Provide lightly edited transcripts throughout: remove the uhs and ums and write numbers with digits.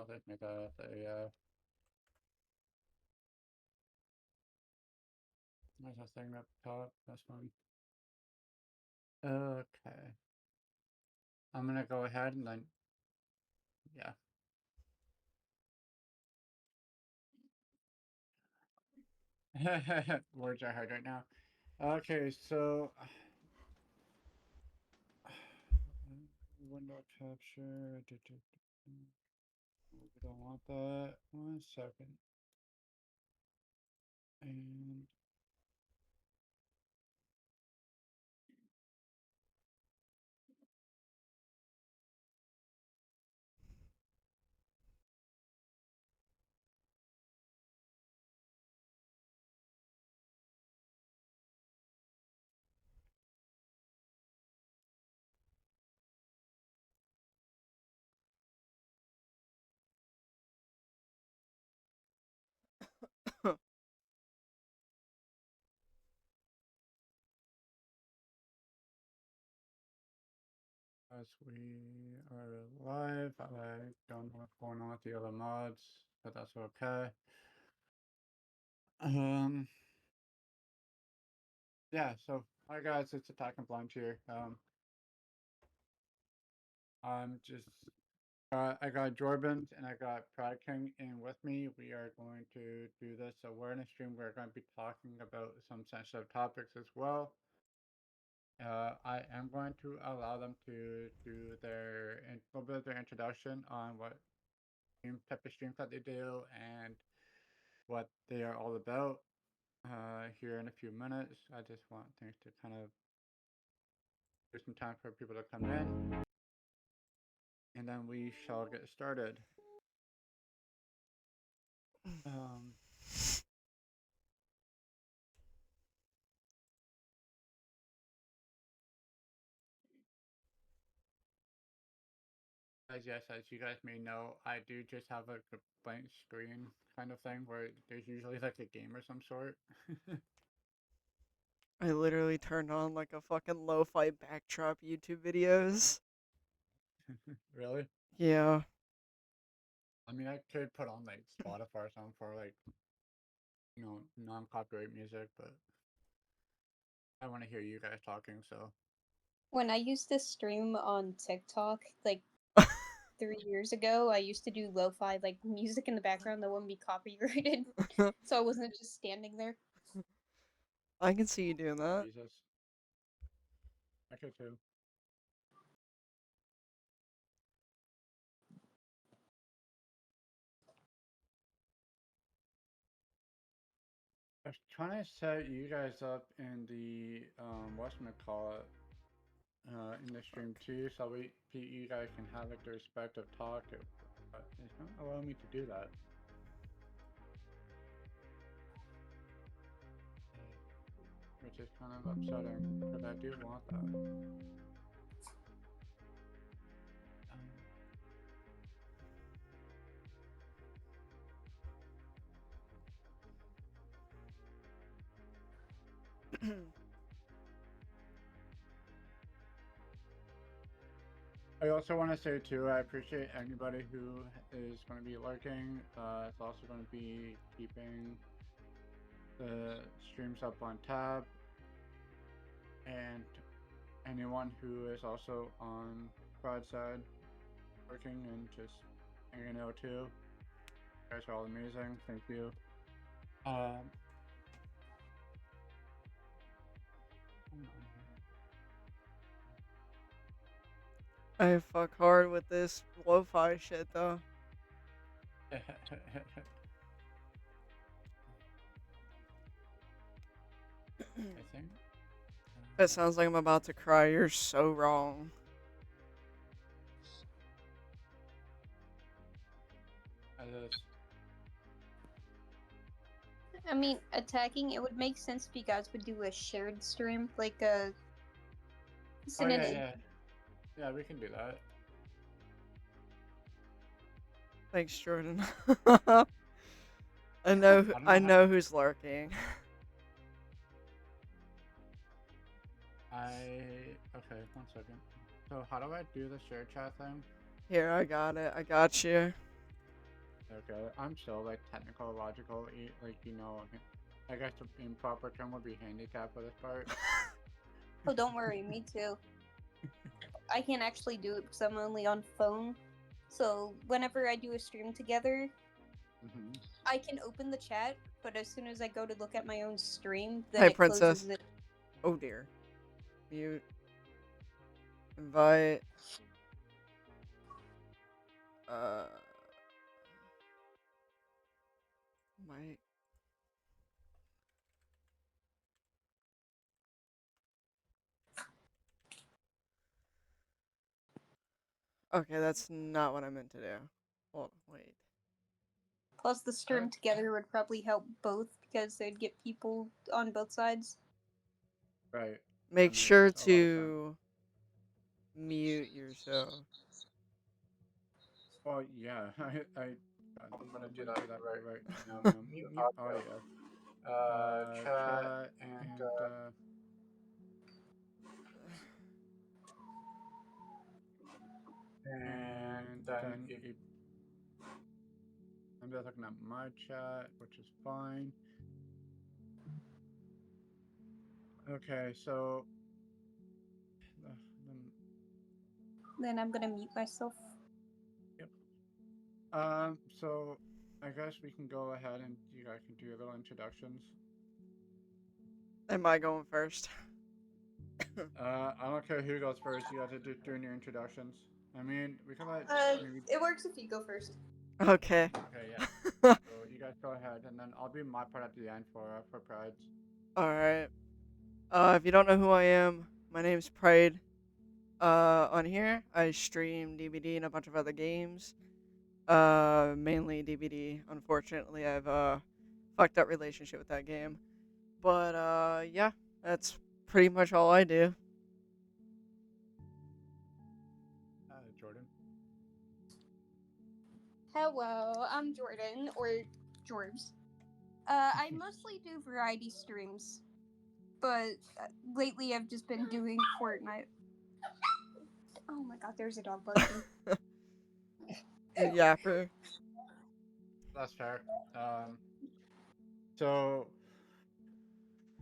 I'll just make a there's a thing up top. That's fine. Okay. I'm gonna go ahead and then, yeah. Words are hard right now. Okay, so window capture. We don't want that. 1 second. And as we are live, I don't know what's going on with the other mods, but that's okay. Yeah, so hi guys, it's Attack and Blind here. I'm just I got Jordan and I got Pride King in with me. We are going to do this awareness stream. We're going to be talking about some sensitive topics as well. I am going to allow them to do their a little bit of their introduction on what type of streams that they do and what they are all about here in a few minutes. I just want things to kind of give some time for people to come in, and then we shall get started. Yes, as you guys may know, I do just have a blank screen kind of thing where there's usually like a game or some sort. I literally turned on like a fucking lo-fi backdrop YouTube videos. Really? Yeah. I mean, I could put on like Spotify or something for like, non-copyright music, but I want to hear you guys talking, so. When I used to stream on TikTok, like 3 years ago, I used to do lo-fi like music in the background that wouldn't be copyrighted, so I wasn't just standing there. I can see you doing that. Jesus. I could too. I was trying to set you guys up in the whatchamacallit, in the stream too, so you guys can have like the respective talk, but it's not allowing me to do that. Which is kind of upsetting, because I do want that. I also want to say too, I appreciate anybody who is going to be lurking. It's also going to be keeping the streams up on tab, and anyone who is also on Pride side working and just hanging out too. You guys are all amazing. Thank you. I fuck hard with this lo-fi shit though. I think. It sounds like I'm about to cry. You're so wrong. I mean, attacking, it would make sense if you guys would do a shared stream, like a. Oh yeah. Yeah, we can do that. Thanks, Jordan. I know who's lurking. Okay, 1 second. So how do I do the share chat thing? Here, I got it. I got you. Okay, I'm so like technical, logical, like I guess the improper term would be handicapped for this part. Oh, don't worry, me too. I can't actually do it because I'm only on phone. So whenever I do a stream together, Hmm. I can open the chat, but as soon as I go to look at my own stream, then Hey, it closes princess. it. Oh dear. Mute. Invite. Uh. Mic. Okay, that's not what I meant to do. Hold on, wait. Plus, the stream together would probably help both because they'd get people on both sides. Right. Make That sure makes a lot of sense. to mute yourself. Well, yeah, I'm gonna do that right now. I'm gonna mute audio, chat, and then I'm just looking at my chat, which is fine. Okay, so Then I'm gonna mute myself. yep. So I guess we can go ahead and you guys can do your little introductions. Am I going first? I don't care who goes first. You guys are just doing your introductions. I mean, we can let maybe. It works if you go first. Okay. Okay, yeah. So you guys go ahead, and then I'll do my part at the end for Prides. Alright. If you don't know who I am, my name's Pride. On here, I stream DBD and a bunch of other games. Mainly DBD. Unfortunately, I have a fucked up relationship with that game. But, yeah, that's pretty much all I do. Jordan. Hello, I'm Jordan, or Jorbs. I mostly do variety streams, but lately I've just been doing Fortnite. Oh my god, there's a dog barking. Yapper. That's fair. So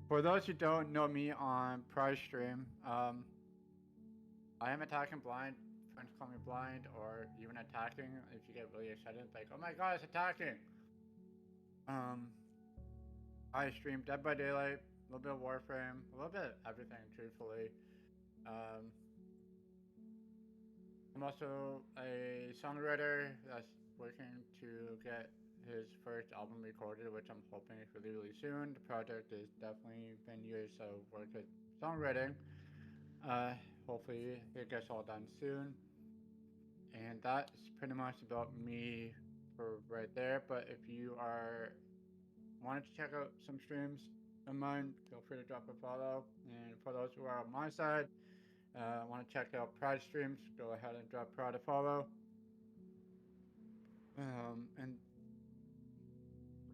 for those who don't know me on Prize Stream, I am attacking blind. Friends call me blind, or even attacking. If you get really excited, it's like, oh my god, it's attacking. I stream Dead by Daylight, a little bit of Warframe, a little bit of everything, truthfully. I'm also a songwriter that's working to get his first album recorded, which I'm hoping is really, really soon. The project has definitely been years of work with songwriting. Hopefully it gets all done soon. And that's pretty much about me for right there. But if you are wanted to check out some streams of mine, feel free to drop a follow. And for those who are on my side, want to check out Pride streams, go ahead and drop Pride a follow. And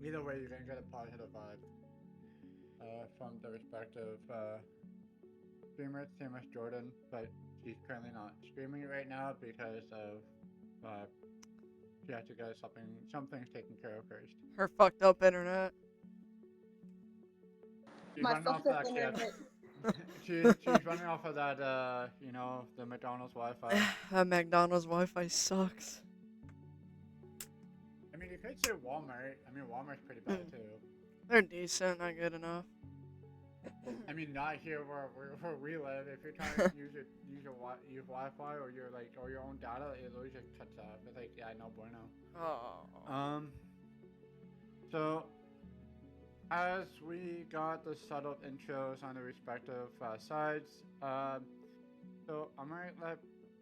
either way, you're gonna get a positive vibe from the respective streamers. Same as Jordan, but she's currently not streaming right now because of she has to get something's taken care of first. Her fucked up internet. She's My running off fucked up that internet. she's running off of that the McDonald's Wi-Fi. That McDonald's Wi-Fi sucks. I mean, you could say Walmart. I mean, Walmart's pretty bad too. They're decent, not good enough. I mean, not here where we live. If you're trying to use Wi-Fi or your own data, it literally just cuts off. It's like, yeah, no bueno. Oh. So as we got the subtle intros on the respective sides, so I might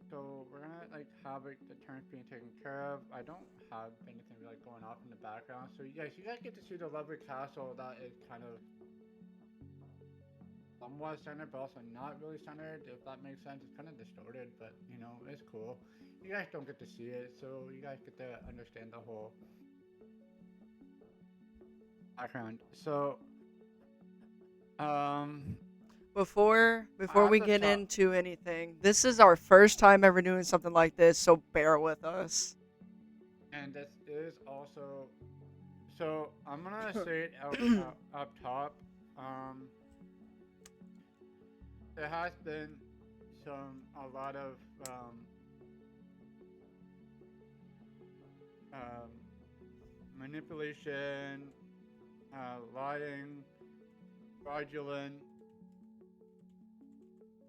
so we're gonna have the turns being taken care of. I don't have anything really going off in the background, so you guys get to see the lovely castle that is kind of somewhat centered, but also not really centered, if that makes sense. It's kind of distorted, but it's cool. You guys don't get to see it, so you guys get to understand the whole background. So, Before we get into anything, this is our first time ever doing something like this, so bear with us. and this is also. So I'm gonna say it up top. Um, there has been a lot of um, manipulation, lying, fraudulent.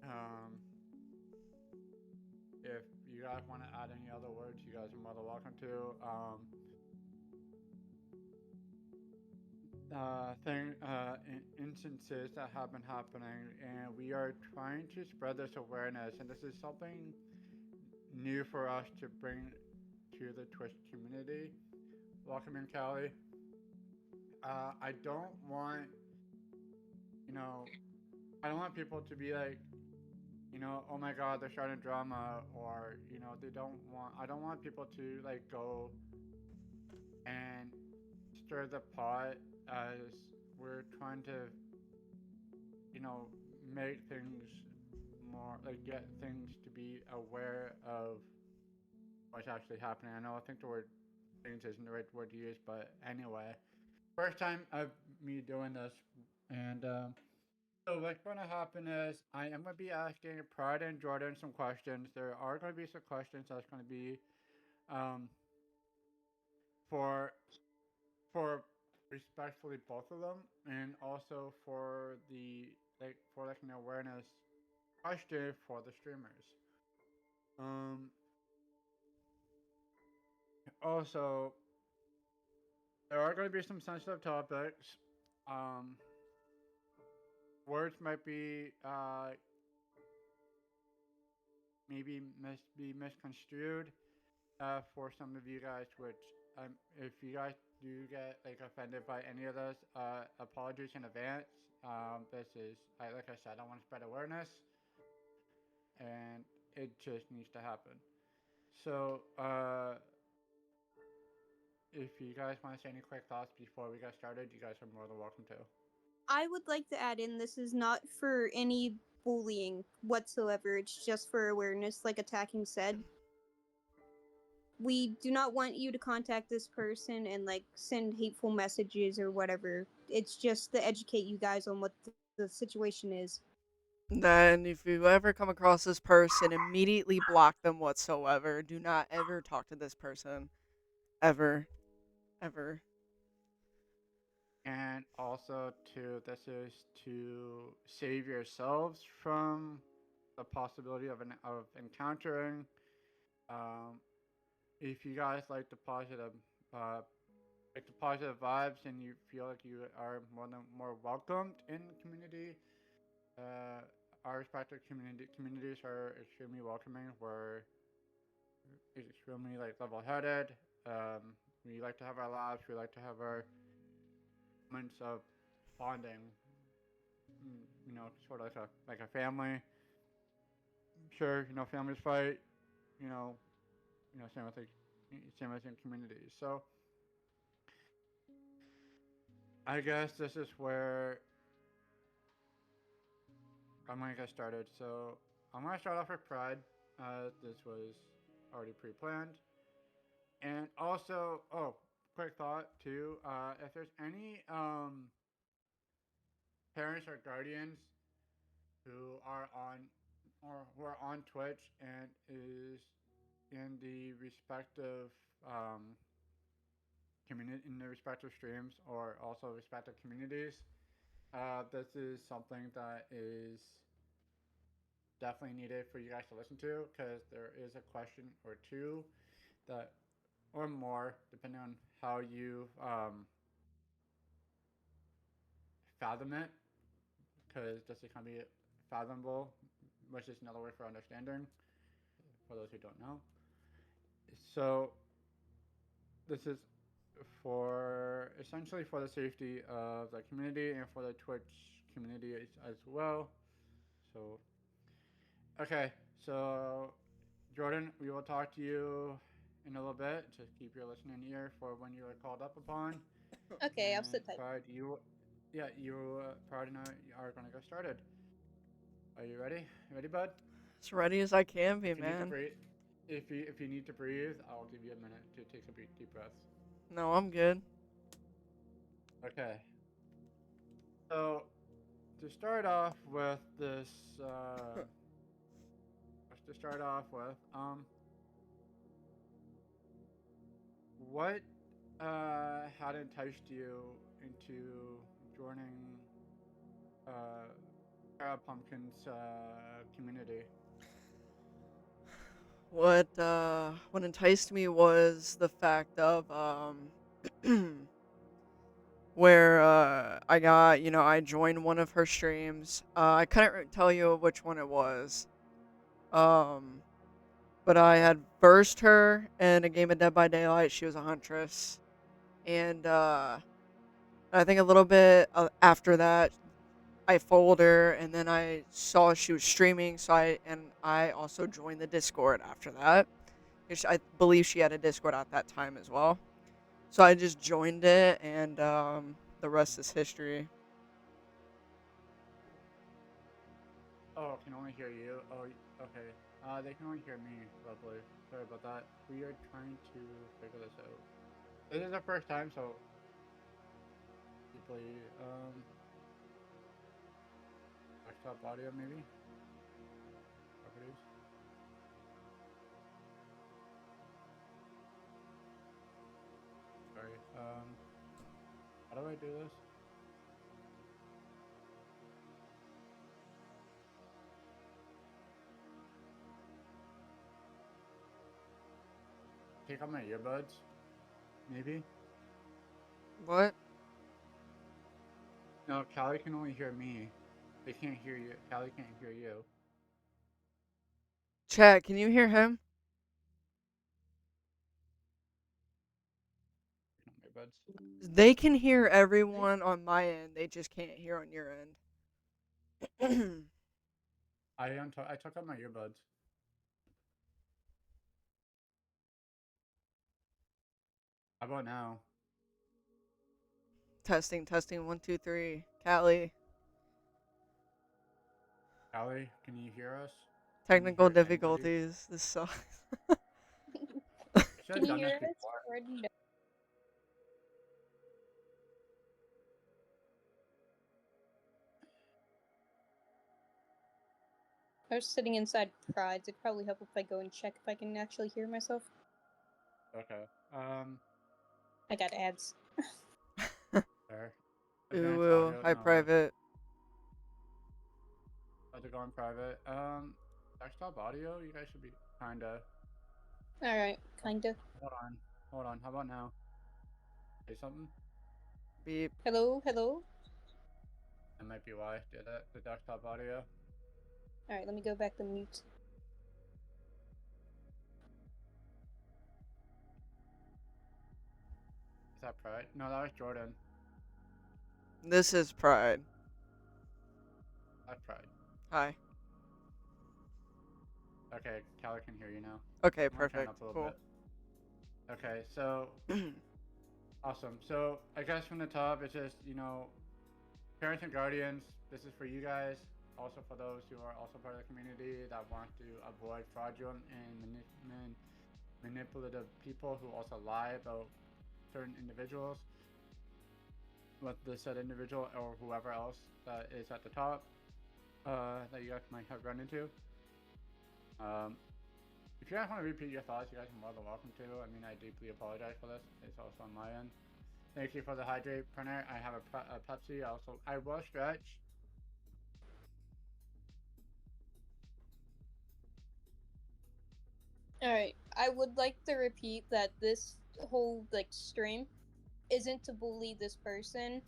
Um, if you guys want to add any other words, you guys are more than welcome to. Instances that have been happening, and we are trying to spread this awareness. And this is something new for us to bring to the Twitch community. Welcome in, Callie. I don't want, you know, I don't want people to be like, oh my God, they're starting drama, or they don't want. I don't want people to like go and stir the pot as we're trying to, make things more like get things to be aware of what's actually happening. I think the word things isn't the right word to use, but anyway, first time of me doing this, and so what's going to happen is I am going to be asking Pride and Jordan some questions. There are going to be some questions that's going to be um, for for respectfully both of them, and also for the for like an awareness question for the streamers. Um, Also, there are going to be some sensitive topics. Um, Words might be maybe be misconstrued for some of you guys. Which, if you guys do get like offended by any of those, apologies in advance. This is, like I said, I want to spread awareness, and it just needs to happen. So, if you guys want to say any quick thoughts before we get started, you guys are more than welcome to. I would like to add in this is not for any bullying whatsoever. It's just for awareness, like Attacking said. We do not want you to contact this person and like send hateful messages or whatever. It's just to educate you guys on what the situation is. Then, if you ever come across this person, immediately block them whatsoever. Do not ever talk to this person. Ever. Ever. And also, this is to save yourselves from the possibility of encountering. Um, if you guys uh, like the positive vibes, and you feel like you are more welcomed in the community, uh, our respective communities are extremely welcoming. We're extremely like level-headed. We like to have our laughs. We like to have our moments of bonding. Sort of like a family. Sure, families fight. You know, same with in communities. So I guess this is where I'm gonna get started. So I'm gonna start off with Pride. This was already pre-planned, and also, quick thought too. If there's any parents or guardians who are on or who are on Twitch and is in the respective in the respective streams or also respective communities, this is something that is definitely needed for you guys to listen to, because there is a question or two that or more depending on how you fathom it, because this is going to be fathomable, which is another word for understanding for those who don't know. So this is for essentially for the safety of the community and for the Twitch community as well. So, okay, so Jordan, we will talk to you in a little bit. Just keep your listening ear for when you are called up upon. Okay, I'll And sit tight. Pride, Pride and I are going to get started. Are you ready? Ready, bud? As ready as I can be, If you need to man. breathe, if you need to breathe, I'll give you a minute to take some deep breaths. No, I'm good. Okay. So to start off with this, to start off with, what had enticed you into joining uh, Parapumpkinz community? What enticed me was the fact of where I got, I joined one of her streams. I couldn't tell you which one it was. Um but I had versed her in a game of Dead by Daylight. She was a huntress. And I think a little bit after that I followed her, and then I saw she was streaming, so I also joined the Discord after that. I believe she had a Discord at that time as well. So I just joined it, and the rest is history. Oh, can only hear you. Oh, okay. They can only hear me. Lovely. Sorry about that. We are trying to figure this out. This is our first time, so deeply desktop audio maybe properties. Sorry. How do I do this? Take out my earbuds, maybe. What? No, Callie can only hear me. They can't hear you. Callie can't hear you. Chat, can you hear him? Earbuds. They can hear everyone on my end. They just can't hear on your end. I took out my earbuds. How about now? Testing, testing, 1, 2, 3. Callie. Callie, can you hear us? Technical Can you hear anybody? difficulties. This sucks. I should Can have you done hear this us? before. Or do you know? I was sitting inside Pride. It'd probably help if I go and check if I can actually hear myself. Okay. I got ads. There. Ooh, Advanced ooh, audio. hi, No. private. Had to go in private. Desktop audio. You guys should be kinda. Alright, kinda. Hold on. Hold on. How about now? Say something. Beep. Hello, hello. That might be why I did it. The desktop audio. Alright, let me go back to mute. Is that Pride? No, that was Jordan. This is Pride. That's Pride. Hi. Okay, Callie can hear you now. Okay, I'm gonna turn perfect. up a little Cool. bit. Okay, so awesome. So I guess from the top, it's just parents and guardians. This is for you guys. Also for those who are also part of the community that want to avoid fraudulent and manipulative people who also lie about certain individuals, with the said individual or whoever else that is at the top that you guys might have run into. If you guys want to repeat your thoughts, you guys are more than welcome to. I mean, I deeply apologize for this. It's also on my end. Thank you for the hydrate printer. I have a Pepsi. I will stretch. Alright, I would like to repeat that this whole stream isn't to bully this person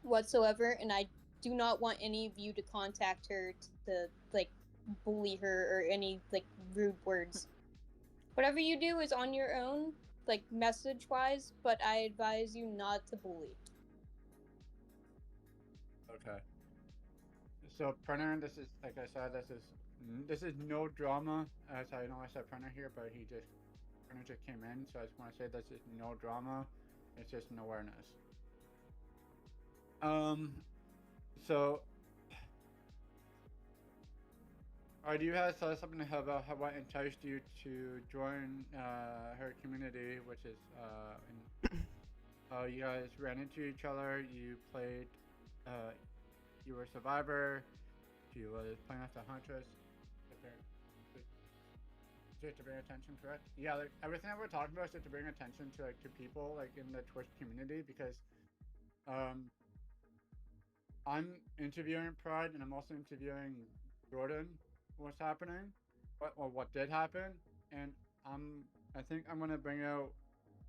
whatsoever, and I do not want any of you to contact her to bully her or any rude words. Whatever you do is on your own, message wise, but I advise you not to bully. Okay. So printer, this is like I said, this is no drama. As I know, I said printer here, but printer just came in, so I just want to say this is no drama. It's just an awareness. So do you have something about how what enticed you to join her community, which is you guys ran into each other. You played. Uh, you were a survivor. She was playing as a huntress. Just to bring attention, correct? Yeah, like everything that we're talking about is just to bring attention to like to people like in the Twitch community because um I'm interviewing Pride and I'm also interviewing Jordan. What's happening? What did happen? And I think I'm gonna bring out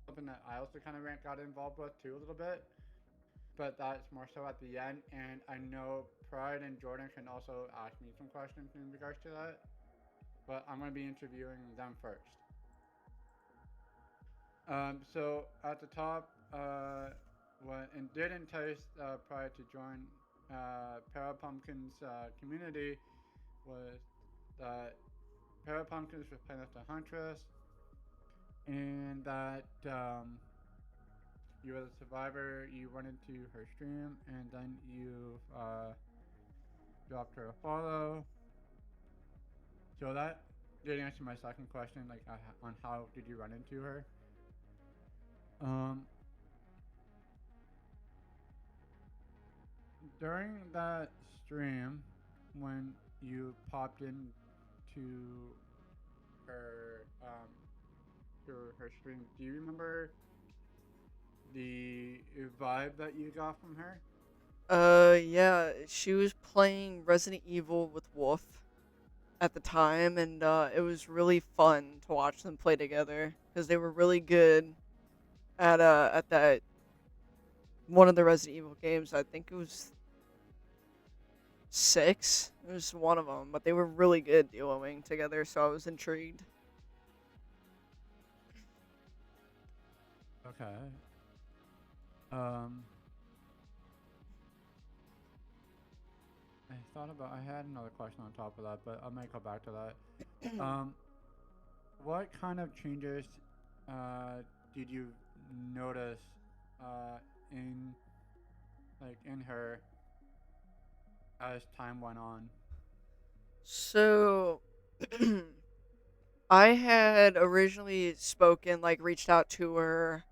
something that I also kind of got involved with too a little bit, but that's more so at the end. And I know Pride and Jordan can also ask me some questions in regards to that, but I'm gonna be interviewing them first. So at the top, what and did entice prior to join Parapumpkinz community was that Parapumpkinz was playing as the Huntress, and that you were the survivor. You went into her stream, and then you dropped her a follow. So that did answer my second question, like on how did you run into her. Um, During that stream, when you popped into her to her stream, do you remember the vibe that you got from her? Yeah, she was playing Resident Evil with Wolf at the time, and it was really fun to watch them play together because they were really good at that one of the Resident Evil games. I think it was 6. It was one of them, but they were really good duoing together, so I was intrigued. Okay. Um, I had another question on top of that, but I might go back to that. What kind of changes did you notice in in her as time went on? So, I had originally spoken, like, reached out to her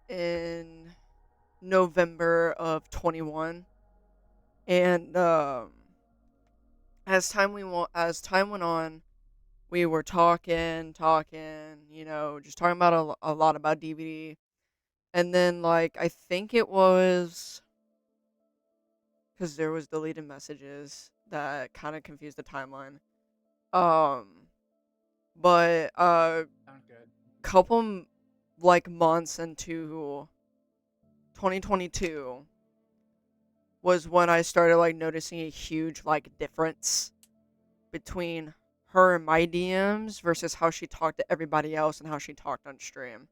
in November of 21, and as time went on, we were talking, just talking about a lot about DVD, and then like I think it was because there was deleted messages that kind of confused the timeline. Um, but Sounds good. couple like months into 2022 was when I started like noticing a huge like difference between her and my DMs versus how she talked to everybody else and how she talked on stream.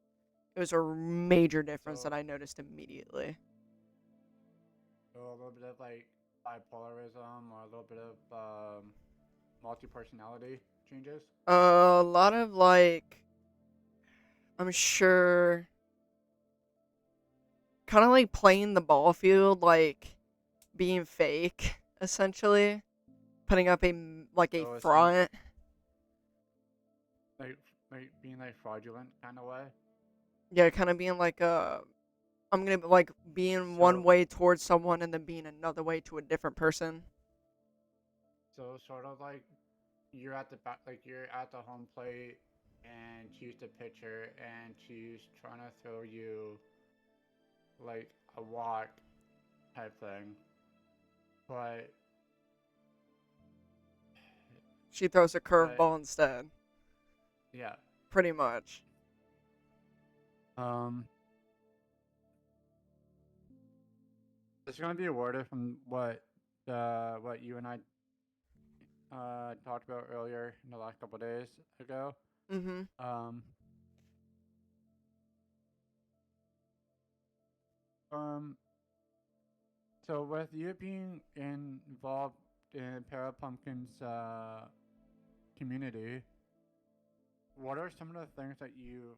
It was a major difference So, that I noticed immediately. so a little bit of like bipolarism or a little bit of multi personality changes. A lot of like, I'm sure, kind of like playing the ball field, like being fake, essentially, putting up a So it seems front. like being like fraudulent kind of way. Yeah, kind of being like I'm gonna like being one So way towards someone and then being another way to a different person. so sort of like you're at the back, like you're at the home plate, and she's the pitcher, and she's trying to throw you like a walk type thing, but She throws a but curveball instead, yeah. pretty much. Um, it's gonna be awarded from what you and I talked about earlier in the last couple days ago. Mhm. Um, um, so with you being involved in Parapumpkin's community, what are some of the things that you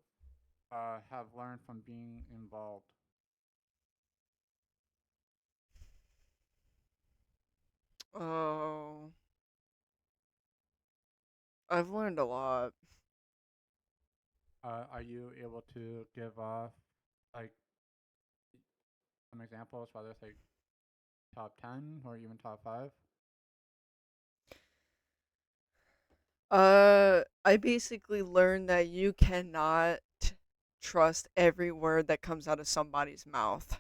have learned from being involved? Oh. I've learned a lot. Are you able to give off like some examples, whether it's like top 10 or even top 5? I basically learned that you cannot trust every word that comes out of somebody's mouth,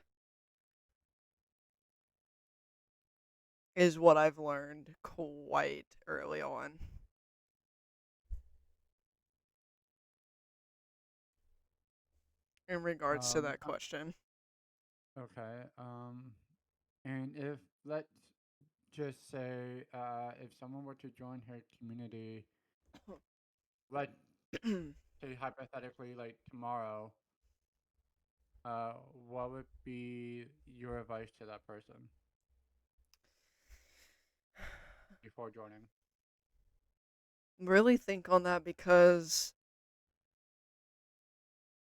is what I've learned quite early on in regards to that Uh, question. okay. And if let's just say if someone were to join her community, let's say hypothetically like tomorrow, uh, what would be your advice to that person before joining? Really think on that because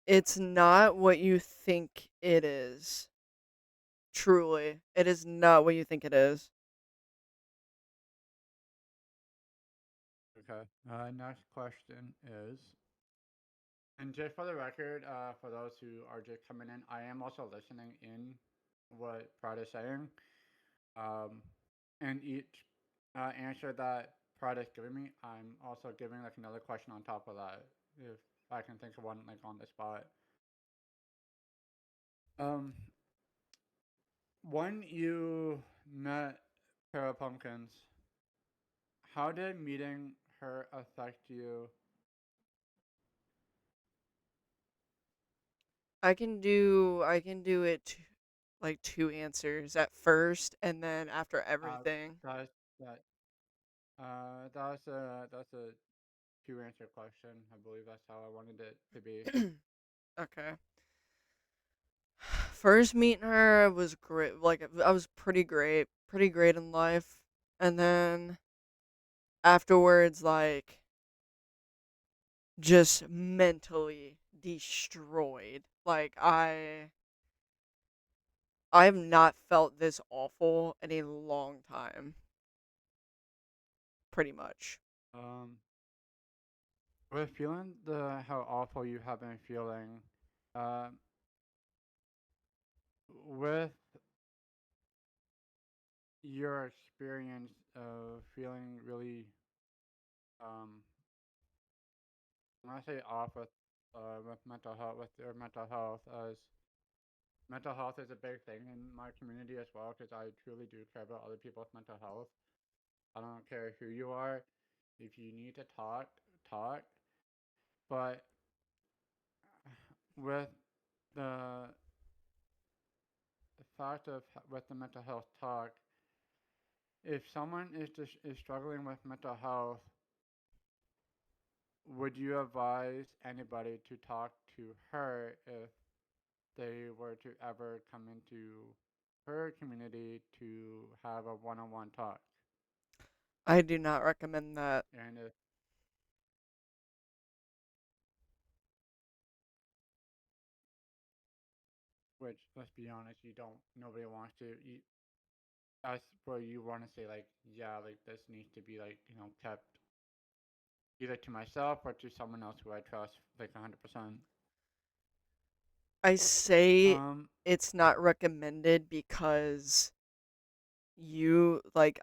it's not what you think it is. Truly, it is not what you think it is. Okay. Next question is, and just for the record, for those who are just coming in, I am also listening in what Pride is saying. Um, and each answer that Pride is giving me, I'm also giving like another question on top of that, if I can think of one like on the spot. Um, when you met Parapumpkinz, how did meeting her affect you? I can do it like two answers at first and then after Uh, everything. that that that's a two answer question. I believe that's how I wanted it to be. Okay. First meeting her was great. Like I was pretty great in life. And then afterwards, like just mentally destroyed. Like I've not felt this awful in a long time. Pretty much. Um, with feeling the how awful you have been feeling, uh, with your experience of feeling really, um, when I say off with mental health, with your mental health, as mental health is a big thing in my community as well, because I truly do care about other people's mental health. I don't care who you are. If you need to talk, talk. But with the the fact of with the mental health talk, if someone is struggling with mental health, would you advise anybody to talk to her if they were to ever come into her community to have a one-on-one talk? I do not recommend that. And if which, let's be honest, you don't. Nobody wants to. That's where you want to say like, yeah, like this needs to be like kept either to myself or to someone else who I trust like 100%. I say Um, it's not recommended because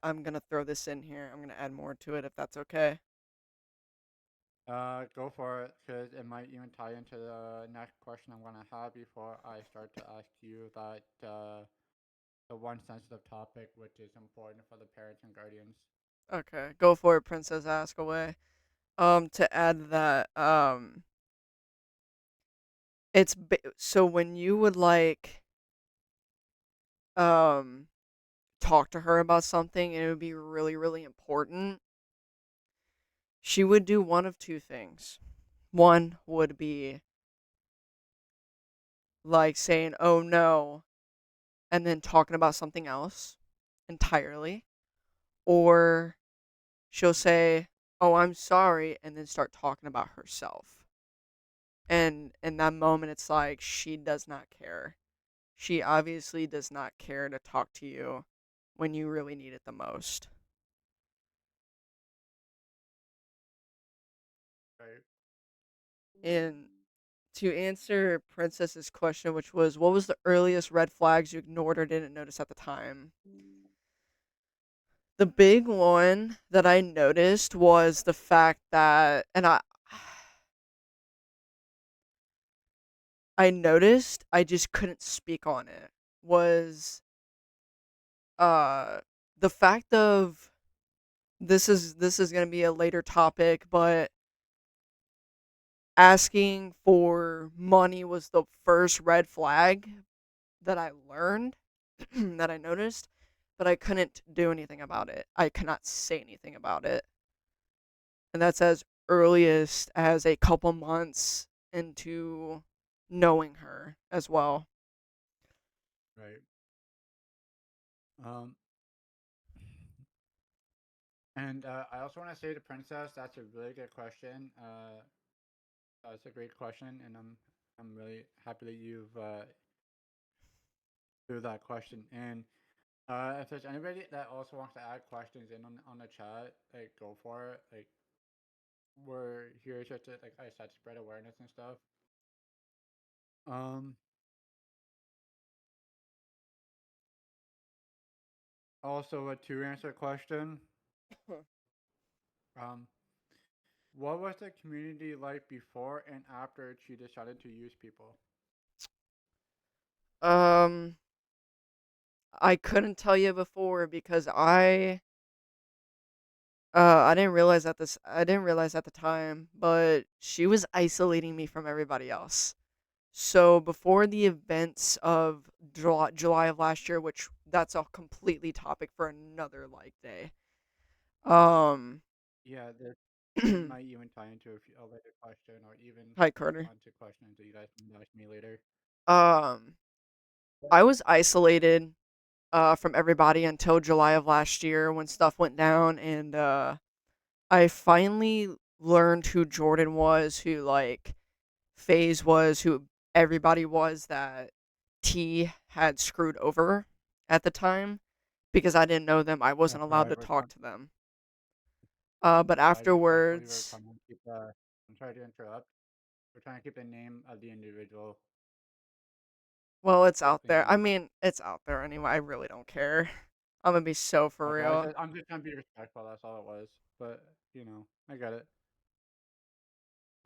I'm gonna throw this in here. I'm gonna add more to it if that's okay. go for it because it might even tie into the next question I'm gonna have before I start to ask you that the one sensitive topic which is important for the parents and guardians. Okay, go for it, Princess. Ask away. To add that, so when you would um talk to her about something and it would be really really important, she would do one of two things. One would be like saying, "Oh no," and then talking about something else entirely, or she'll say, "Oh, I'm sorry," and then start talking about herself. And in that moment, it's like she does not care. She obviously does not care to talk to you when you really need it the most. And to answer Princess's question, which was, what was the earliest red flags you ignored or didn't notice at the time? The big one that I noticed was the fact that, and I noticed, I just couldn't speak on it, was uh the fact of, this is going to be a later topic, but asking for money was the first red flag that I learned, that I noticed, but I couldn't do anything about it. I cannot say anything about it. And that's as earliest as a couple months into knowing her as well. Right. Um, and I also want to say to Princess, that's a really good question. That's a great question, and I'm really happy that you've threw that question in. If there's anybody that also wants to add questions in on the chat, like go for it. Like we're here just to, like I said, spread awareness and stuff. Um, Also, to answer the question, um, what was the community like before and after she decided to use people? um, I couldn't tell you before because I didn't realize I didn't realize at the time, but she was isolating me from everybody else. So before the events of July of last year, which that's a completely topic for another like day. Um, Yeah, this might even tie into a later question or even Hi Carter. onto questions that you guys can ask me later. Um, I was isolated from everybody until July of last year when stuff went down, and I finally learned who Jordan was, who like FaZe was, who everybody was that T had screwed over at the time, because I didn't know them. I wasn't allowed Sorry, to we're talk trying. to them. But Sorry, respectfully, we're afterwards, trying to keep. I'm sorry to interrupt. We're trying to keep the name of the individual well, it's out there. I clean. mean, it's out there anyway. I really don't care. I'm gonna be so for Okay, real. I'm just trying to be respectful. That's all it was. But I get it.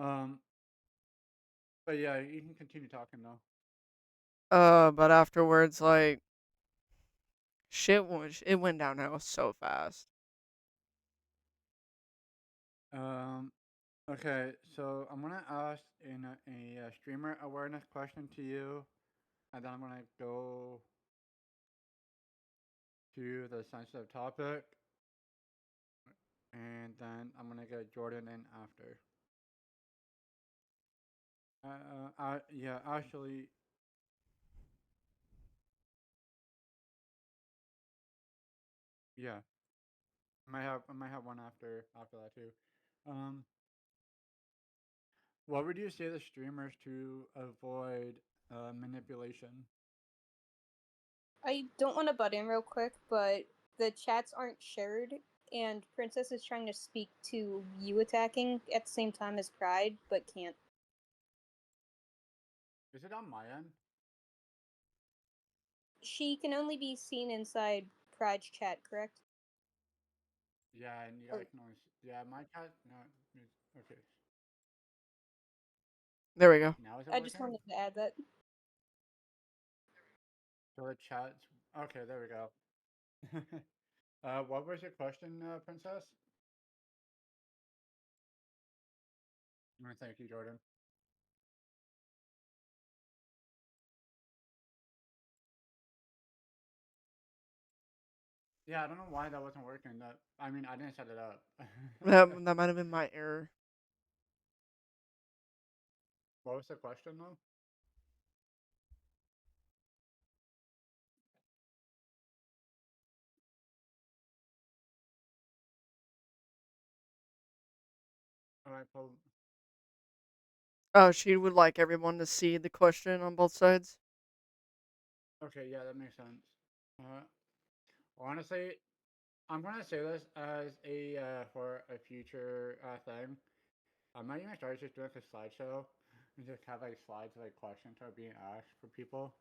Um, but yeah, you can continue talking though. But afterwards, like it went downhill so fast. Um, okay, so I'm gonna ask in a streamer awareness question to you, and then I'm gonna go to the sensitive topic, and then I'm gonna get Jordan in after. Yeah, actually, yeah, I might have one after that too. Um, what would you say to streamers to avoid manipulation? I don't want to butt in real quick, but the chats aren't shared, and Princess is trying to speak to you attacking at the same time as Pride, but can't. Is it on my end? She can only be seen inside Pride's chat, correct? Yeah, and you guys Or can only. Yeah, my cat. No, okay. There we go. Now is it I just working? wanted to add that. So the chat's okay. There we go. What was your question, Princess? Thank you, Jordan. Yeah, I don't know why that wasn't working. I mean, I didn't set it up. That might have been my error. What was the question though? All right, pull. Oh, she would like everyone to see the question on both sides. Okay, yeah, that makes sense. Uh, Honestly, I'm gonna say this as a for a future thing. I might even start just doing like a slideshow and just have like slides of like questions that are being asked for people.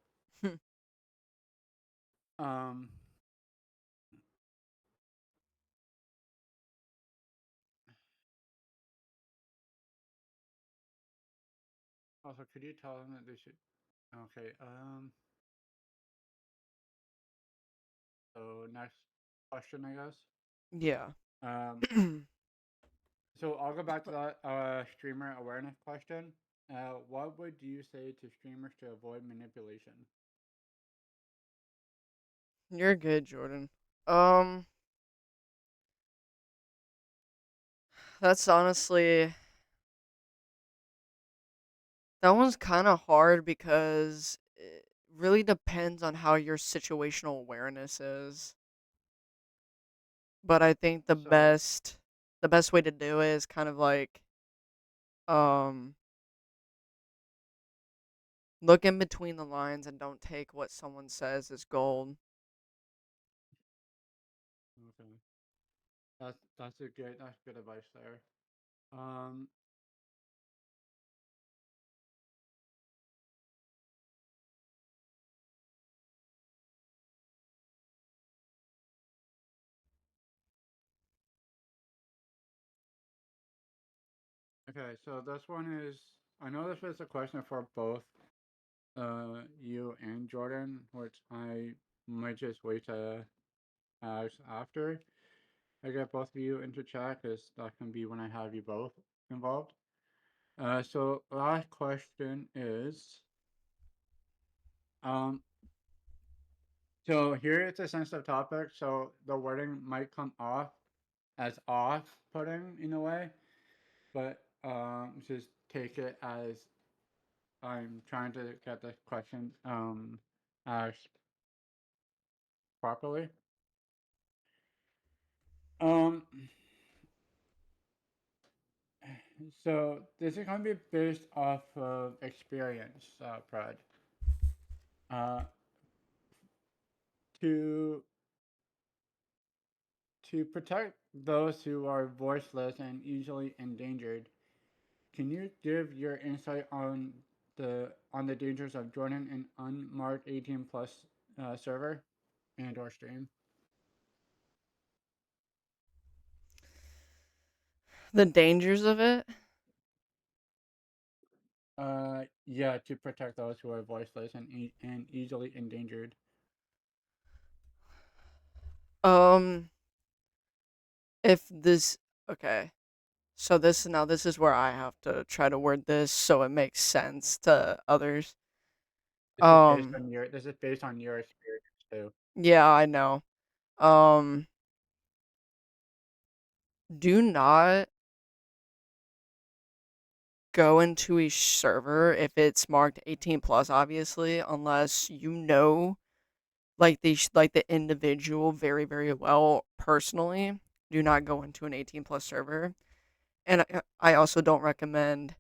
Um, Also, could you tell them that they should? Okay. So next question, I guess. Yeah. Um, so I'll go back to that streamer awareness question. What would you say to streamers to avoid manipulation? You're good, Jordan. Um, that's honestly that one's kind of hard because it really depends on how your situational awareness is. But I think the So, best way to do it is kind of like um look in between the lines and don't take what someone says as gold. okay, that's good advice there. Um, okay, so this one is. I know this was a question for both you and Jordan, which I might just wait to ask after I get both of you into chat, because that can be when I have you both involved. So last question is, um, so here it's a sensitive topic, so the wording might come off as off-putting in a way, but just take it as I'm trying to get the question asked properly. Um, so this is going to be based off of experience, Prad. Uh, to to protect those who are voiceless and easily endangered, can you give your insight on the dangers of joining an unmarked 18 plus server and or stream? The dangers of it? Yeah, to protect those who are voiceless and easily endangered. Um, if this okay. So this is where I have to try to word this so it makes sense to others. Um, This is based on your experience too. yeah, I know. Um, do not go into a server if it's marked 18 plus, obviously, unless you know like the individual very very well personally. Do not go into an 18 plus server, and I also don't recommend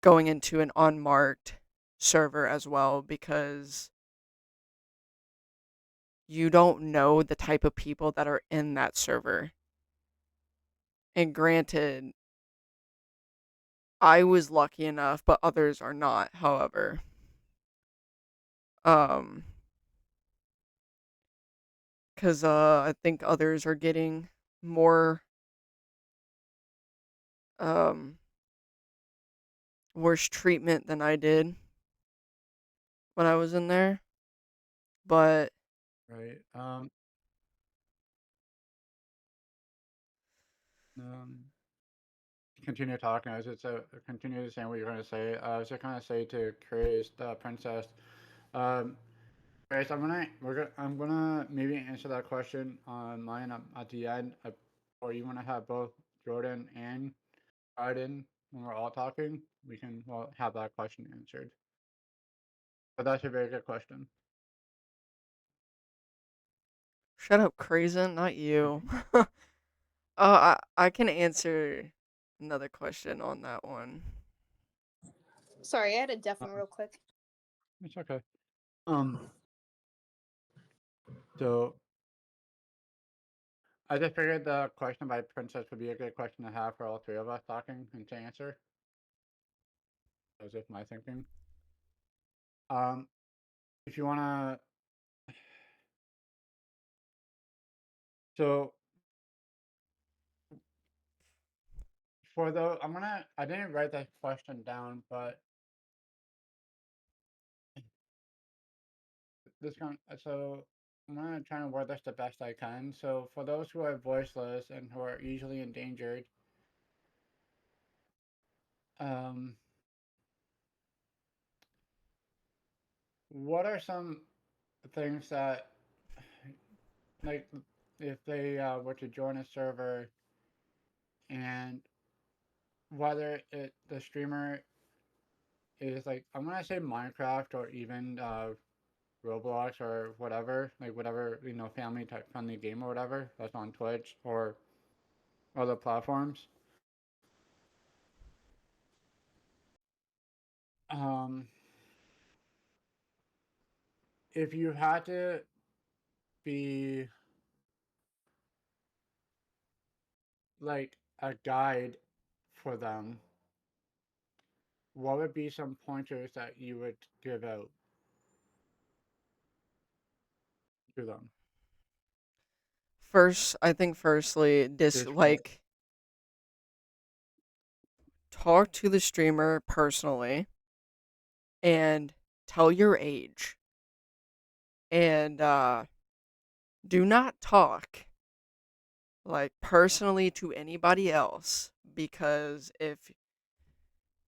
going into an unmarked server as well because you don't know the type of people that are in that server. And granted, I was lucky enough, but others are not, however. Um, cuz I think others are getting more um worse treatment than I did when I was in there. But Right. Um, Continue talking. I was just continue saying what you're going to say. I was just going to say to Grace, the princess. Um, Grace, I'm gonna maybe answer that question on mine at the end, or you want to have both Jordan and Aiden when we're all talking. We can have that question answered. But that's a very good question. shut up, Crazen, not you. I can answer another question on that one. Sorry, I had a deafen Um, real quick. it's okay. Um, so I just figured the question by Princess would be a good question to have for all three of us talking and to answer. That was just my thinking. Um, if you wanna, so for the, I didn't write that question down, but so I'm gonna try to word this the best I can. So for those who are voiceless and who are easily endangered, um, what are some things that, like, if they were to join a server and whether the streamer is like, I'm gonna say Minecraft or even Roblox or whatever, like whatever, family type friendly game or whatever that's on Twitch or other platforms. Um, if you had to be like a guide for them, what would be some pointers that you would give out to them? I think firstly, Just for talk to the streamer personally and tell your age. And do not talk like personally to anybody else, because if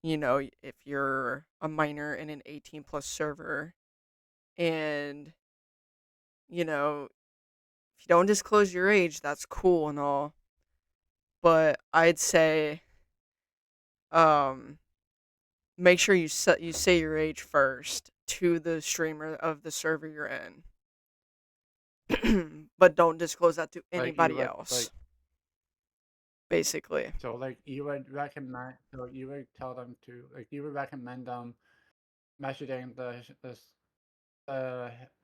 you're a minor in an 18 plus server and if you don't disclose your age, that's cool and all, but I'd say um make sure you say your age first to the streamer of the server you're in. But don't disclose that to like you anybody would like else, basically. so like you would recommend so you would tell them to like you would recommend them messaging the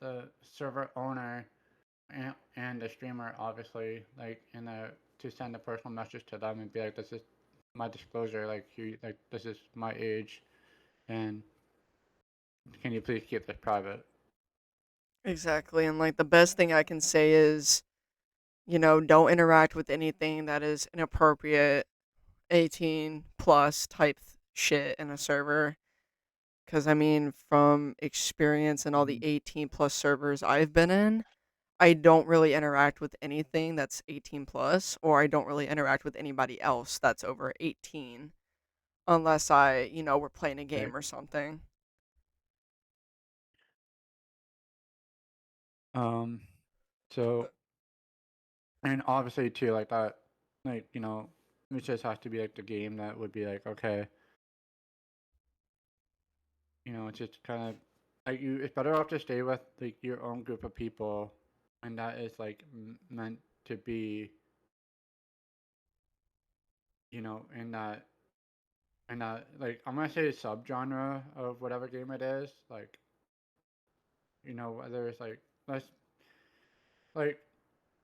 the server owner and the streamer obviously like in a to send a personal message to them and be like, this is my disclosure, like you like this is my age and can you please keep this private? Exactly. And like the best thing I can say is, don't interact with anything that is inappropriate, 18 plus type shit in a server. Because, I mean, from experience in all the Mhm. 18 plus servers I've been in, I don't really interact with anything that's 18 plus, or I don't really interact with anybody else that's over 18, unless we're playing a Okay. game or something. Um so and obviously too like that like it just has to be like the game that would be like okay, it's just kind of like you it's better off to stay with like your own group of people and that is like meant to be in that like I'm gonna say subgenre of whatever game it is like whether it's like let's like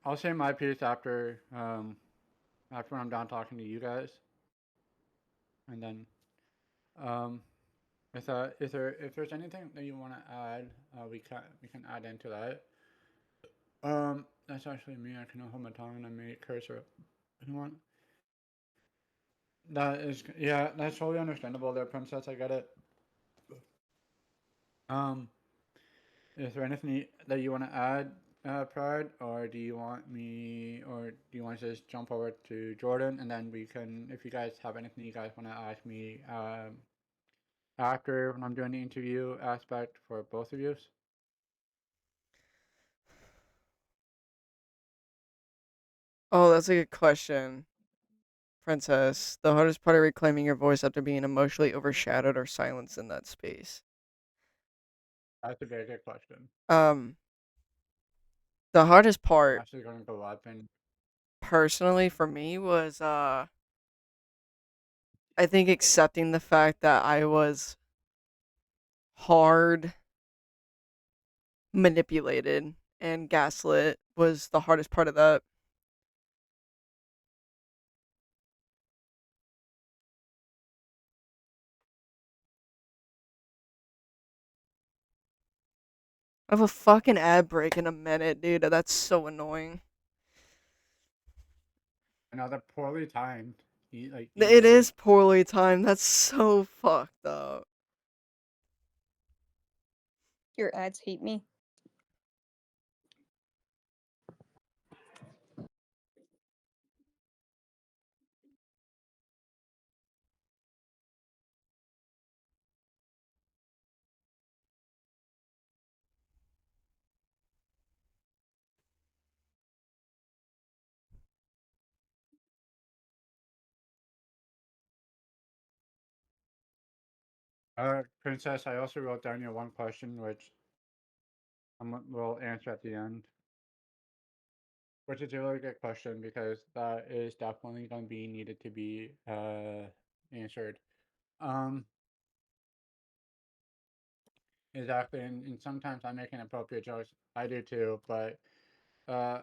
I'll say my piece after when I'm done talking to you guys and then um if there's anything that you want to add we can add into that. That's actually me. I can hold my tongue and I made cursor. You want that is yeah, that's totally understandable there, Princess. I get it. Um, is there anything that you want to add, Pride, or do you want to just jump over to Jordan and then we can, if you guys have anything you guys want to ask me, after when I'm doing the interview aspect for both of you? Oh, that's a good question, Princess. The hardest part of reclaiming your voice after being emotionally overshadowed or silenced in that space. That's a very good question. Um, the hardest I'm part, actually gonna go up and personally, for me was, I think accepting the fact that I was hard manipulated and gaslit was the hardest part of that. I have a fucking ad break in a minute, dude. That's so annoying. Another poorly timed. It Easily. is poorly timed. That's so fucked up. Your ads hate me. Princess, I also wrote down your one question, which we'll answer at the end. Which is a really good question because that is definitely going to be needed to be answered. Um, exactly, and sometimes I make inappropriate jokes. I do too, but uh,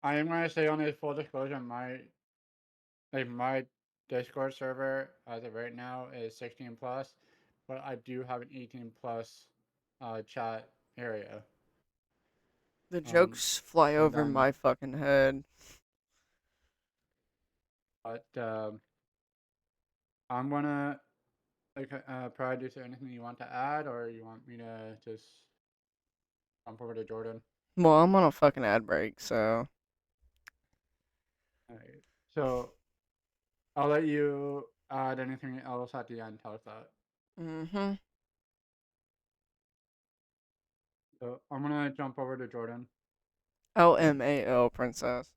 I am going to say on a full disclosure, my Discord server as of right now is 16 plus, but I do have an 18 plus chat area. The jokes fly And over then, my fucking head. but I'm gonna Pride, is there anything you want to add, or you want me to just jump over to Jordan? Well, I'm on a fucking ad break, so. Alright. So I'll let you add anything else at the end. Tell us that. Mm-hmm. So I'm gonna jump over to Jordan. LMAO, princess.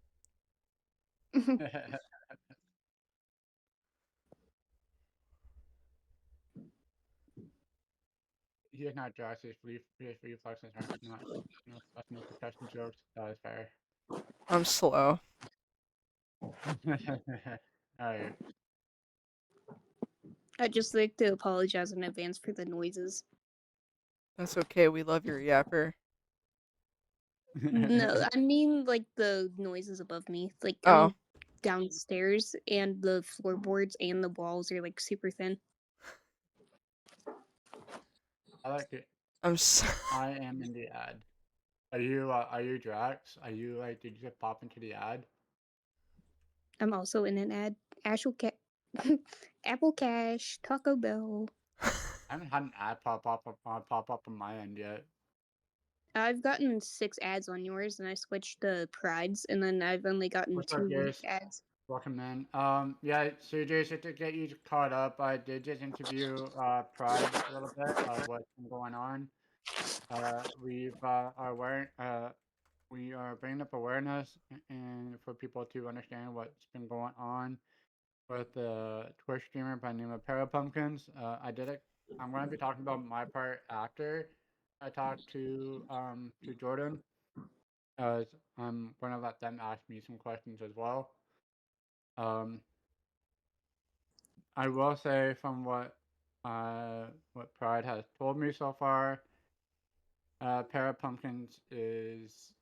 He is not Josh. His reflexes aren't not that's no concussion jokes. That is fair. I'm slow. Alright. I'd just like to apologize in advance for the noises. That's okay. We love your yapper. No, I mean like the noises above me. Like Oh. I'm downstairs and the floorboards and the walls are like super thin. I like it. I'm so. I am in the ad. Are you Drax? Are you like did you just pop into the ad? I'm also in an ad. Apple Cash, Taco Bell. I haven't had an ad pop up on my end yet. I've gotten 6 ads on yours, and I switched to Pride's, and then I've only gotten What's up, 2 guys? ads. Welcome in. Yeah, CJ, just to get you caught up, I did just interview Pride a little bit of what's been going on. We are bringing up awareness and for people to understand what's been going on with the Twitch streamer by the name of Parapumpkinz. I'm going to be talking about my part after I talk to Jordan, as I'm going to let them ask me some questions as well. I will say from what Pride has told me so far, Parapumpkinz is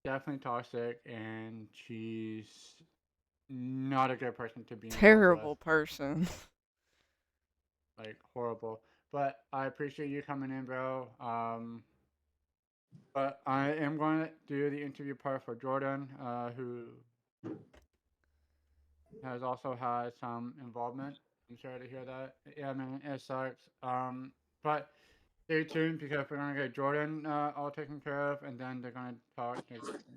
definitely toxic, and she's not a good person to be involved with. Terrible person. Like horrible. But I appreciate you coming in, bro. But I am going to do the interview part for Jordan, who has also had some involvement. I'm sorry to hear that. Yeah, man, it sucks. But stay tuned because we're gonna get Jordan all taken care of, and then they're gonna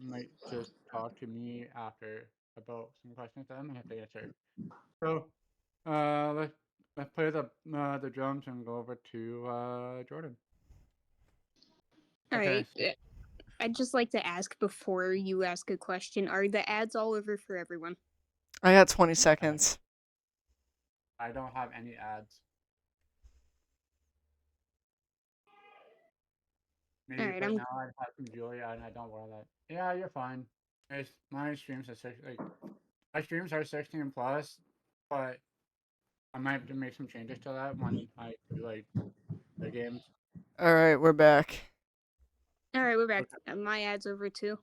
might just talk to me after about some questions that I might have to answer. So, let's play the drums and go over to Jordan. All Okay, right. I'd just like to ask before you ask a question: are the ads all over for everyone? I got 20 seconds. I don't have any ads. All Maybe, right. but now I have some Julia, and I don't wear that. Yeah, you're fine. My streams are my streams are 16 plus, but I might have to make some changes to that when I do like the games. Alright, we're back. All right, we're back. Okay, My ad's over too.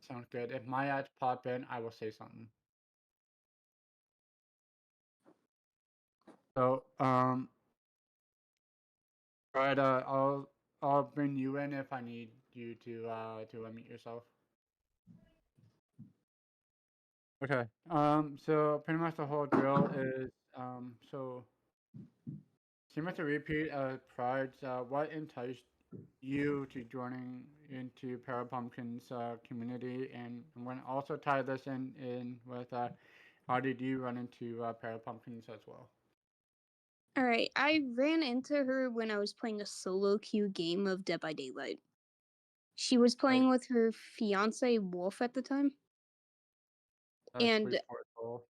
sounds good. If my ads pop in, I will say something. So, right, I'll I'll bring you in if I need you to unmute yourself. Okay. So pretty much the whole drill is so similar to repeat Pride's what enticed you to joining into Parapumpkin's community, and I'm going to also tie this in with how did you run into Parapumpkins as well? All right, I ran into her when I was playing a solo queue game of Dead by Daylight. She was playing Right. with her fiance Wolf at the time, That's and pretty forceful.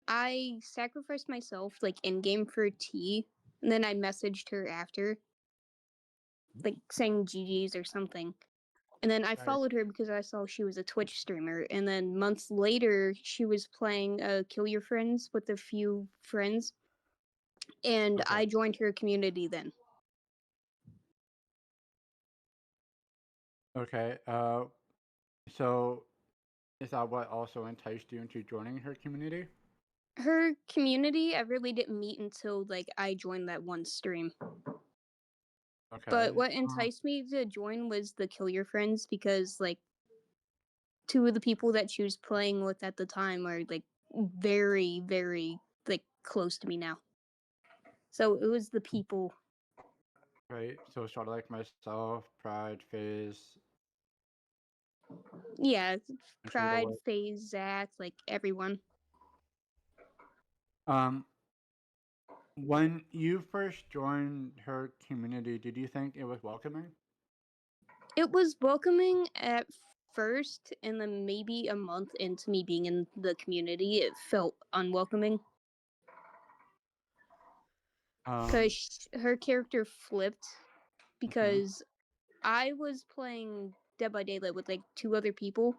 I sacrificed myself like in game for tea, and then I messaged her after, like saying GG's or something. And then I Right. followed her because I saw she was a Twitch streamer. And then months later, she was playing Kill Your Friends with a few friends, and Okay. I joined her community then. Okay. So is that what also enticed you into joining her community? Her community, I really didn't meet until like I joined that one stream. But Okay. what enticed me to join was the Kill Your Friends because like two of the people that she was playing with at the time are like very, very like close to me now. So it was the people. Right. So sort of like myself, Pride, Phase, Yeah, and some of the Pride, like. FaZe, Zach, like everyone. Um, when you first joined her community, did you think it was welcoming? It was welcoming at first, and then maybe a month into me being in the community, it felt unwelcoming Um, because her character flipped mhm, because I was playing Dead by Daylight with like two other people,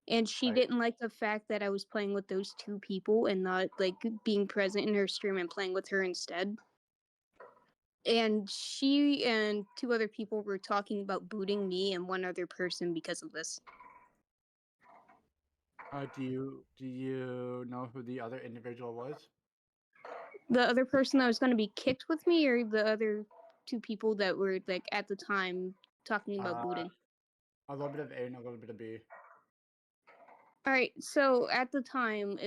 and she right. didn't like the fact that I was playing with those two people and not like being present in her stream and playing with her instead. And she and two other people were talking about booting me and one other person because of this. Do you know who the other individual was? The other person that was going to be kicked with me, or the other two people that were like at the time talking about Uh, booting? a little bit of A and a little bit of B. All right, so at the time,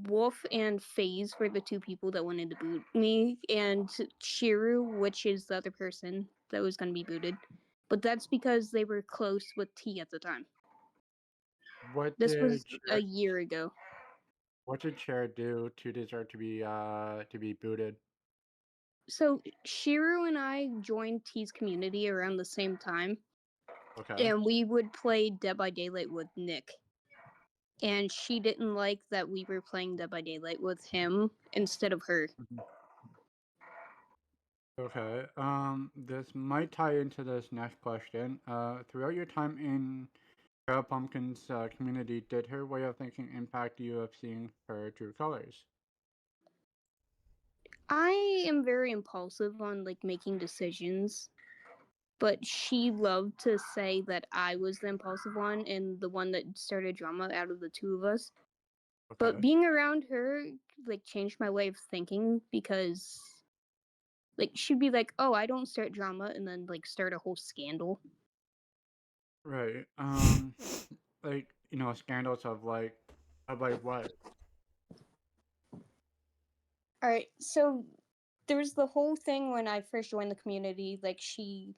Wolf and FaZe were the two people that wanted to boot me, and Shiru, which is the other person that was going to be booted. But that's because they were close with T at the time. What This was did a Cher, year ago. what did Cher do to deserve to be booted? So Shiru and I joined T's community around the same time, Okay. and we would play Dead by Daylight with Nick. And she didn't like that we were playing Dead by Daylight with him instead of her. Mhm. Okay. This might tie into this next question. Throughout your time in Parapumpkin's community, did her way of thinking impact you of seeing her true colors? I am very impulsive on like making decisions, but she loved to say that I was the impulsive one and the one that started drama out of the two of us. But Okay. being around her like changed my way of thinking because like she'd be like, "Oh, I don't start drama," and then like start a whole scandal. Right. Like, scandals of like what? All right, so there was the whole thing when I first joined the community. Like she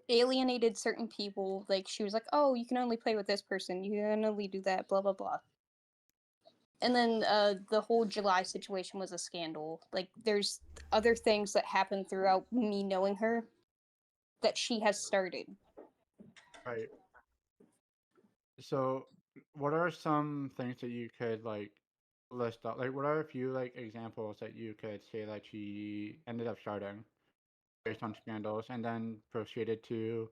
alienated certain people. Like she was like, "Oh, you can only play with this person. You can only do that." Blah blah blah. And then the whole July situation was a scandal. Like there's other things that happened throughout me knowing her that she has started. Right. So, what are some things that you could like list out? Like, what are a few like examples that you could say that she ended up starting based on scandals and then proceeded to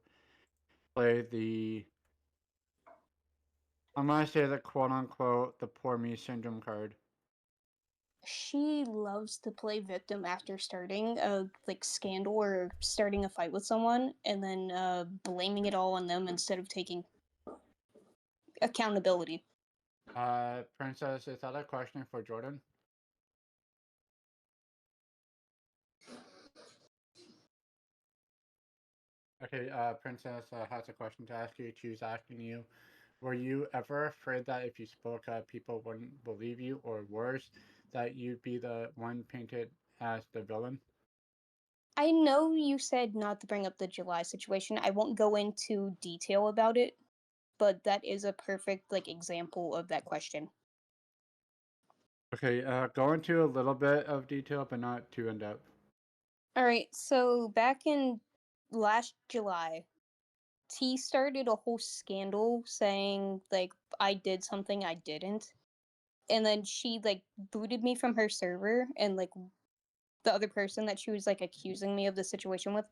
play the I'm gonna say the quote unquote the poor me syndrome card. She loves to play victim after starting a like scandal or starting a fight with someone, and then blaming it all on them instead of taking accountability. Princess, is that a question for Jordan? Okay, Princess has a question to ask you. She's asking you, were you ever afraid that if you spoke up, people wouldn't believe you, or worse, that you'd be the one painted as the villain? I know you said not to bring up the July situation. I won't go into detail about it, but that is a perfect example of that question. Okay, go into a little bit of detail, but not too in depth. All right, so back in last July, T started a whole scandal saying I did something I didn't, and then she booted me from her server, and the other person that she was accusing me of the situation with,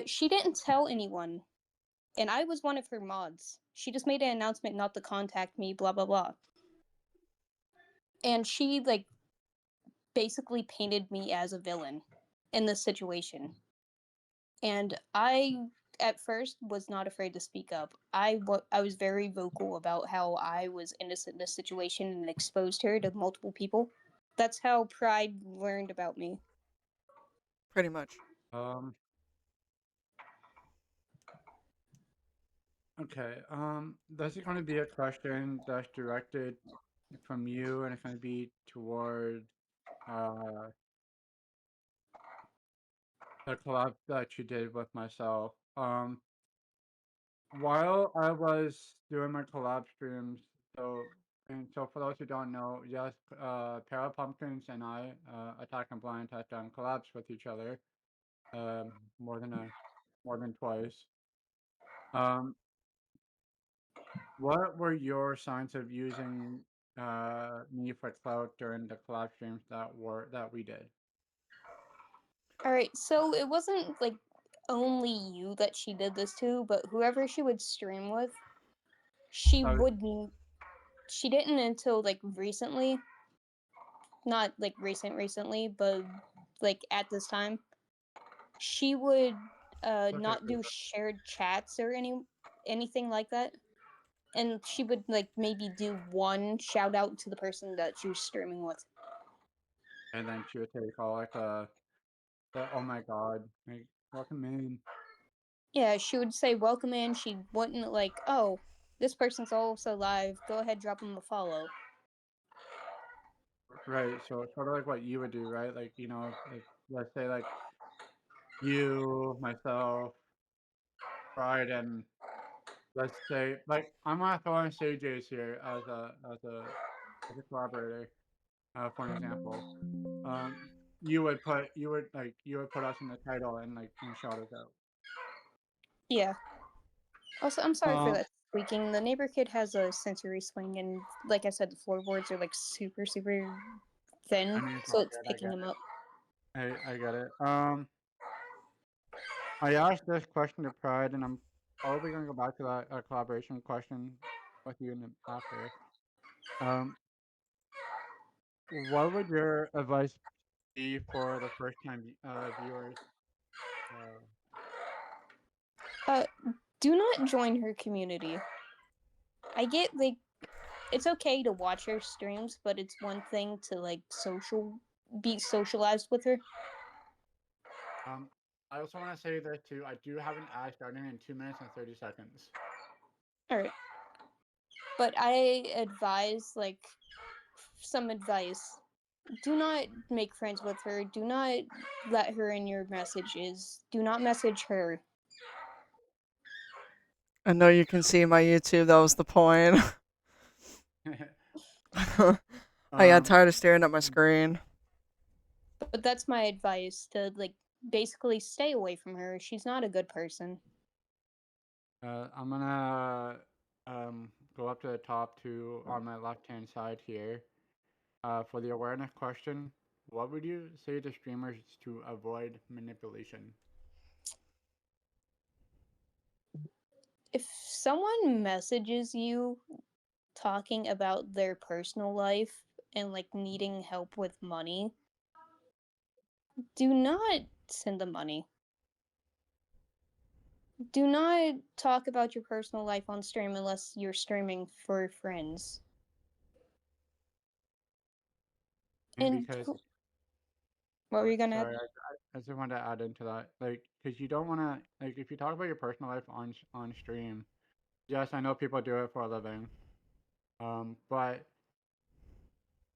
she didn't tell anyone, and I was one of her mods. She just made an announcement not to contact me, blah blah blah, and she basically painted me as a villain in this situation. And I at first was not afraid to speak up. I was very vocal about how I was innocent in this situation and exposed her to multiple people. That's how Pride learned about me. Pretty much. Um, okay, this is going to be a question that's directed from you, and it's going to be toward uh, the collab that you did with myself. While I was doing my collab streams, so for those who don't know, yes, Parapumpkinz and I, Attack and Blind, have done collabs with each other, um, more than more than twice. Um, what were your signs of using me for clout during the collab streams that we did? All right, so it wasn't only you that she did this to, but whoever she would stream with, she So wouldn't. She didn't until recently, not recently, but at this time, she would okay, not do shared chats or anything like that, and she would maybe do one shout out to the person that she was streaming with. and then she would take all the oh my god, like welcome in. Yeah, she would say welcome in. She wouldn't oh, this person's also live, go ahead, drop them a follow. Right, so sort of like what you would do, right? Like, you know, like let's say like you, myself, Pride, and let's say like I'm gonna throw in CJ's here as a collaborator, for an example. Um, you would put us in the title and shout us out. Yeah. Also, I'm sorry for Um, that squeaking. The neighbor kid has a sensory swing, and like I said, the floorboards are super super I thin, mean it's so all it's good. I picking get them up. it. I get it. I asked this question to Pride, and I'm probably gonna go back to that collaboration question with you after. Um, what would your advice be for the first time viewers? Uh, Uh, do not join her community. I get it's okay to watch her streams, but it's one thing to be socialized with her. um, I also want to say this too. I do have an ad starting in 2 minutes and 30 seconds. All right, but I advise some advice. Do not make friends with her. Do not let her in your messages. Do not message her. I know you can see my YouTube. That was the point. I got um, tired of staring at my screen. But that's my advice to basically stay away from her. She's not a good person. I'm gonna go up to the top two on my left hand side here. For the awareness question, what would you say to streamers to avoid manipulation? If someone messages you talking about their personal life and needing help with money, do not send them money. Do not talk about your personal life on stream unless you're streaming for friends. And And because What were you gonna add? Sorry, I just wanted to add into that, like, because you don't want to, like, if you talk about your personal life on stream. Yes, I know people do it for a living, but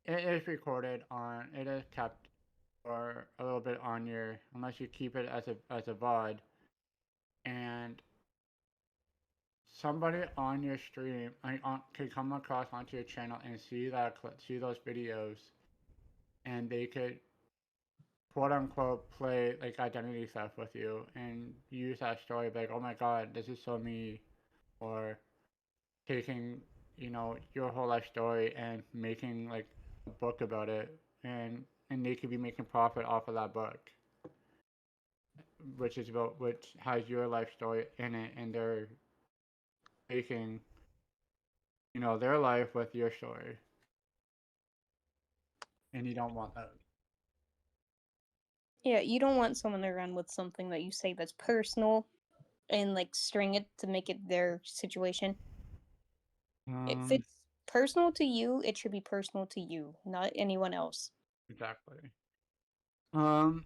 it is recorded on. It is kept for a little bit on your, unless you keep it as a VOD, and somebody on your stream could come across onto your channel and see those videos, and they could quote unquote play like identity theft with you and use that story like, oh my god, this is so me, or taking your whole life story and making like a book about it, and they could be making profit off of that book, which has your life story in it, and they're taking their life with your story, and you don't want that. Yeah, you don't want someone to run with something that you say that's personal and like string it to make it their situation. If Um, it's personal to you, it should be personal to you, not anyone else. exactly. Um,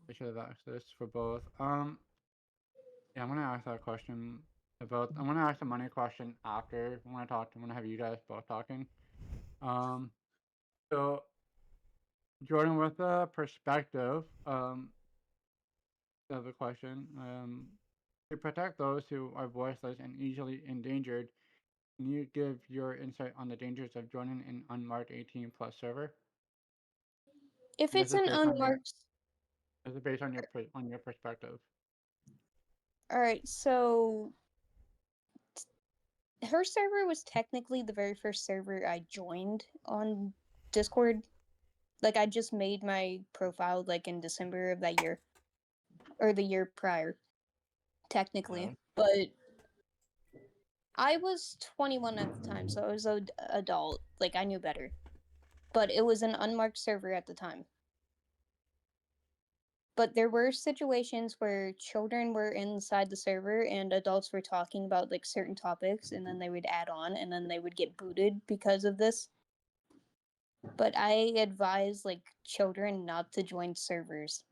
I should have asked this for both. Yeah, I'm gonna ask that question about. I'm gonna ask the money question after. I'm gonna have you guys both talking. Um, so Jordan, with the perspective of the question, to protect those who are voiceless and easily endangered, can you give your insight on the dangers of joining an unmarked 18 plus server? If And this it's is an based on your unmarked, this is based on your perspective. all right, so her server was technically the very first server I joined on Discord. Like I just made my profile like in December of that year or the year prior, technically. Yeah. But I was 21 at the time, so I was an adult. Like I knew better. But it was an unmarked server at the time. But there were situations where children were inside the server and adults were talking about like certain topics, and then they would add on and then they would get booted because of this. But I advise like children not to join servers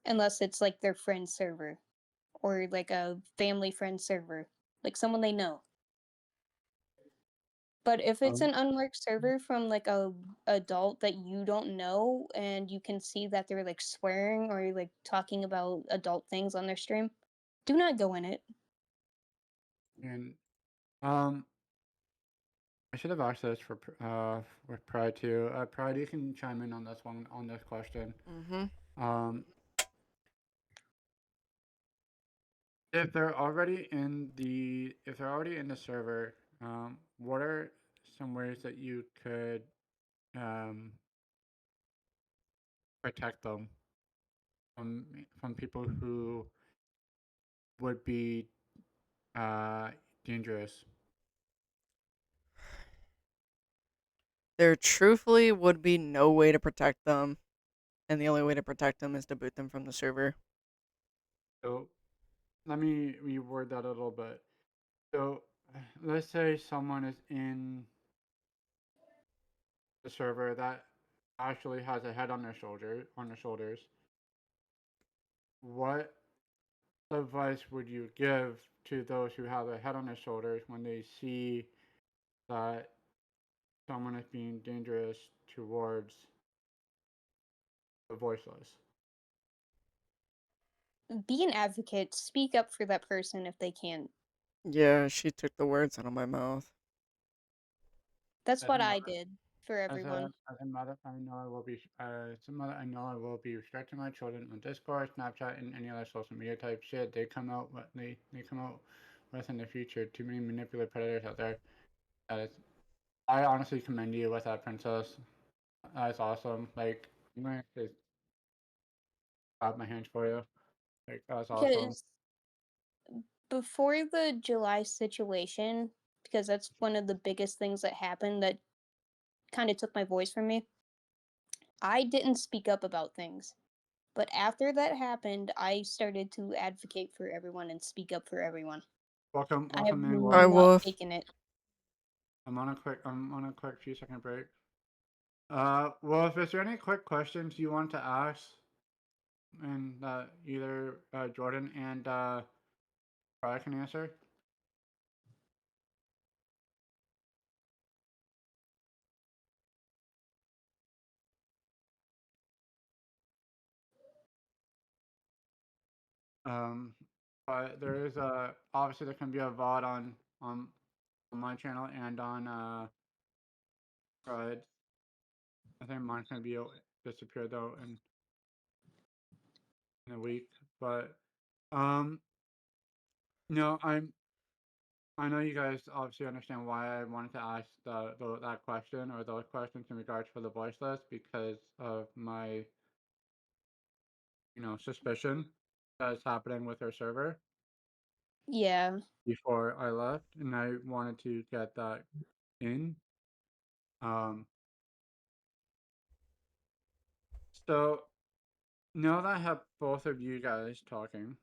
unless it's like their friend's server or like a family friend server, like someone they know. But if it's Um, an unmarked server from like a adult that you don't know and you can see that they're like swearing or like talking about adult things on their stream, do not go in it. and um, I should have asked this with Pride too. Pride, you can chime in on this one on this question. Mm-hmm. Um, if they're already in the server, what are some ways that you could um, protect them from people who would be uh, dangerous? There truthfully would be no way to protect them, and the only way to protect them is to boot them from the server. So let me reword that a little bit. So let's say someone is in the server that actually has a head on their shoulders. What advice would you give to those who have a head on their shoulders when they see that someone is being dangerous towards the voiceless? Be an advocate, speak up for that person if they can. Yeah, she took the words out of my mouth. That's As a what I mother, did for everyone. as a mother, I know I will be as a mother, I know I will be restricting my children on Discord, Snapchat, and any other social media type shit they come out with in the future. Too many manipulative predators out there. That is, I honestly commend you with that, princess. That's awesome. Like, I'm gonna just clap my hands for you. Like, that's awesome. Because before the July situation, because that's one of the biggest things that happened that kind of took my voice from me, I didn't speak up about things. But after that happened, I started to advocate for everyone and speak up for everyone. I have Welcome in, Hi, Wolf. not Wolf. taken it. I'm on a quick few second break. Well, if there's any quick questions you want to ask, and either Jordan and Brian can answer. Um, but there is obviously there can be a VOD on my channel and on Fred's. I think mine's gonna be disappear though in a week. But um, no, I know you guys obviously understand why I wanted to ask that question or those questions in regards for the voice list because of my suspicion that's happening with her server Yeah. before I left, and I wanted to get that in. Um, so now that I have both of you guys talking,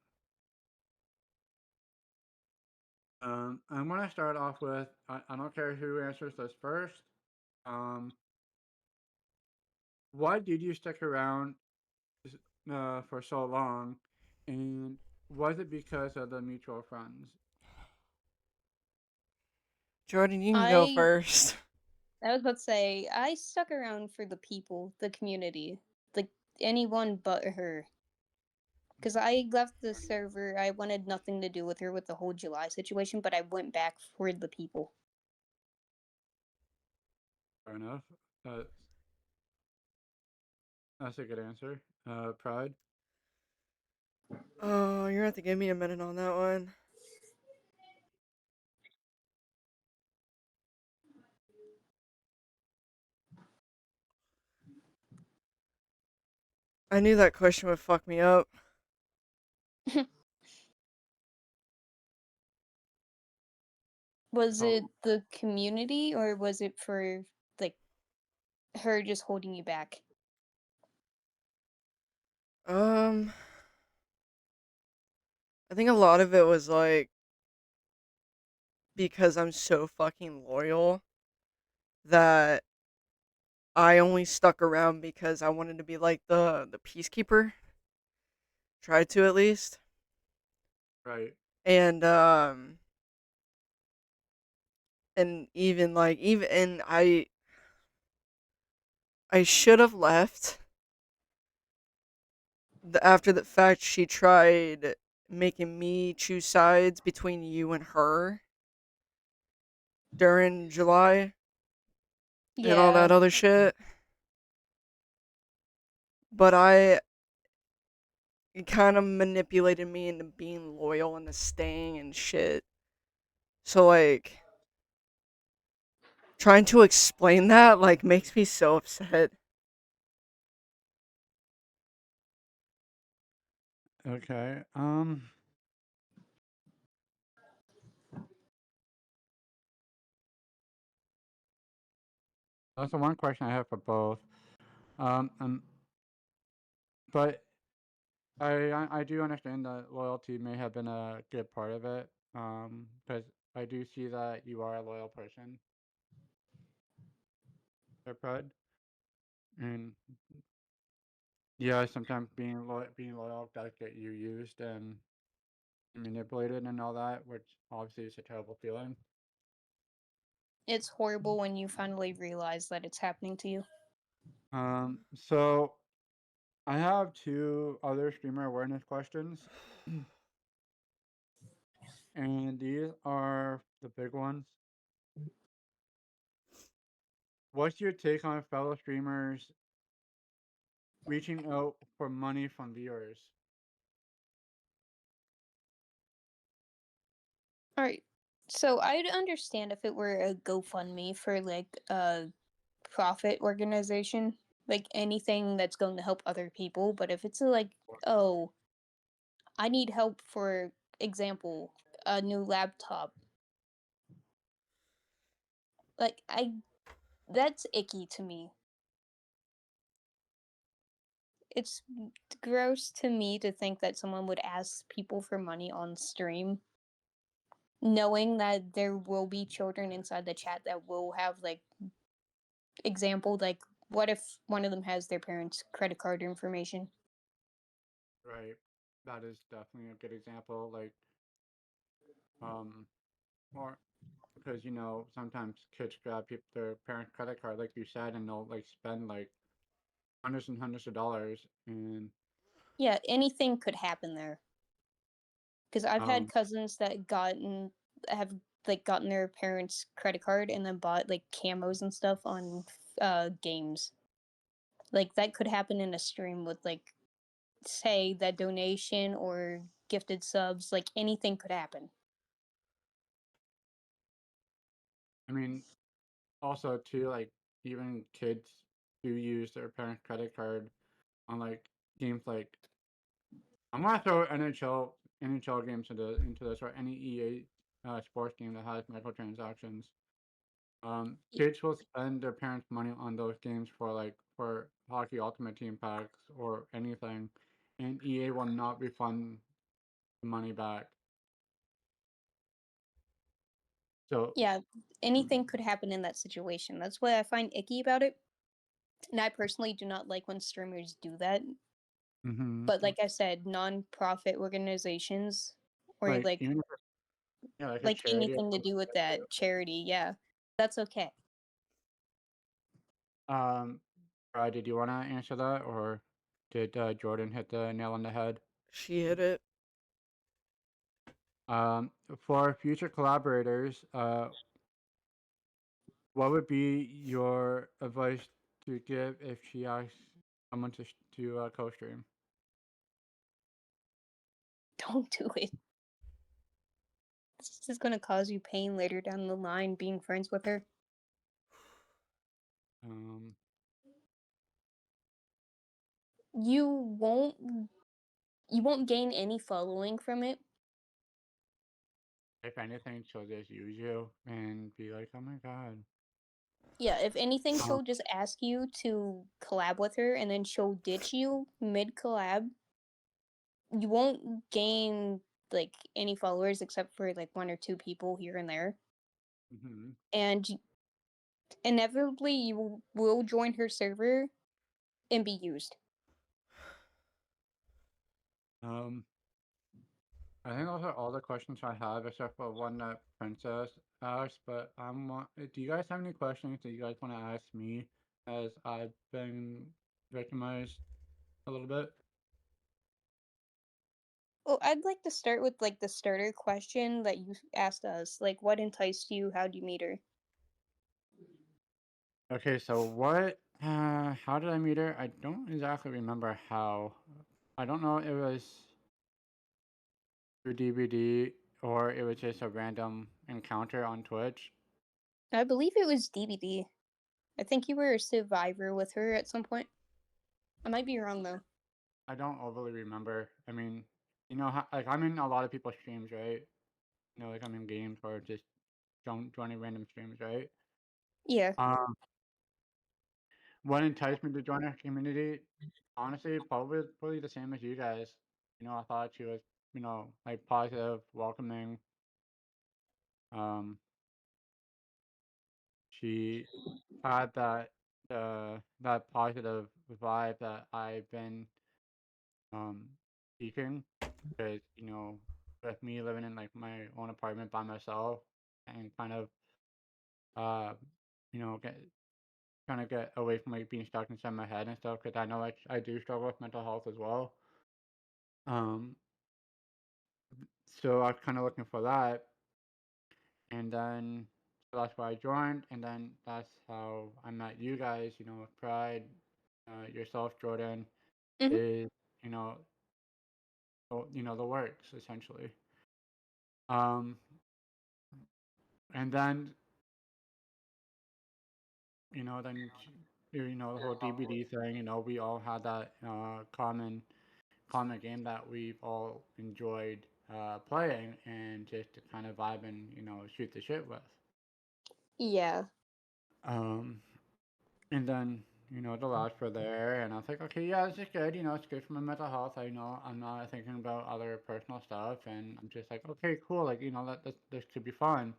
I'm gonna start off with I don't care who answers this first. Um, why did you stick around for so long, and was it because of the mutual friends? Jordan, you can go I first. I was about to say I stuck around for the people, the community, like anyone but her. Because I left the server, I wanted nothing to do with her with the whole July situation, but I went back for the people. Fair enough. Uh, that's a good answer. Pride. Oh, you're gonna have to give me a minute on that one. I knew that question would fuck me up. Was it Oh, the community or was it for like her just holding you back? Um, I think a lot of it was like because I'm so fucking loyal that I only stuck around because I wanted to be like the peacekeeper. Tried to at least. right. And even like even and I should have left after the fact she tried making me choose sides between you and her during July and all Yeah, that other shit. But I it kind of manipulated me into being loyal and staying and shit. So like trying to explain that like makes me so upset. Okay. That's the one question I have for both. Um, um but I do understand that loyalty may have been a good part of it. Because I do see that you are a loyal person, Pride. And yeah, sometimes being loyal does get you used and manipulated and all that, which obviously is a terrible feeling. it's horrible when you finally realize that it's happening to you. So I have two other streamer awareness questions, and these are the big ones. What's your take on fellow streamers reaching out for money from viewers? All right. So I'd understand if it were a GoFundMe for like a profit organization, like anything that's going to help other people. But if it's like, oh, I need help for example, a new laptop, like that's icky to me. It's gross to me to think that someone would ask people for money on stream. knowing that there will be children inside the chat that will have like example, like what if one of them has their parents' credit card information? Right. That is definitely a good example. Like, or because sometimes kids grab their parent credit card, like you said, and they'll like spend like hundreds and hundreds of dollars, and Yeah, anything could happen there. Because I've had um, cousins that have like gotten their parents' credit card and then bought like camos and stuff on games. Like that could happen in a stream with like say that donation or gifted subs, like anything could happen. I mean, also too, like even kids do use their parent credit card on like games like I'm gonna throw NHL games into this or any EA sports game that has microtransactions. Kids will spend their parents' money on those games for hockey Ultimate Team packs or anything, and EA will not refund the money back. So, Yeah, anything could happen in that situation. That's what I find icky about it. And I personally do not like when streamers do that. hmm But like I said, non-profit organizations or like even if like a like charity or anything to something do with like that charity, yeah, that's okay. that. Brad, did you want to answer that, or did Jordan hit the nail on the head? She hit it. Um, for future collaborators, what would be your advice to give if she asks someone to co-stream? Don't do it. This is gonna cause you pain later down the line being friends with her. Um, You won't you won't gain any following from it. if anything, she'll just use you and be like, "Oh my god." Yeah, if anything, Um, she'll just ask you to collab with her and then she'll ditch you mid collab. You won't gain like any followers except for like one or two people here and there. mhm. And inevitably you will join her server and be used. Um, I think those are all the questions I have, except for one that Princess asked. But do you guys have any questions that you guys want to ask me, as I've been victimized a little bit? Well, I'd like to start with like the starter question that you asked us. Like, what enticed you? How'd you meet her? Okay, so what? How did I meet her? I don't exactly remember how. I don't know if it was through DBD or it was just a random encounter on Twitch. I believe it was DBD. I think you were a survivor with her at some point. I might be wrong though. I don't overly remember. I mean, like I'm in a lot of people's streams, right? Like I'm in games or just joining random streams, right? Yeah. Um, what enticed me to join our community? Honestly, probably the same as you guys. I thought she was, like positive, welcoming. Um, she had that positive vibe that I've been um seeking because with me living in like my own apartment by myself and kind of uh get trying to get away from like being stuck inside my head and stuff because I know I do struggle with mental health as well. Um, so I was kind of looking for that, and then so that's why I joined, and then that's how I met you guys. With Pride, yourself, Jordan, Hmm. is you know the works essentially. Um, and then the whole DBD thing. We all had that common game that we've all enjoyed playing and just to kind of vibe and shoot the shit with. Yeah. Um, and then the last for there, and I was like, okay, yeah, this is good. It's good for my mental health. I'm not thinking about other personal stuff, and I'm just like, okay, cool. Like, that this could be fun.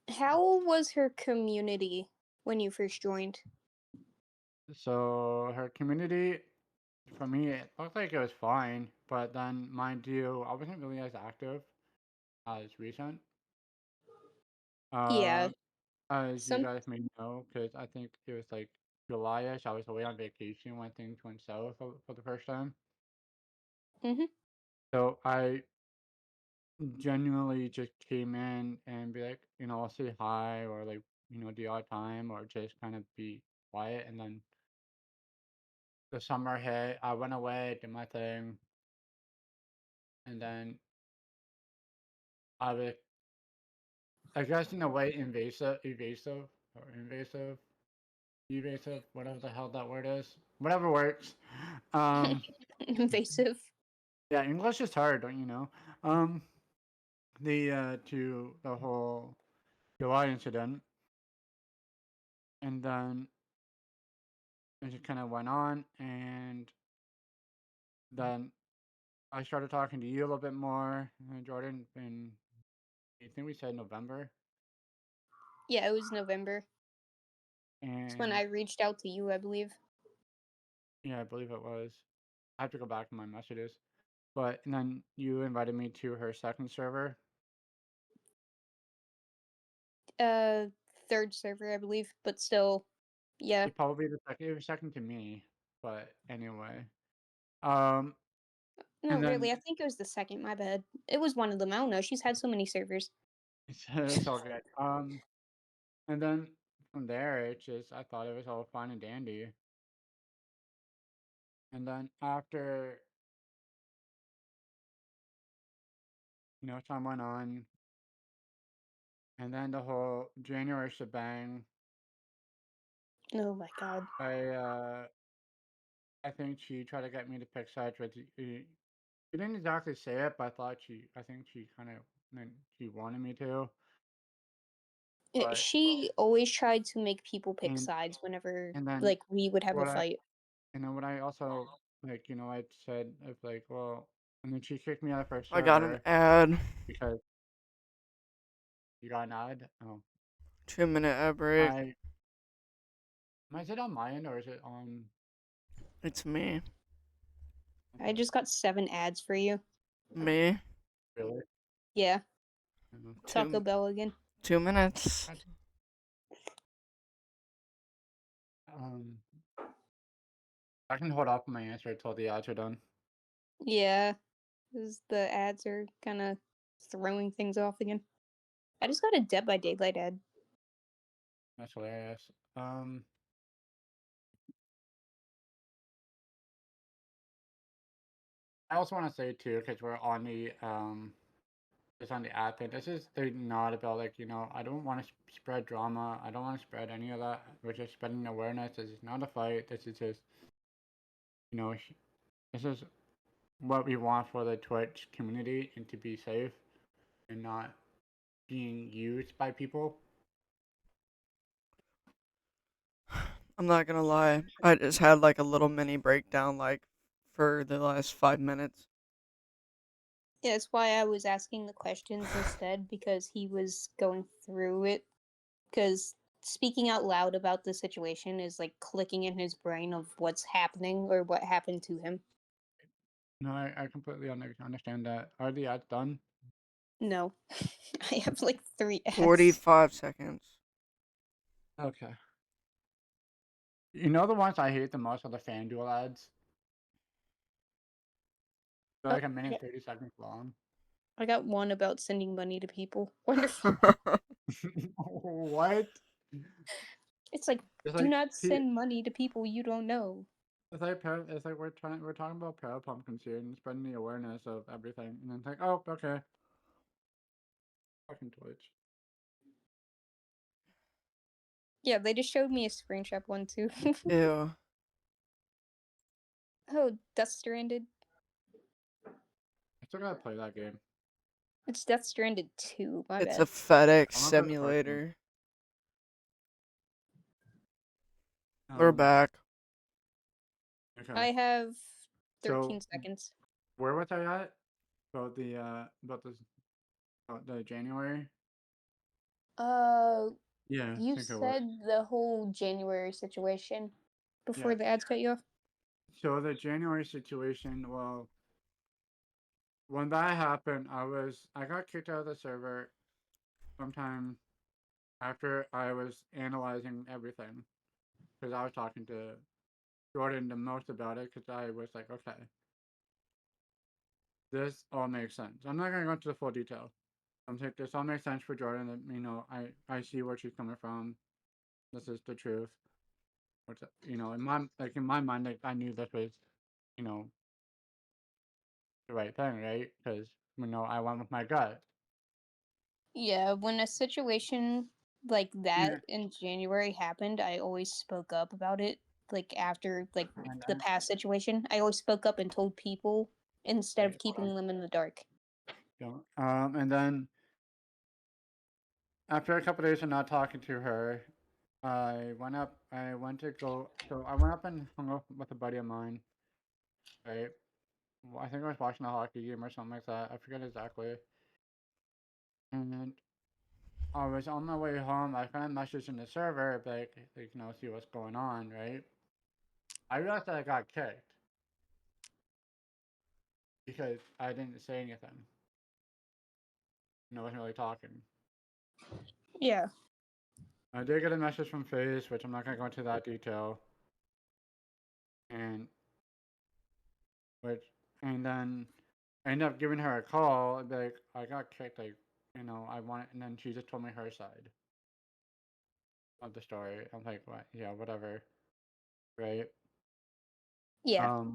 How was her community when you first joined? So her community, for me, it looked like it was fine, but then, mind you, I wasn't really as active as recent. Yeah, Um, as you some. guys may know, because I think it was like July-ish, I was away on vacation when things went south for the first time. Mhm. So I genuinely just came in and be like, I'll say hi or like, the odd time or just kind of be quiet. And then the summer hit, I went away, did my thing, and then I was, I guess in a way, evasive, whatever the hell that word is, whatever works. Um, Invasive. yeah, English is hard, don't you know? Um, to the whole July incident, and then it just kind of went on, and then I started talking to you a little bit more, Jordan, in I think we said November, Yeah, it was November. It's when and I reached out to you, I believe. yeah, I believe it was. I have to go back to my messages, but and then you invited me to her second server. Uh, third server, I believe, but still, yeah. It probably the second. It was second to me, but anyway. Um, No, and then really, I think it was the second. My bad. It was one of them. I don't know. She's had so many servers. it's all good. And then from there, it just I thought it was all fine and dandy. And then after time went on, and then the whole January shebang, Oh my god. I think she tried to get me to pick sides with you. She didn't exactly say it, but I think she kind of meant she wanted me to. But She always tried to make people pick and sides whenever, and then like, we would have a what I fight. what I also like I said of like well, and then she kicked me out of her I got an server ad. because you got an ad. Oh, 2 minute ad break. I is it on my end or is it on? It's me. I Okay, just got 7 ads for you. Me. really? Yeah, Taco Two Bell again. 2 minutes. What? Um, I can hold off on my answer until the ads are done. Yeah, 'cause the ads are kind of throwing things off again. I just got a Dead by Daylight ad. That's hilarious. I also want to say too, because we're on the just on the ad thing. This is not about like I don't want to spread drama. I don't want to spread any of that. We're just spreading awareness. This is not a fight. This is just you know sh- this is what we want for the Twitch community and to be safe and not being used by people. I'm not gonna lie. I just had like a little mini breakdown, like for the last 5 minutes. Yeah, that's why I was asking the questions instead, because he was going through it. Because speaking out loud about the situation is like clicking in his brain of what's happening or what happened to him. No, I completely understand that. Are the ads done? No, I have like 3 ads. 45 seconds. Okay. The ones I hate the most are the FanDuel ads. They're Oh, like a minute 30 seconds long. I got one about sending money to people. Wonderful. What? It's like, It's do like not send money to people you don't know. it's like we're talking about Parapumpkinz here and spreading the awareness of everything, and then it's like, oh, okay, fucking Twitch. Yeah, they just showed me a screenshot one too. Ew. Oh, Death Stranded. I still gotta play that game. It's Death Stranded 2, my It's a bad. FedEx I want to play the first one. simulator. We're Um, back. okay. I have So 13 seconds. where was I at? About this about the January? Uh, Yeah, I you think it was. said the whole January situation Yeah. before the ads cut you off. So the January situation, well, when that happened, I got kicked out of the server sometime after I was analyzing everything because I was talking to Jordan the most about it because I was like, okay, this all makes sense. I'm not gonna go into the full detail. I'm saying this all makes sense for Jordan. That I see where she's coming from. This is the truth. Which in my mind, like, I knew this was you know the right thing, right? Because I went with my gut. Yeah, when a situation like Yeah. that in January happened, I always spoke up about it. Like after like And the past situation, I always spoke up and told people instead of wait, hold on. keeping them in the dark. Don't. And then after a couple days of not talking to her, I went up. I went to go. So I went up and hung out with a buddy of mine. Right. Well, I think I was watching a hockey game or something like that. I forget exactly. And I was on my way home. I kind of messaged in the server, like see what's going on, right? I realized that I got kicked because I didn't say anything. I wasn't really talking. Yeah. I did get a message from FaZe, which I'm not gonna go into that detail, and which and then I ended up giving her a call. And be like, I got kicked, I want, and then she just told me her side of the story. I'm like, what? Yeah, whatever, right? Yeah. Um,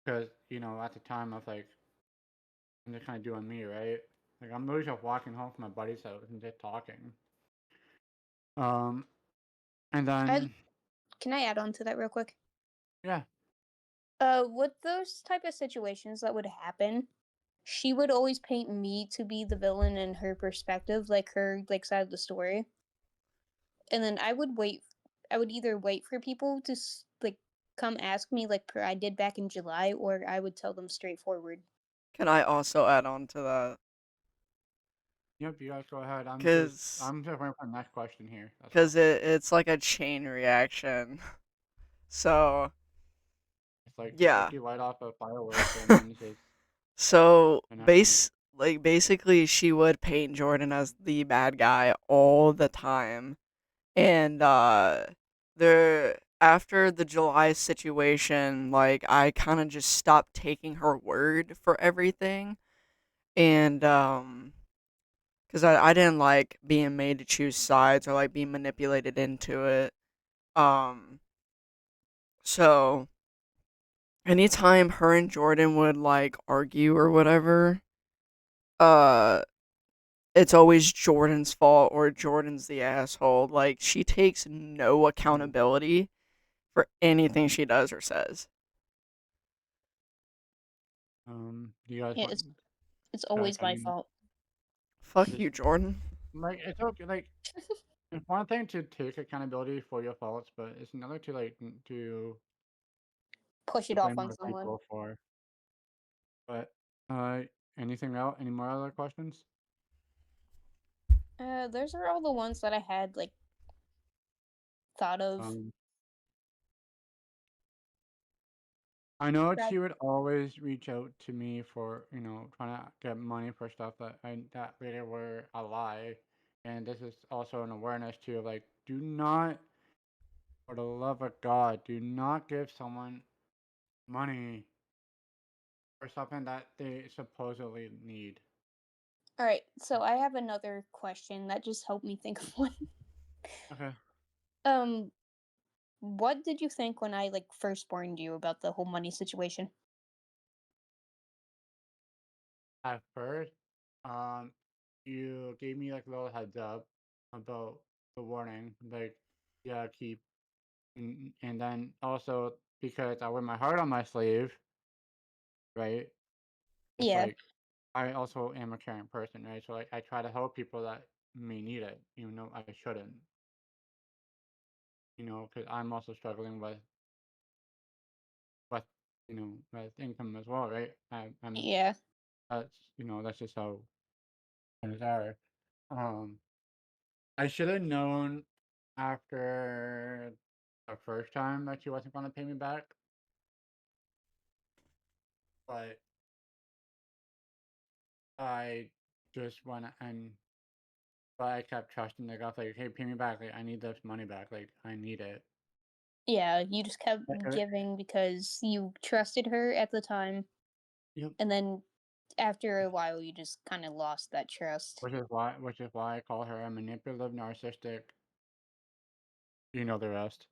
because at the time I was like, I'm just kind of doing me, right? Like I'm literally just walking home from my buddy's house and just talking. Um, and I then can I add on to that real quick? yeah, With those type of situations that would happen, she would always paint me to be the villain in her perspective, like her like side of the story. And then I would either wait for people to like come ask me like per I did back in July, or I would tell them straightforward. Can I also add on to that? yep. You guys go ahead. Cause, I'm just waiting for the next question here. That's all. cause it's like a chain reaction. So It's like yeah. you light off a firework and then it's just So the next one. basically she would paint Jordan as the bad guy all the time. And the after the July situation, like I kind of just stopped taking her word for everything. And cuz I didn't like being made to choose sides or like being manipulated into it. Um so anytime her and Jordan would like argue or whatever, uh it's always Jordan's fault or Jordan's the asshole. Like she takes no Mm. accountability for anything she does or says. Do you guys Yeah, want? it's Sorry, always I my mean, fault. Fuck just you, Jordan. like it's okay. Like it's one thing to take accountability for your faults, but it's another to Push to it off blame on other someone. people for. But uh, anything else? Any more other questions? Those are all the ones that I had like thought of. Um, I know Right. she would always reach out to me for, trying to get money for stuff that later were a lie. And this is also an awareness too of like, do not, for the love of God, do not give someone money for something that they supposedly need. All right, so I have another question that just helped me think of one. Okay. Um, what did you think when I like first warned you about the whole money situation? At first, um, you gave me like a little heads up about the warning, like, yeah, keep, and then also because I wear my heart on my sleeve, right? It's Yeah. like I also am a caring person, right? So like I try to help people that may need it, even though I shouldn't. because I'm also struggling with with income as well, right? I'm Yeah. that's just how things are. Um, I should have known after the first time that she wasn't going to pay me back, but I just went and but I kept trusting. Like I was like, "Hey, pay me back. Like I need this money back. Like I need it." Yeah, you just kept Uh, giving because you trusted her at the time, Yep. and then after a while, you just kind of lost that trust. Which is why I call her a manipulative, narcissistic. You know the rest.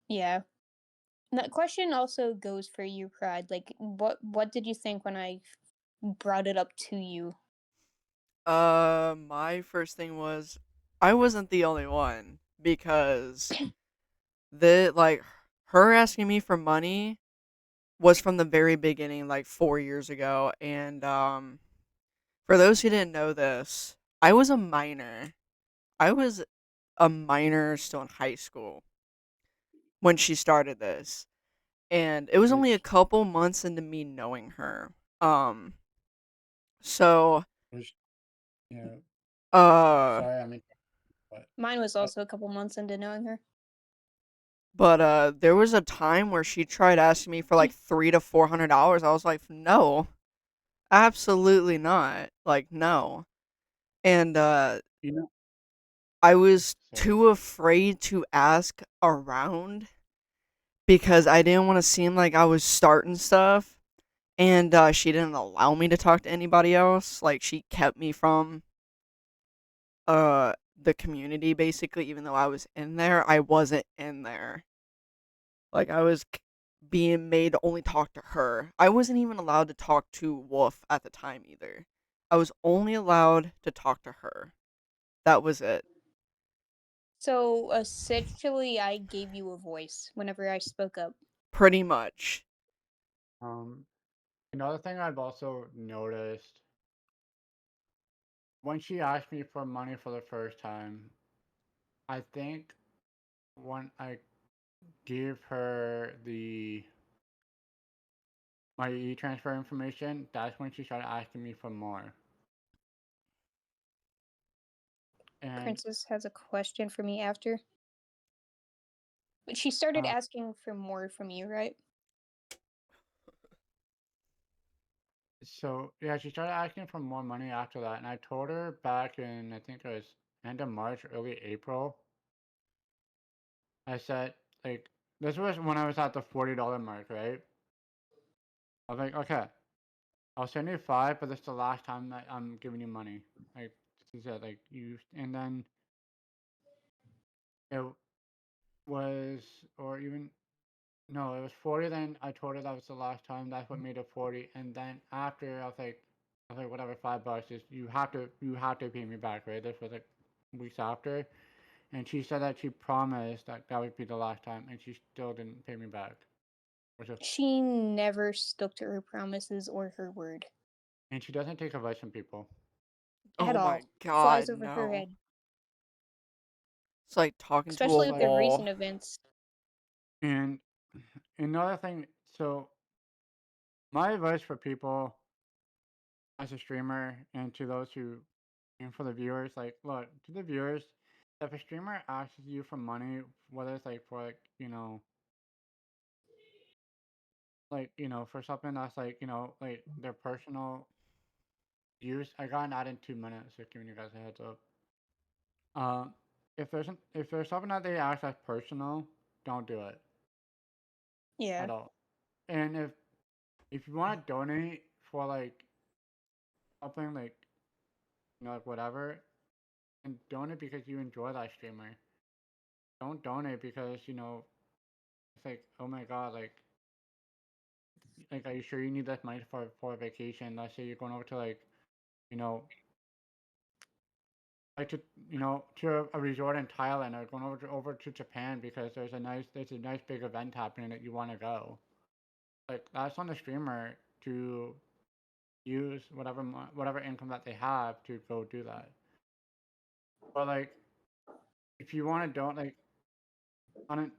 Yeah. And that question also goes for you, Pride. Like, what did you think when I brought it up to you? My first thing was I wasn't the only one because her asking me for money was from the very beginning, like 4 years ago. And for those who didn't know this, I was a minor. I was a minor still in high school when she started this, and it was only a Which couple months into me knowing her. Um, so which yeah. uh, Sorry, I mean, but Mine was uh, also a couple months into knowing her. but there was a time where she tried asking me for like $300 to $400. I was like, no, absolutely not. Like, no. And you know, I was sorry. too afraid to ask around because I didn't want to seem like I was starting stuff. And she didn't allow me to talk to anybody else. Like, she kept me from uh the community basically, even though I was in there. I wasn't in there. Like, being made to only talk to her. I wasn't even allowed to talk to Wolf at the time either. I was only allowed to talk to her. That was it. So essentially, I gave you a voice whenever I spoke up. Pretty much. Um, Another thing I've also noticed when she asked me for money for the first time, I think when I gave her the my e-transfer information, that's when she started asking me for more. And Princess has a question for me after. But she started uh, asking for more from you, right? so yeah, she started asking for more money after that, and I told her back in I think it was end of March, early April. I said like this was when I was at the $40 mark, right? I was like, okay, I'll send you five, but this is the last time that I'm giving you money. Like she said, like you, and then it was, or even no, it was 40. Then I told her that was the last time. That's what made it 40. And then after, I was like, whatever, $5. Just you have to pay me back, right? This was like weeks after, and she said that she promised that that would be the last time, and she still didn't pay me back. Which is, She never stuck to her promises or her word and she doesn't take advice from people. at Oh all. my Flies god, over her no. head, It's like talking to a especially with the Like, recent wall. events. and another thing, so my advice for people as a streamer and to those who and for the viewers, like look, to the viewers, if a streamer asks you for money, whether it's like for for something that's like their personal use. I got an ad in 2 minutes, so giving you guys a heads up. Um if there's something that they ask that's personal, don't do it Yeah. at all. And if you want to donate for like something like like whatever, and donate because you enjoy that streamer. Don't donate because it's like, oh my god, like are you sure you need that money for a vacation? Let's say you're going over to you know like to a resort in Thailand, or going over to Japan because there's a nice big event happening that you want to go. Like that's on the streamer to use whatever income that they have to go do that. But like if you want to don't like on it.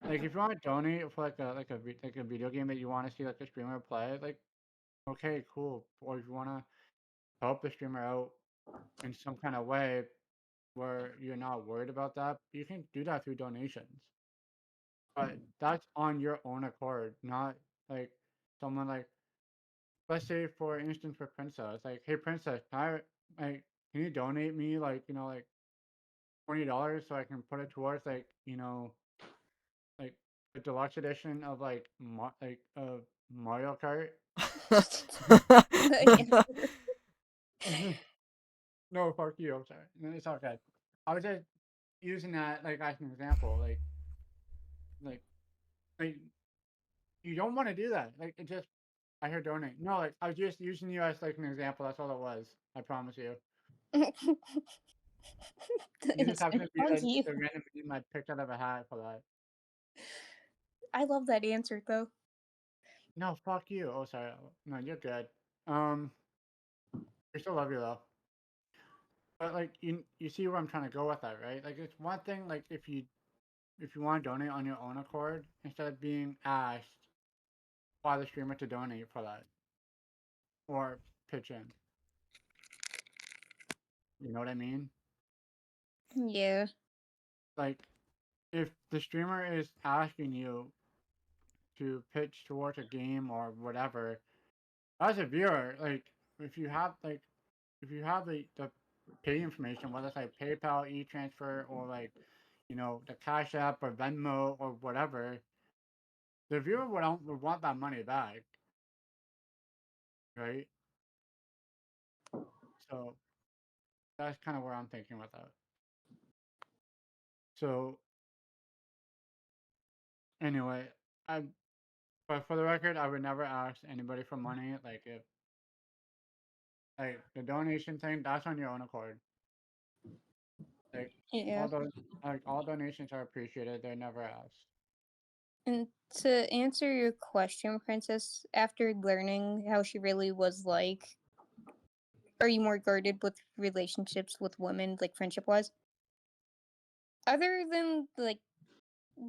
Like if you want to donate for like a video game that you want to see like a streamer play, like okay, cool. Or if you want to help the streamer out in some kind of way where you're not worried about that, you can do that through donations. But that's on your own accord, not like someone like let's say for instance for Princess, like, hey Princess, can you donate me like, like $20 so I can put it towards like, like a deluxe edition of like Mario Kart? No, fuck you. I'm sorry. No, it's okay. I was just using that like as an example. Like, like you don't want to do that. Like, it just I heard donate. No, like I was just using you as like an example. That's all it was. I promise you. You just happen to be Fuck you. the random meme I picked out of a hat for that. I love that answer though. No, fuck you. Oh, sorry. No, you're good. I still love you though. But like you see where I'm trying to go with that, right? Like it's one thing like if you want to donate on your own accord instead of being asked by the streamer to donate for that or pitch in. You know what I mean? Yeah. Like if the streamer is asking you to pitch towards a game or whatever, as a viewer, like if you have like if you have the pay information, whether it's like PayPal, e-transfer, or like the Cash App or Venmo or whatever, the viewer would want that money back, right? So that's kind of where I'm thinking with that. So anyway, I but for the record, I would never ask anybody for money. Like if like the donation thing, that's on your own accord. Like Yeah. all those like all donations are appreciated. They're never asked. And to answer your question, Princess, after learning how she really was like, are you more guarded with relationships with women, like friendship wise? Other than like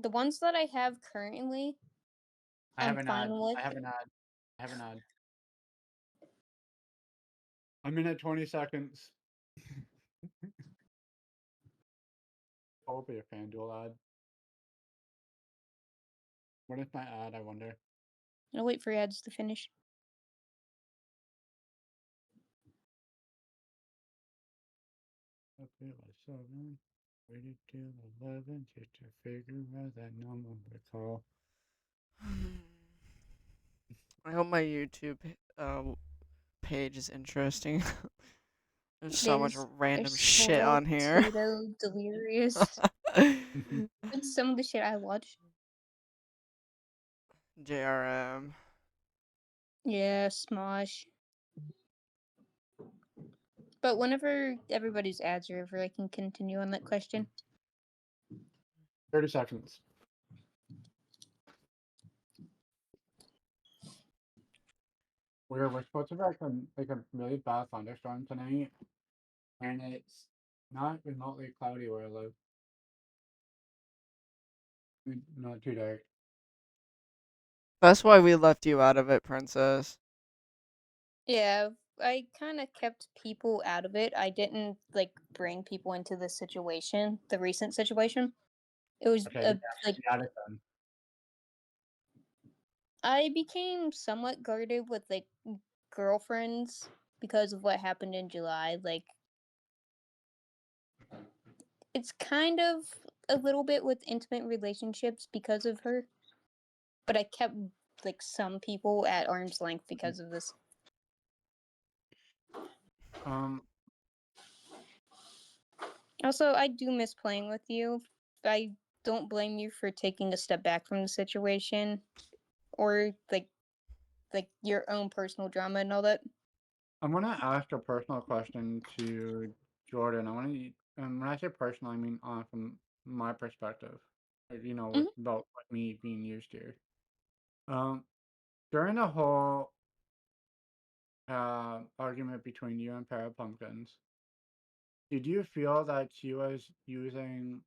the ones that I have currently, I have I'm an ad. fine with. I have an ad. I have an ad. I'm in at 20 seconds. Will be a FanDuel ad. What is my ad? I wonder. I'll wait for ads to finish. Okay, let's 7. Waited till 11 just to figure out that number to call. I hope my YouTube page is interesting. There's It so much is. random There's shit total on here. potato delirious. It's some of the shit I watch. JRM. Yeah, Smosh. But whenever everybody's ads are over, I can continue on that question. 30 seconds. We're supposed to have like a really bad thunderstorm tonight, and it's not remotely cloudy where I live. Not too dark. That's why we left you out of it, Princess. Yeah, I kind of kept people out of it. I didn't like bring people into the situation, the recent situation. It was Okay, like you got it done. I became somewhat guarded with like girlfriends because of what happened in July. Like it's kind of a little bit with intimate relationships because of her, but I kept like some people at arm's length because of this. Um, Also, I do miss playing with you. I don't blame you for taking a step back from the situation or like your own personal drama and all that. I'm gonna ask a personal question to Jordan. I want to, when I say personal, I mean from my perspective. Like, with Hmm. about like, me being used here. Um, during the whole argument between you and Parapumpkinz, did you feel that she was using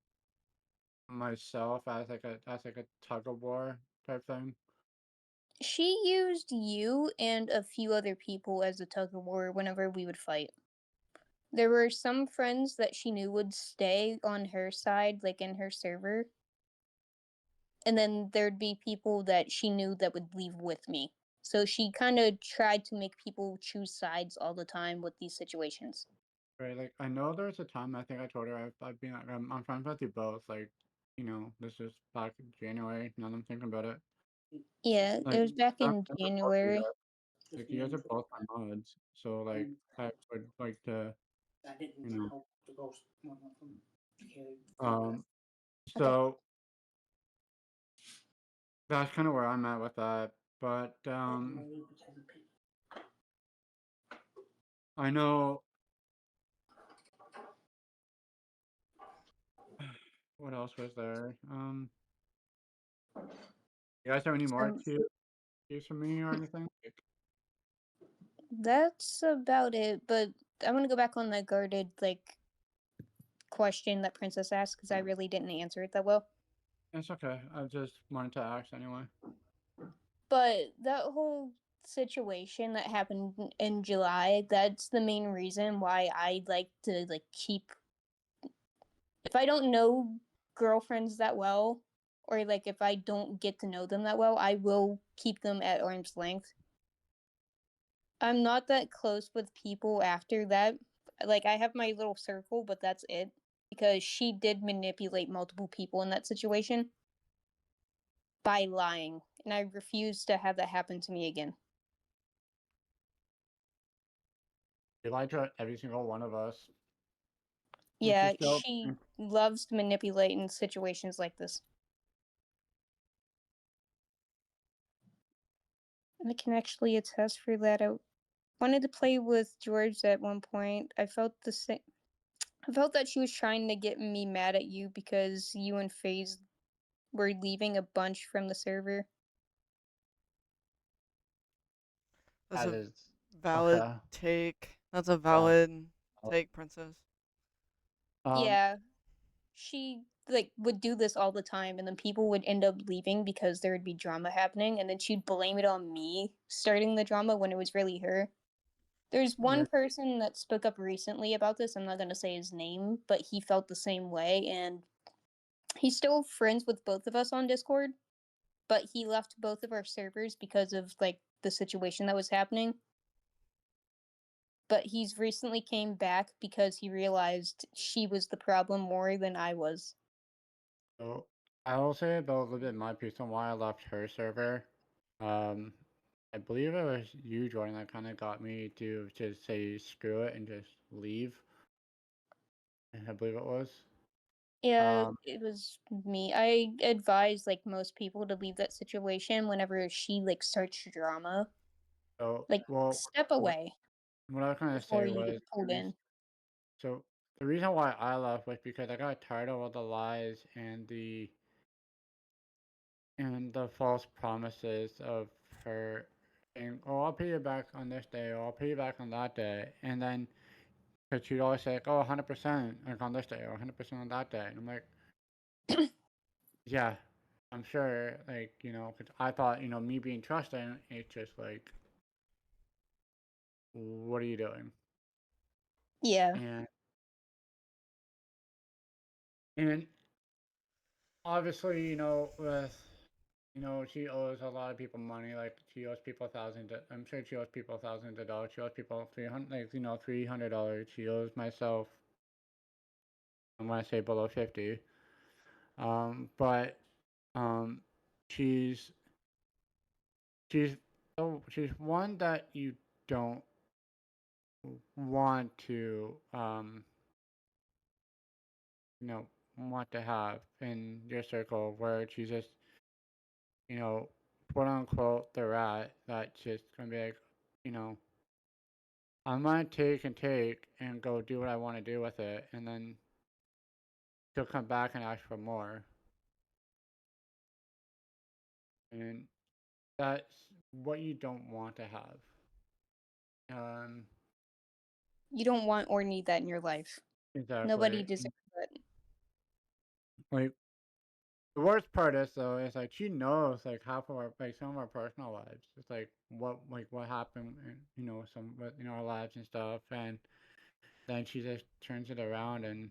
myself as like a tug of war type thing. She used you and a few other people as a tug of war whenever we would fight. There were some friends that she knew would stay on her side, like in her server. And then there'd be people that she knew that would leave with me. So she kind of tried to make people choose sides all the time with these situations. Right, like I know there was a time I think I told her I've been like I'm friends with you both. Like, this is back in January. Now that I'm thinking about it, Yeah, it like was back I'm in friends with both of you January. guys. Like you guys are both my mods, so like I would like to, you know. Um, Okay. so that's kind of where I'm at with that. But I know what else was there. You guys have any more So cues from me or anything? that's about it. But I want to go back on the guarded question that Princess asked because I really didn't answer it that well. It's okay. I just wanted to ask anyway. But that whole situation that happened in July, that's the main reason why I like to keep, if I don't know girlfriends that well, or if I don't get to know them that well, I will keep them at arm's length. I'm not that close with people after that. Like, I have my little circle, but that's it. Because she did manipulate multiple people in that situation by lying. And I refuse to have that happen to me again. You lied to every single one of us. And she Yeah, still, she loves to manipulate in situations like this. I can actually attest for that. I wanted to play with George at one point. I felt the same. I felt that she was trying to get me mad at you because you and FaZe were leaving a bunch from the server. That's that a is valid okay. take. That's a Yeah. valid take, Princess. Um, Yeah, she would do this all the time, and then people would end up leaving because there would be drama happening, and then she'd blame it on me starting the drama when it was really her. There's yeah. one person that spoke up recently about this. I'm not going to say his name, but he felt the same way, and he's still friends with both of us on Discord, but he left both of our servers because of the situation that was happening. But he's recently came back because he realized she was the problem more than I was. So I will say about a little bit my piece on why I left her server. Um, I believe it was you, Jordan, that kind of got me to just say screw it and just leave. I believe it was. Yeah, Um, it was me. I advise most people to leave that situation whenever she starts drama. so Like, well, step what away what I was trying to before say you get was pulled in. so the reason why I left was because I got tired of all the lies and the false promises of her saying, "Oh, I'll pay you back on this day, or I'll pay you back on that day," and then because she'd always say, like, "Oh, 100% like on this day, or 100% on that day," and I'm like, "Yeah, I'm sure." Like, because I thought, me being trusting, it's just like, "What are you doing?" Yeah. And and obviously, with she owes a lot of people money. Like she owes people thousands. I'm sure she owes people thousands of dollars. She owes people 300, $300. She owes myself. I'm gonna say below 50. But um, she's she's she's one that you don't want to you know want to have in your circle where she's just you know quote unquote the rat that's just gonna be like you know I'm gonna take and go do what I want to do with it, and then she'll come back and ask for more, and that's what you don't want to have. Um, You don't want or need that in your life. Nobody exactly. deserves it. Like The worst part is though is like she knows like half of our like some of our personal lives. It's like what happened in some our lives and stuff, and then she just turns it around and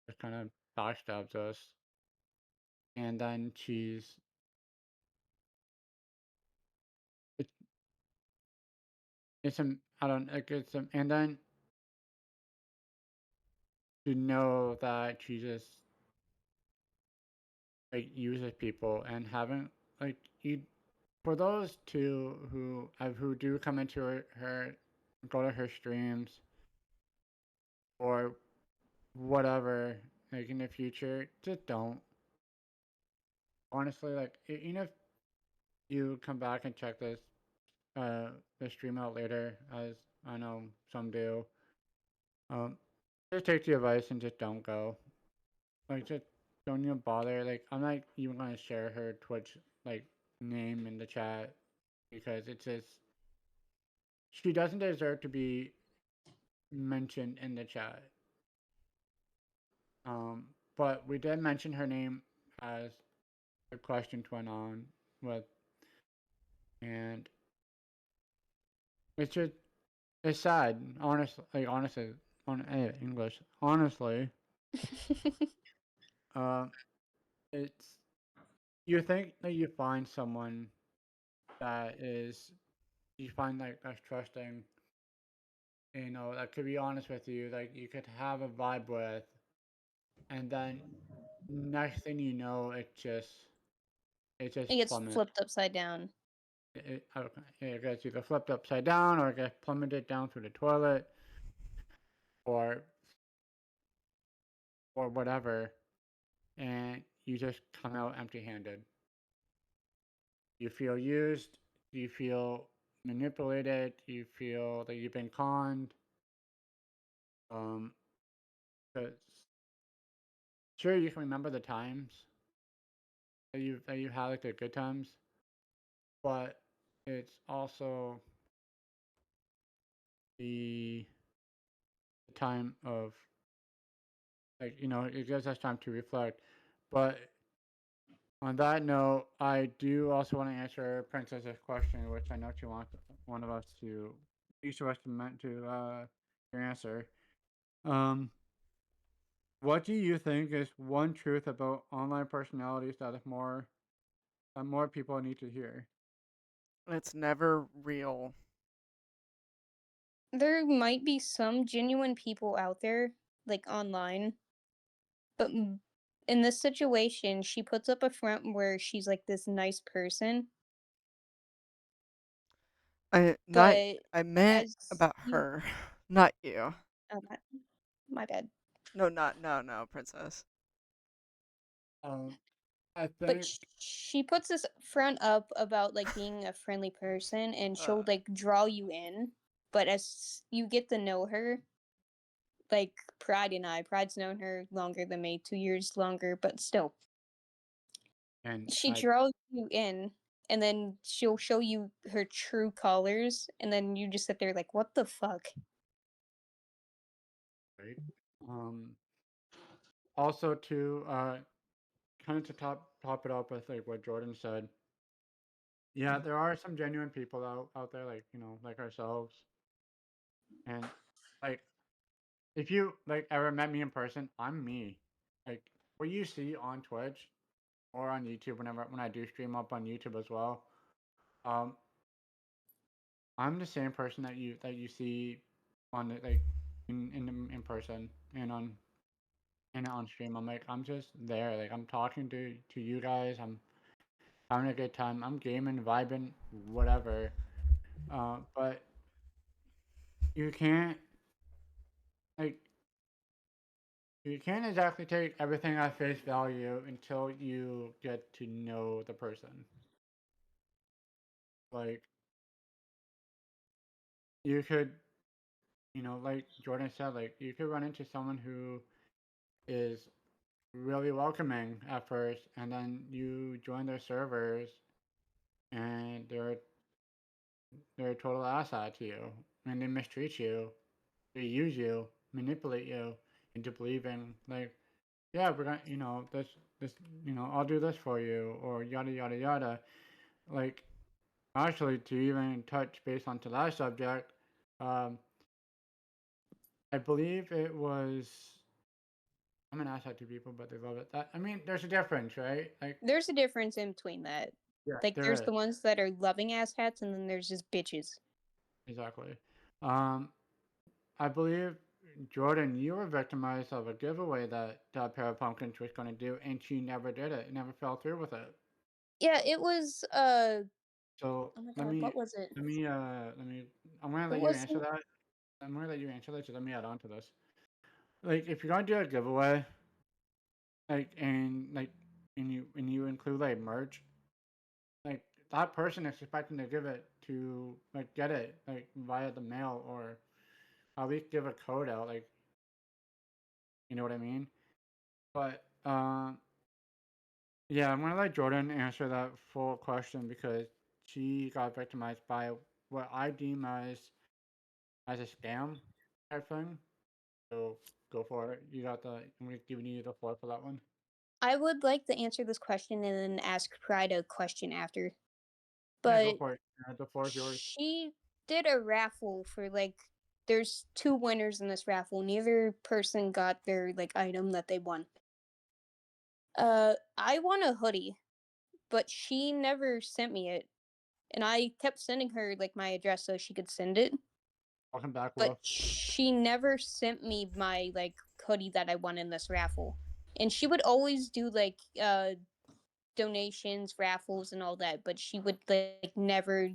just kind of backstabs us, and then it, it's some I don't like it's some and then to know that she just like uses people and haven't like you for those two who do come into her go to her streams or whatever like in the future, just don't. Honestly, like even if you come back and check uh the stream out later, as I know some do, um, just take the advice and just don't go. Like just don't even bother. Like I'm not even gonna share her Twitch like name in the chat because it's just she doesn't deserve to be mentioned in the chat. Um, but we did mention her name as the questions went on with, and it's just it's sad. Honestly, on English, honestly, uh, it's you think that you find someone that is you find like that's trusting, that could be honest with you, like you could have a vibe with, and then next thing you know, it just It gets plummets. flipped upside down. It gets either flipped upside down or it gets plummeted down through the toilet or whatever, and you just come out empty-handed. You feel used. You feel manipulated. You feel that you've been conned. Um, 'Cause sure you can remember the times that you had like the good times, but it's also the time of like it gives us time to reflect. But on that note, I do also want to answer Princess's question, which I know she wants one of us to each of us to meant to answer. Um, what do you think is one truth about online personalities that more people need to hear? It's never real. There might be some genuine people out there, like online, but in this situation, she puts up a front where she's like this nice person, but I meant as about you, her, not you. oh, my bad. No, princess. Um, I But think she puts this front up about like being a friendly person, and she'll like draw you in. But as you get to know her, like Pride's known her longer than me, 2 years longer, but still, and she I draws you in, and then she'll show you her true colors, and then you just sit there like, what the fuck? right. Also to kind of to top it up with like what Jordan said. Yeah, there are some genuine people out there like like ourselves, and like if you like ever met me in person, I'm me. Like what you see on Twitch or on YouTube when I do stream up on YouTube as well. Um, I'm the same person that you see on like in person and on stream. I'm just there. Like I'm talking to you guys. I'm having a good time. I'm gaming, vibing, whatever. But you can't like you can't exactly take everything at face value until you get to know the person. Like you could, like Jordan said, like you could run into someone who is really welcoming at first, and then you join their servers, and they're a total asshat to you, and they mistreat you, they use you, manipulate you into believing like yeah, we're gonna, this, I'll do this for you, or yada yada yada. Like, actually, to even touch base onto that subject, um, I believe it was. I'm gonna ask that to people, but they love it. I mean, there's a difference, right? Like, There's a difference in between that. yeah, Like, there there's is the ones that are loving asshats, and then there's just bitches. exactly. Um, I believe Jordan, you were victimized of a giveaway that Parapumpkinz was going to do, and she never did it. Never fell through with it. Yeah, it was. So Oh my let god, me, what was it? let me. I'm gonna It let you answer wasn't. that. I'm gonna let you answer that. So let me add on to this. Like, if you're gonna do a giveaway, like, and you include like merch, like that person is expecting to give it to like get it like via the mail or at least give a code out. Like, you know what I mean? But yeah, I'm gonna let Jordan answer that full question because she got victimized by what I deem as a scam type thing. So go for it. You got the. I'm gonna give you the floor for that one. I would like to answer this question and then ask Pride a question after. Yeah, go But for it. The floor is yours. she did a raffle for like. There's two winners in this raffle. Neither person got their like item that they won. I won a hoodie, but she never sent me it, and I kept sending her like my address so she could send it. Welcome back, But Will. she never sent me my like hoodie that I won in this raffle. And she would always do like donations, raffles and all that, but she would like never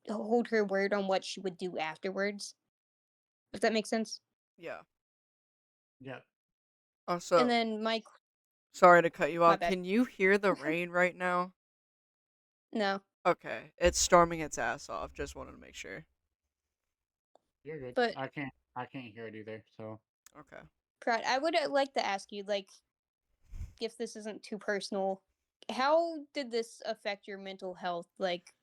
hold her word on what she would do afterwards. If that makes sense. Yeah. Yeah. And Also, then sorry to cut you my off. bad. Can you hear the rain right now? No. Okay, it's storming its ass off. Just wanted to make sure. You're good. But I can't hear it either. So Okay. Pratt, I would like to ask you, like, if this isn't too personal, how did this affect your mental health? Like,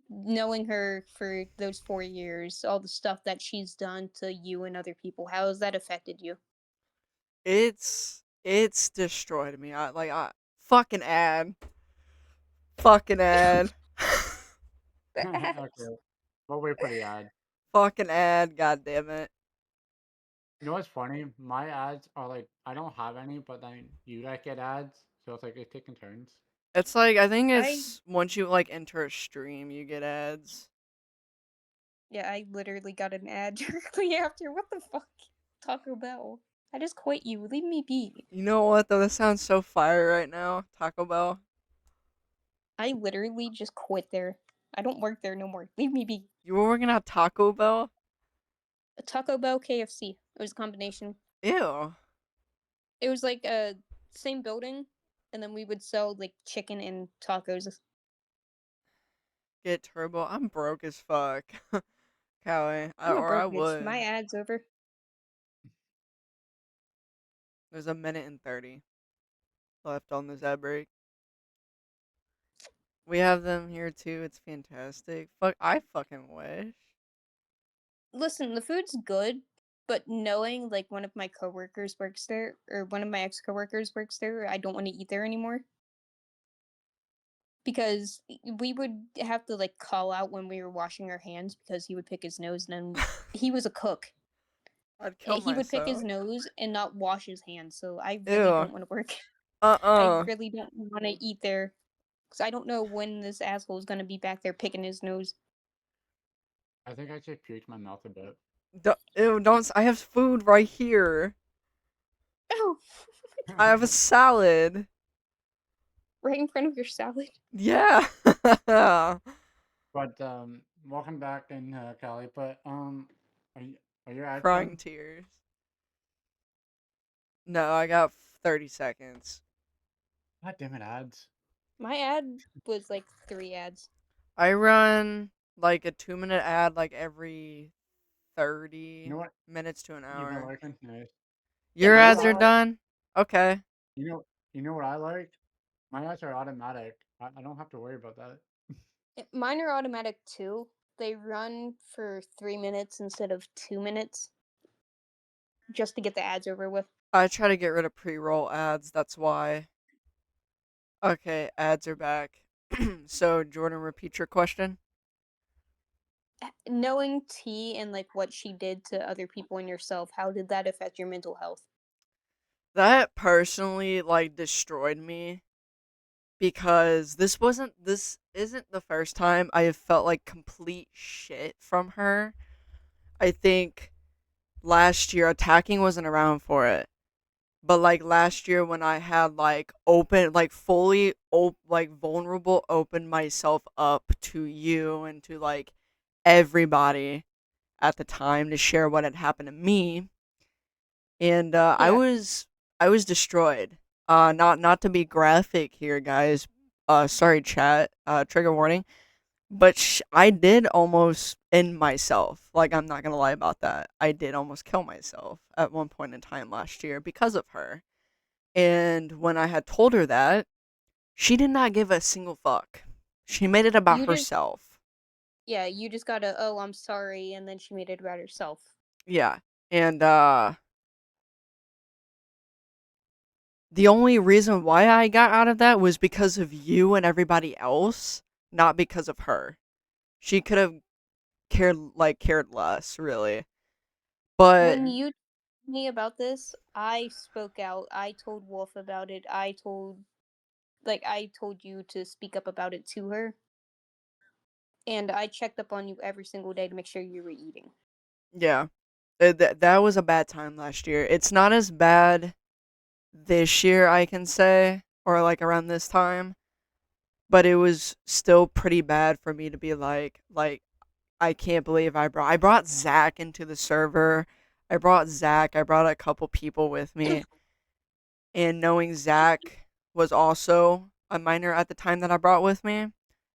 knowing her for those 4 years, all the stuff that she's done to you and other people, how has that affected you? It's destroyed me. I fucking ad. Fucking ad. okay. We'll wait for the ad. Fucking ad, god damn it. You know what's funny? My ads are like I don't have any, but then you guys get ads, so it's like it's taking turns. It's like I think I it's once you like enter a stream you get ads. Yeah, I literally got an ad directly after. What the fuck? Taco Bell. I just quit you. Leave me be. You know what though? This sounds so fire right now. Taco Bell. I literally just quit there. I don't work there no more. Leave me be. You were working at Taco Bell? Taco Bell, KFC. It was a combination. Ew. It was like a same building, and then we would sell like chicken and tacos. Get turbo. I'm broke as fuck. Callie. I'm a Or I broke bitch. My would. ad's over. There's a minute and 30 left on this ad break. We have them here too. It's fantastic. Fuck, I fucking wish. Listen, the food's good, but knowing like one of my coworkers works there, or one of my ex coworkers works there, I don't want to eat there anymore. Because we would have to like call out when we were washing our hands because he would pick his nose, and then he was a cook. I'd kill He would pick his myself. nose and not wash his hands, so I really Ew. don't want to work. I Uh-uh. really don't want to eat there because I don't know when this asshole is gonna be back there picking his nose. I think I just puked my mouth a bit. Ew, don't. I have food right here. Oh, I have a salad. right in front of your salad. Yeah. But welcome back in Cali. But are your ads Crying done? tears. No, I got 30 seconds. God damn it, ads. My ad was like 3 ads. I run like a 2-minute ad like every You 30 know what? minutes to an You've been hour. working. Nice. Yeah, Your You know mine's what ads I are like like? done? Okay. You know. You know what I like? My ads are automatic. I don't have to worry about that. mine are automatic too. They run for 3 minutes instead of 2 minutes, just to get the ads over with. I try to get rid of pre-roll ads, that's why. Okay, ads are back. So, Jordan, repeat your question. Knowing T and like what she did to other people and yourself, how did that affect your mental health? That personally, like, destroyed me because this isn't the first time I have felt like complete shit from her. I think last year attacking wasn't around for it. But like last year when I had like open like fully like vulnerable opened myself up to you and to like everybody at the time to share what had happened to me, and Yeah. I was destroyed. Not to be graphic here, guys. Sorry, chat. Trigger warning. But I did almost end myself. Like, I'm not gonna lie about that. I did almost kill myself at one point in time last year because of her. And when I had told her that, she did not give a single fuck. She made it about You just herself. Yeah, you just gotta, oh, I'm sorry, and then she made it about herself. Yeah. And the only reason why I got out of that was because of you and everybody else, not because of her. She could have cared less, really. But When you told me about this, I spoke out. I told Wolf about it. I told you to speak up about it to her. And I checked up on you every single day to make sure you were eating. yeah, that was a bad time last year. It's not as bad this year, I can say, or like around this time. But it was still pretty bad for me to be like I can't believe I brought Zach into the server. I brought Zach. I brought a couple people with me, and knowing Zach was also a minor at the time that I brought with me,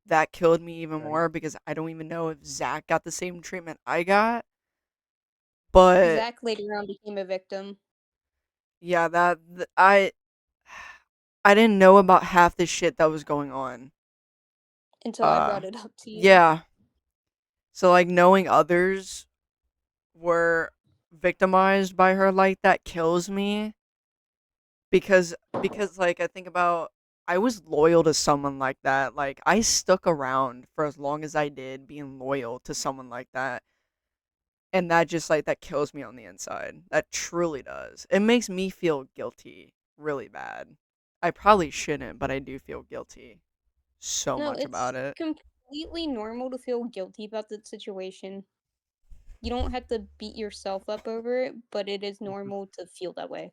that killed me even Right. more because I don't even know if Zach got the same treatment I got. But Zach later on became a victim yeah, I didn't know about half the shit that was going on. until I brought it up to you. Yeah. So like knowing others were victimized by her like that kills me because like I think about I was loyal to someone like that. Like I stuck around for as long as I did being loyal to someone like that. And that just like that kills me on the inside. That truly does. It makes me feel guilty really bad. I probably shouldn't, but I do feel guilty so No, much it's about it. completely normal to feel guilty about the situation. You don't have to beat yourself up over it, but it is Mhm. normal to feel that way.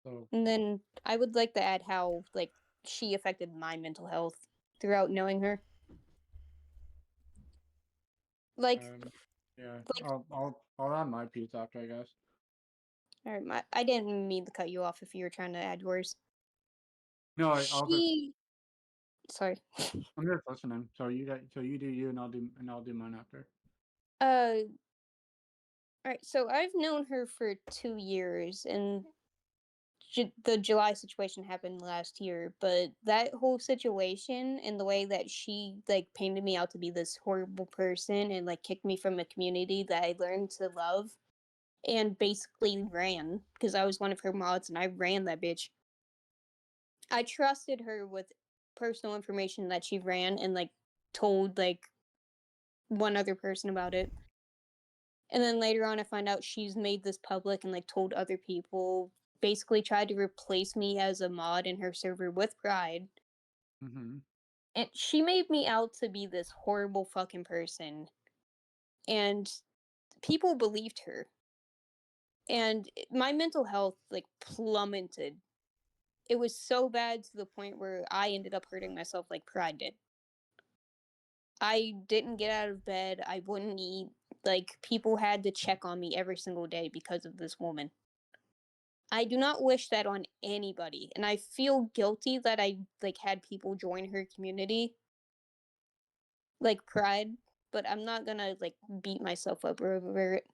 So, And then I would like to add how like she affected my mental health throughout knowing her. Like um, yeah, like I'll add my piece after, I guess. all right, I didn't mean to cut you off if you were trying to add yours. No, I'll just. She sorry. I'm just listening. So you do you, and I'll do mine after. All right, so I've known her for 2 years and the July situation happened last year, but that whole situation and the way that she like painted me out to be this horrible person and like kicked me from a community that I learned to love and basically ran because I was one of her mods and I ran that bitch. I trusted her with personal information that she ran and like told like one other person about it. And then later on I find out she's made this public and like told other people, basically tried to replace me as a mod in her server with Pride. Mm-hmm. And she made me out to be this horrible fucking person. And people believed her. And my mental health like plummeted. It was so bad to the point where I ended up hurting myself like Pride did. I didn't get out of bed. I wouldn't eat. Like people had to check on me every single day because of this woman. I do not wish that on anybody, and I feel guilty that I like had people join her community, like Pride, but I'm not gonna like beat myself up over it.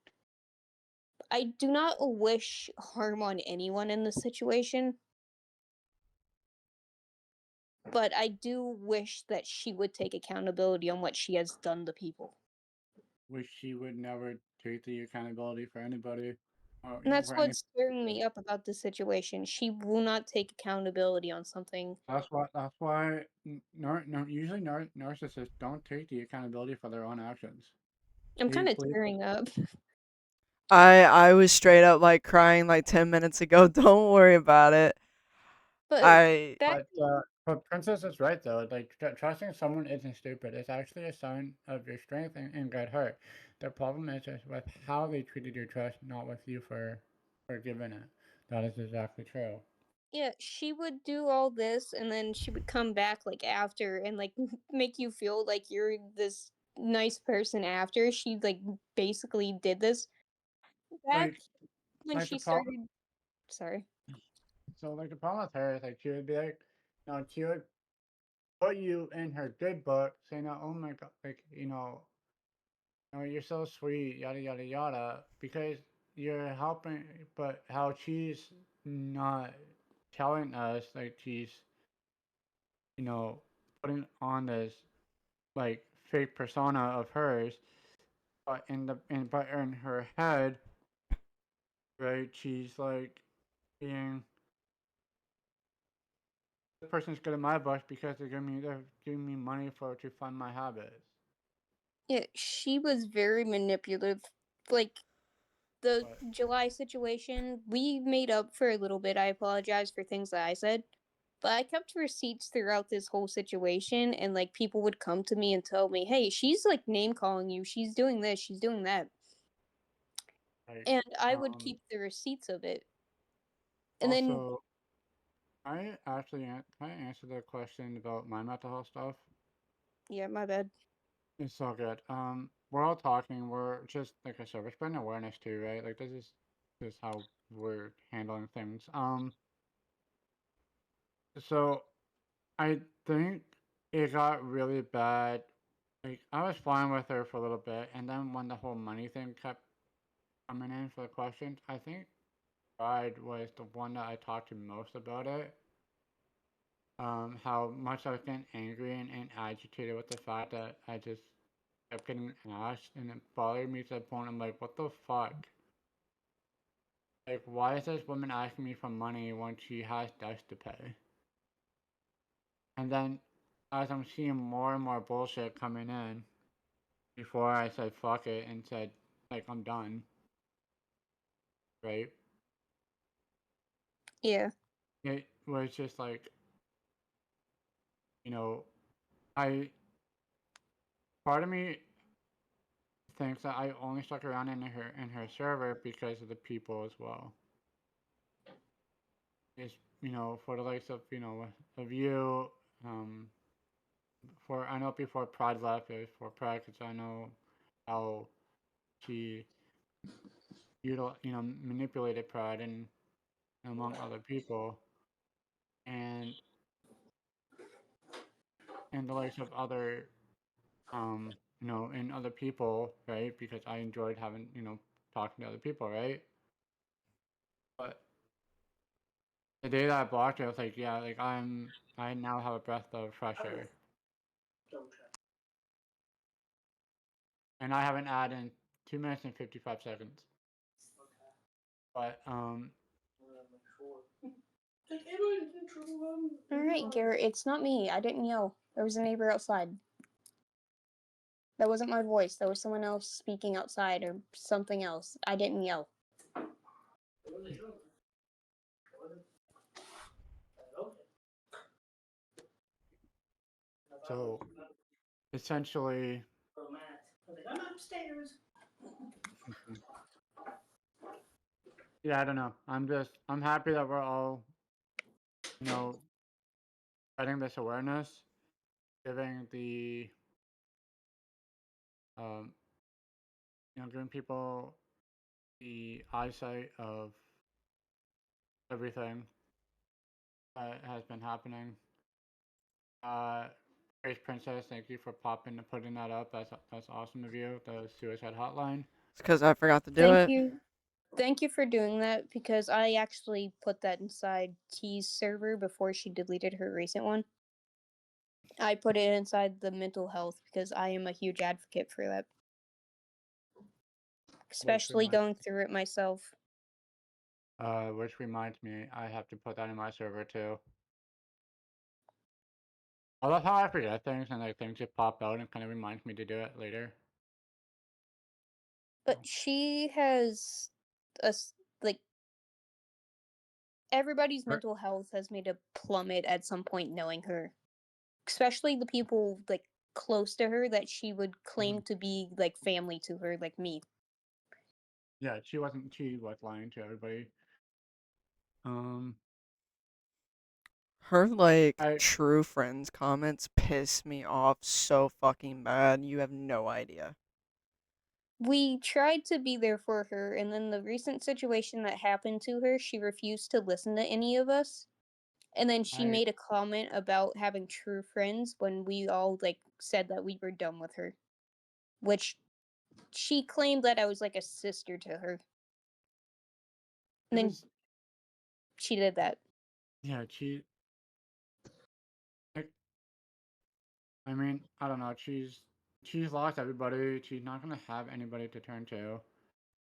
I do not wish harm on anyone in this situation, but I do wish that she would take accountability on what she has done to people. Wish she would never take the accountability for anybody. And that's for any. what's stirring me up about the situation. She will not take accountability on something. That's why usually narcissists don't take the accountability for their own actions. I'm They kind of believe tearing up. I was straight up like crying like 10 minutes ago. Don't worry about it. But I back, but Princess is right though. Like trusting someone isn't stupid. It's actually a sign of your strength and good heart. The problem is just with how they treated your trust, not with you for giving it. That is exactly true. yeah, she would do all this and then she would come back like after and like make you feel like you're this nice person after. She like basically did this back Like when like the she problem. started. Sorry. So like the problem with her is like she would be like, she would put you in her good book, saying, "Oh my God, like oh, you're so sweet, yada yada yada," because you're helping. But how she's not telling us, like she's you know putting on this like fake persona of hers, but in her head, right? She's like being this person's good in my book because they're giving me money to fund my habits. Yeah, she was very manipulative. Like the But July situation, we made up for a little bit. I apologize for things that I said. But I kept receipts throughout this whole situation, and like people would come to me and tell me, hey, she's like name calling you, she's doing this, she's doing that. like And I would keep the receipts of it. And then, also can I answer the question about my mental health stuff? yeah, my bad. It's all good. We're all talking. We're just like I said, we're spreading awareness too, right? Like this is how we're handling things. So I think it got really bad. Like I was fine with her for a little bit, and then when the whole money thing kept coming in for the questions, I think Pride was the one that I talked to most about it. How much I was getting angry and agitated with the fact that I just kept getting asked, and it bothered me to the point I'm like, what the fuck? Like, why is this woman asking me for money when she has debts to pay? And then, as I'm seeing more and more bullshit coming in, before I said fuck it and said, like, I'm done, right? Yeah. It was just like, you know, I, part of me thinks that I only stuck around in her server because of the people as well. It's for the likes of you, um, for I know before Pride left it was for Pride because I know how she manipulated Pride and among other people and the likes of other and other people, right? Because I enjoyed having talking to other people, right? But the day that I blocked her, I was like, yeah, like I now have a breath of fresh air. And I haven't added in 2 minutes and 55 seconds. But All right, Garrett, it's not me. I didn't yell. There was a neighbor outside. That wasn't my voice. That was someone else speaking outside or something else. I didn't yell. so essentially, I'm upstairs. yeah, I don't know. I'm happy that we're all you know spreading this awareness, giving the um giving people the eyesight of everything that has been happening. Uh, Grace Princess, thank you for popping and putting that up. That's awesome of you. The suicide hotline. it's because I forgot to do Thank it. you. Thank you for doing that because I actually put that inside T's server before she deleted her recent one. I put it inside the mental health because I am a huge advocate for that, Way too especially much. going through it myself. Which reminds me, I have to put that in my server too. I love how I forget things and like things just pop out and kind of reminds me to do it later. But she has like everybody's Her- mental health has made a plummet at some point knowing her, especially the people like close to her that she would claim Mhm. to be like family to her, like me. Yeah, she wasn't. She was lying to everybody. Um, Her like I true friends comments piss me off so fucking bad. You have no idea. We tried to be there for her, and then the recent situation that happened to her, she refused to listen to any of us. And then she I made a comment about having true friends when we all like said that we were done with her, which she claimed that I was like a sister to her. it And then was she did that. yeah. Like, I mean, I don't know. She's lost everybody. She's not gonna have anybody to turn to.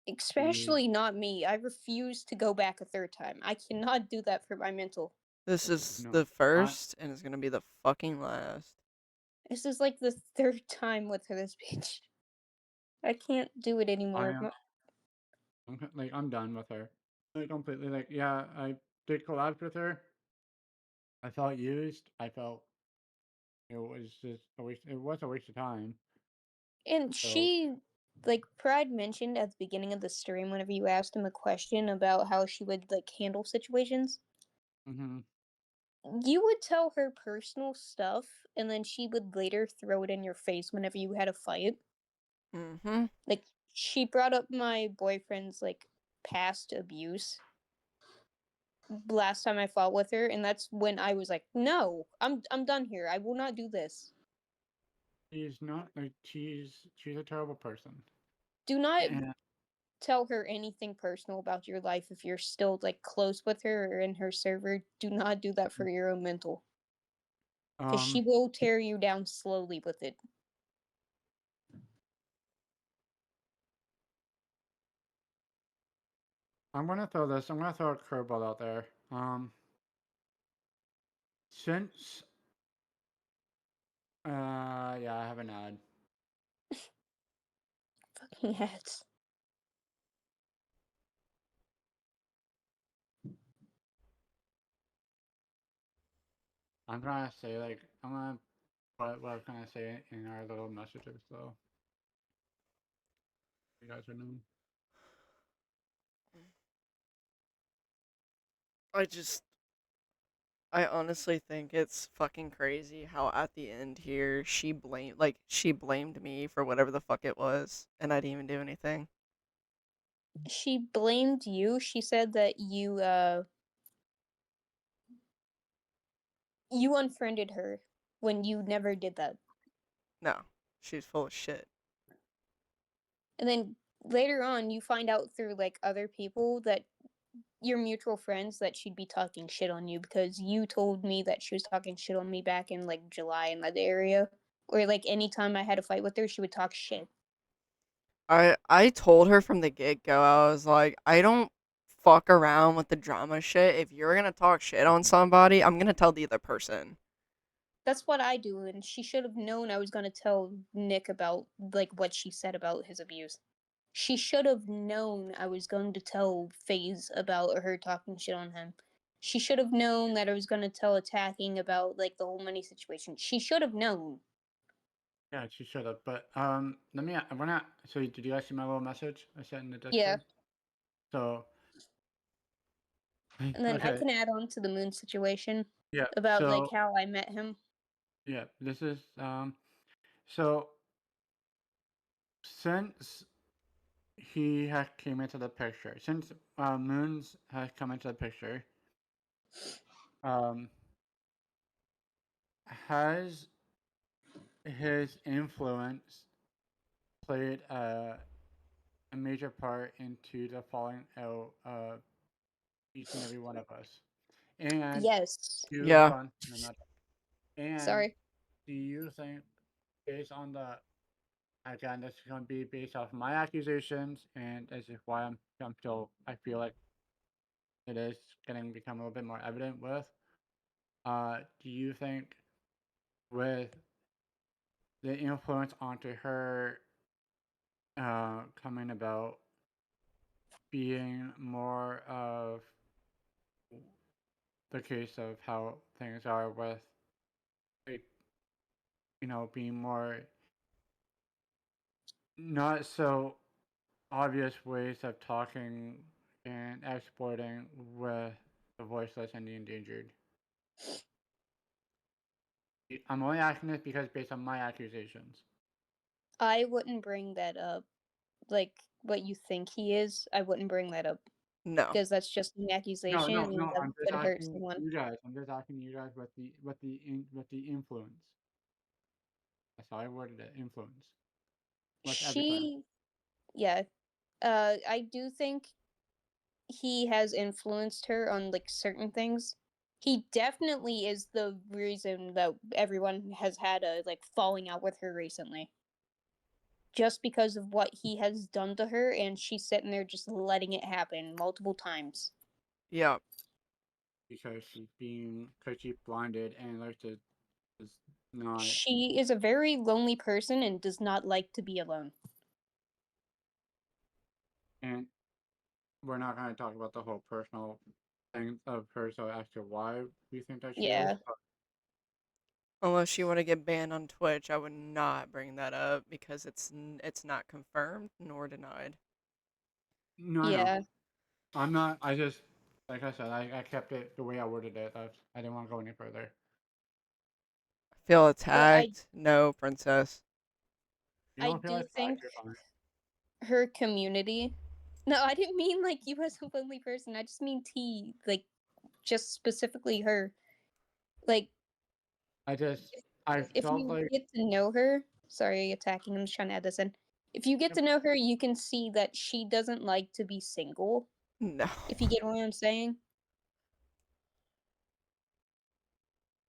She Especially not me. I refuse to go back a third time. I cannot do that for my mental. This is no. the I first and it's gonna be the fucking last. This is like the third time with her, this bitch. I can't do it I anymore. am. Like I'm done with her. Like completely. Like yeah, I did collab with her. I felt used. I felt it was just a waste. It was a waste of time. And So. she, like Pride mentioned at the beginning of the stream, whenever you asked him a question about how she would like handle situations, Hmm. you would tell her personal stuff, and then she would later throw it in your face whenever you had a fight. Mm-hmm. Like she brought up my boyfriend's like past abuse last time I fought with her, and that's when I was like, "No, I'm done here. I will not do this. She's not like she's a terrible person. Do not And tell her anything personal about your life if you're still like close with her or in her server. Do not do that for your own mental, because she um, will tear you down slowly with it." I'm gonna throw this. I'm gonna throw a curveball out there. Since yeah, I have an ad. Fucking heads. I'm gonna say like I'm gonna what I was gonna say in our little messages though. You guys are known. I just I honestly think it's fucking crazy how at the end here she blamed me for whatever the fuck it was and I didn't even do anything. She blamed you. She said that you unfriended her when you never did that. No. She's full of shit. And then later on you find out through like other people that your mutual friends that she'd be talking shit on you because you told me that she was talking shit on me back in like July in that area. Or like anytime I had a fight with her, she would talk shit. I told her from the get-go, I was like, I don't fuck around with the drama shit. If you're gonna talk shit on somebody, I'm gonna tell the other person. That's what I do, and she should have known I was gonna tell Nick about like what she said about his abuse. She should have known I was going to tell FaZe about her talking shit on him. She should have known that I was going to tell Attacking about like the whole money situation. She should have known. Yeah, she should have. But let me. I'm gonna. So did you guys see my little message I sent in the Yeah. Discord? So And then I okay. can add on to the moon situation Yeah. about like So how I met him. yeah, this is so since he has came into the picture, since Moons has come into the picture, um, has his influence played a major part into the falling out of each and every one of us? And Yes. do you hold Yeah. on? No, not. And Sorry. do you think, based on the again, this is going to be based off my accusations, and this is why I'm still I feel like it is become a little bit more evident with. Do you think with the influence onto her coming about being more of the case of how things are with, like, being more not so obvious ways of talking and exploiting with the voiceless and the endangered? I'm only asking this because based on my accusations. I wouldn't bring that up. Like what you think he is, I wouldn't bring that up No. because that's just an accusation and No. that I'm just could hurt asking someone. you guys. I'm just asking you guys what the influence. That's how I worded it. Influence. What's everything? She, yeah, I do think he has influenced her on like certain things. He definitely is the reason that everyone has had a like falling out with her recently. Just because of what he has done to her, and she's sitting there just letting it happen multiple times. Yeah. Because she's blinded and likes to is not. She is a very lonely person and does not like to be alone. And we're not going to talk about the whole personal thing of her, so as to why we think that she is. Yeah. But Unless you want to get banned on Twitch, I would not bring that up because it's not confirmed nor denied. no, I know. Yeah. I'm not. I just, like I said, I kept it the way I worded it. I didn't want to go any further. Feel But attacked? No, princess. You I don't feel do attacked, think you're fine. her community. No, I didn't mean like you as a lonely person. I just mean T, like just specifically her. Like I if felt you like. get to know her, sorry, attacking. I'm just trying to add this in. If you get Yep. to know her, you can see that she doesn't like to be single. No. If you get what I'm saying.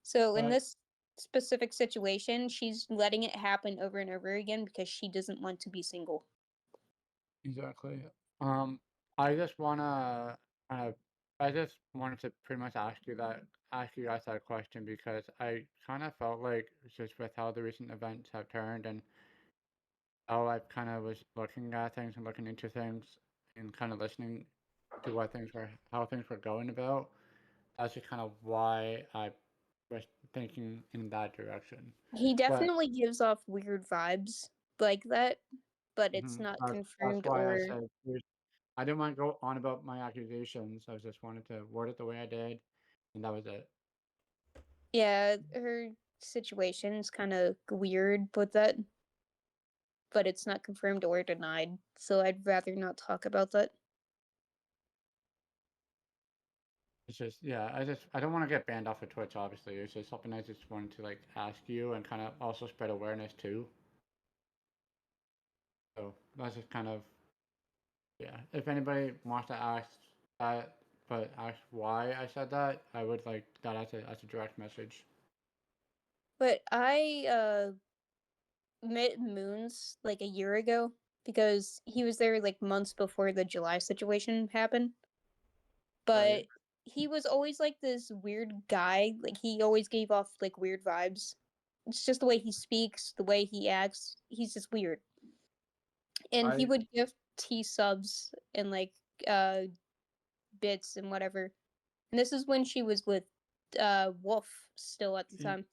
So in But this specific situation, she's letting it happen over and over again because she doesn't want to be single. exactly. Um, I just wanna kind of, I just wanted to pretty much ask you guys that question because I kind of felt like just with how the recent events have turned and how I kind of was looking at things and looking into things and kind of listening to how things were going about. That's just kind of why I was thinking in that direction. He But definitely gives off weird vibes like that, but it's mhm, not that's confirmed why I or said I didn't want to go on about my accusations. I just wanted to word it the way I did, and that was it. yeah, her situation's kind of weird with that, but it's not confirmed or denied. So I'd rather not talk about that. It's just, yeah, I don't want to get banned off of Twitch. Obviously, it's just something I just wanted to like ask you and kind of also spread awareness too. So that's just kind of, yeah. If anybody wants to ask that, but ask why I said that, I would like that as a direct message. But I met Moons like a year ago because he was there like months before the July situation happened. Right. But he was always like this weird guy. Like he always gave off like weird vibes. It's just the way he speaks, the way he acts. He's just weird. And he I would give T subs and like uh bits and whatever. And this is when she was with Wolf still at the time.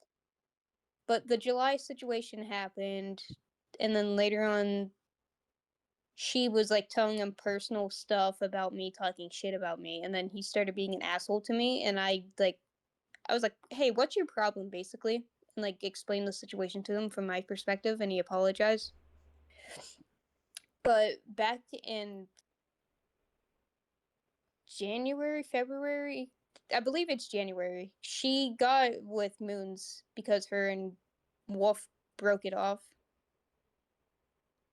But the July situation happened, and then later on she was like telling him personal stuff about me, talking shit about me, and then he started being an asshole to me, and I was like, "Hey, what's your problem?" basically, and like explained the situation to him from my perspective, and he apologized. But back in January, February, I believe it's January, she got with Moons because her and Wolf broke it off.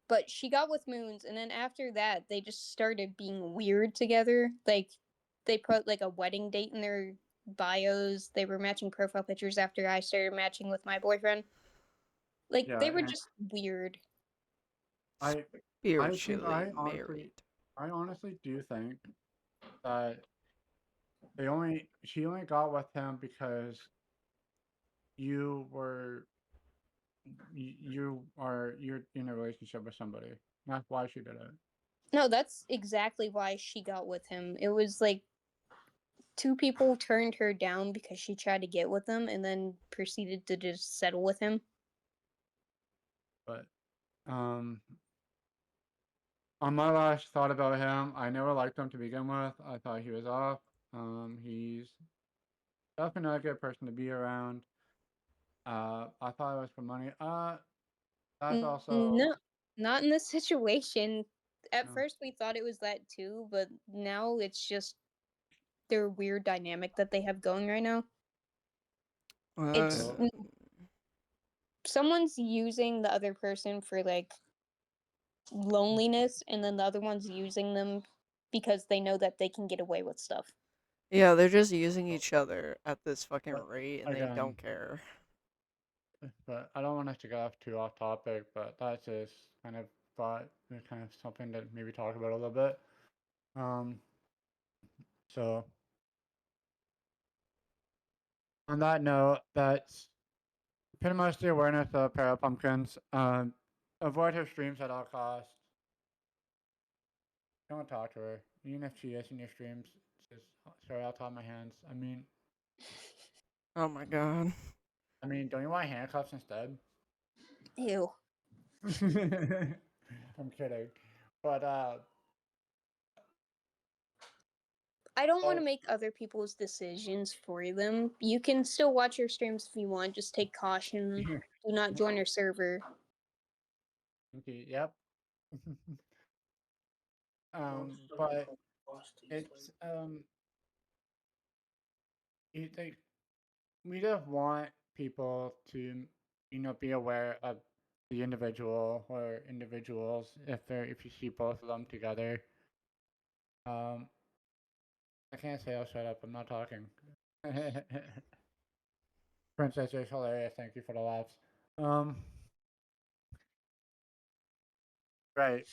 But she got with Moons, and then after that, they just started being weird together. Like, they put like a wedding date in their bios. They were matching profile pictures after I started matching with my boyfriend. Like, yeah, they were and just weird. I I think Spiritually married. I honestly do think that she only got with him because you were you're in a relationship with somebody. That's why she did it. No, that's exactly why she got with him. It was like two people turned her down because she tried to get with him and then proceeded to just settle with him. But on my last thought about him, I never liked him to begin with. I thought he was off. He's definitely not a good person to be around. I thought it was for money. That's also No, not in this situation. At no, first, we thought it was that too, but now it's just their weird dynamic that they have going right now. It's so someone's using the other person for like loneliness, and then the other one's using them because they know that they can get away with stuff. Yeah, they're just using each other at this fucking but rate, and they again, don't care. but I don't want us to go off too off topic. But that's just kind of thought, kind of something to maybe talk about a little bit. Um, so on that note, that's pretty much the awareness of Parapumpkinz. Avoid her streams at all costs. Don't talk to her, even if she is in your streams. Just sorry, I'll tie my hands. Oh my god. Don't you want handcuffs instead? Ew. I'm kidding, but I don't want to oh, make other people's decisions for them. You can still watch your streams if you want. Just take caution. Do not join your server. okay, yep. But it's you think we just want people to, be aware of the individual or individuals if you see both of them together. Um, I can't say I'll shut up. I'm not talking. Princess is hilarious. Thank you for the laughs. Um, right.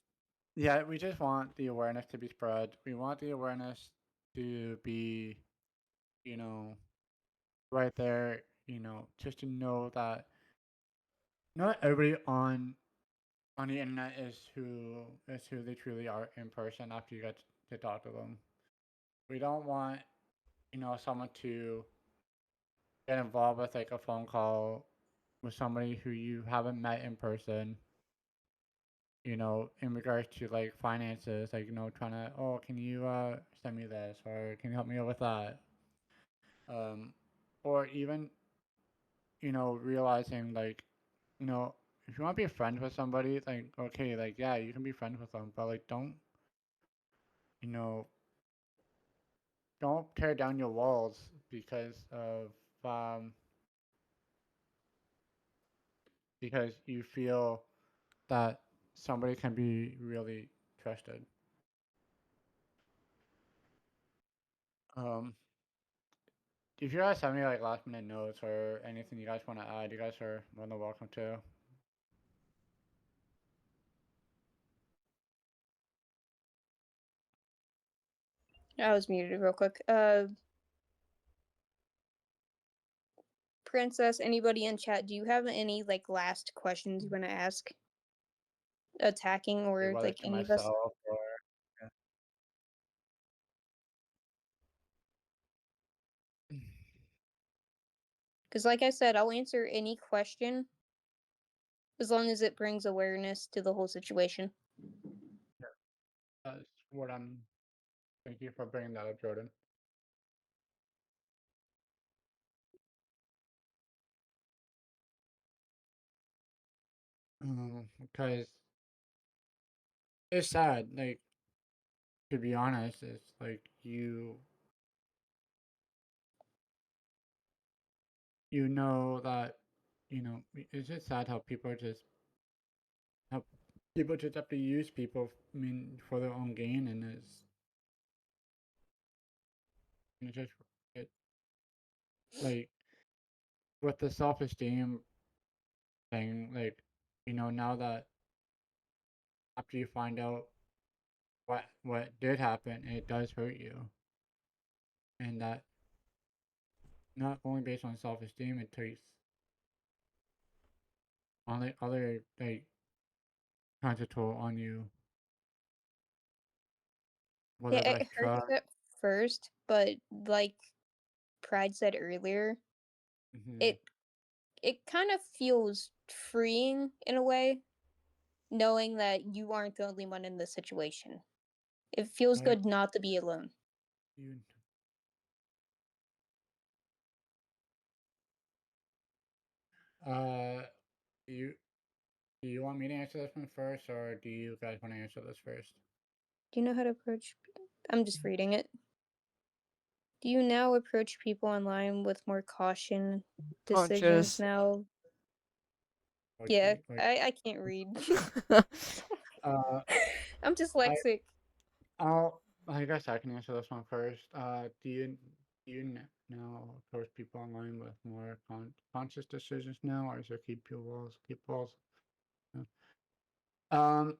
Yeah, we just want the awareness to be spread. We want the awareness to be, you know, right there, just to know that not everybody on the internet is who they truly are in person after you get to talk to them. We don't want, someone to get involved with like a phone call with somebody who you haven't met in person, in regards to like finances, like, trying to, oh, can you send me this or can you help me out with that? Um, or even, realizing like, if you want to be friends with somebody, like, okay, like, yeah, you can be friends with them, but like, you know, don't tear down your walls um, because you feel that somebody can be really trusted. Um, if you guys have any like last minute notes or anything you guys want to add, you guys are more than welcome to. I was muted real quick. Princess, anybody in chat, do you have any like last questions you want to ask? Attacking or Whether like to any of us? myself or yeah. Because, like I said, I'll answer any question as long as it brings awareness to the whole situation. That's what I'm. Thank you for bringing that up, Jordan. Because it's sad. Like, to be honest, it's like you know that it's just sad how people just have to use people. For their own gain, and it's just it like with the self esteem thing. Like, now that after you find out what did happen, it does hurt you. and that not only based on self-esteem, it takes other like kinds of toll on you, whether Yeah, that's it hurts trust. at first, but like Pride said earlier, Hmm. it it kind of feels freeing in a way, knowing that you aren't the only one in this situation. It feels Right? good not to be alone. You, uh, you do you want me to answer this one first, or do you guys want to answer this first? Do you know how to approach? I'm just reading it. Do you now approach people online with more caution? Decisions Conscious. now. Like, Yeah, like, I can't read. uh, I'm I dyslexic. I guess I can answer this one first. Do you now approach people online with more conscious decisions now, or is it keep walls? Um,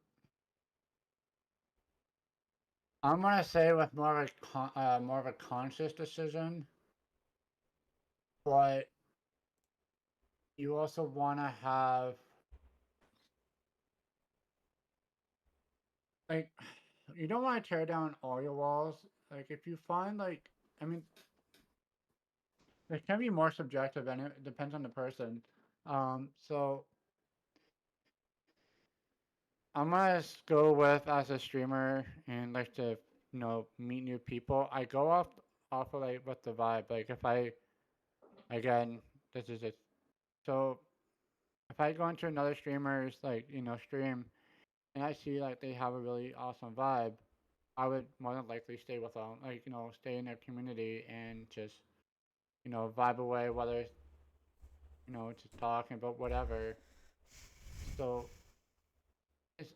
I'm gonna say with more of a conscious decision, but you also want to have like you don't want to tear down all your walls. Like if you find like I mean it can be more subjective and it depends on the person. So I'm gonna go with as a streamer and like to meet new people. I go off of like what the vibe. Like if I again this is it. So if I go into another streamer's like stream and I see like they have a really awesome vibe, I would more than likely stay with them. Like stay in their community and just vibe away, whether it's just talking about whatever. So it's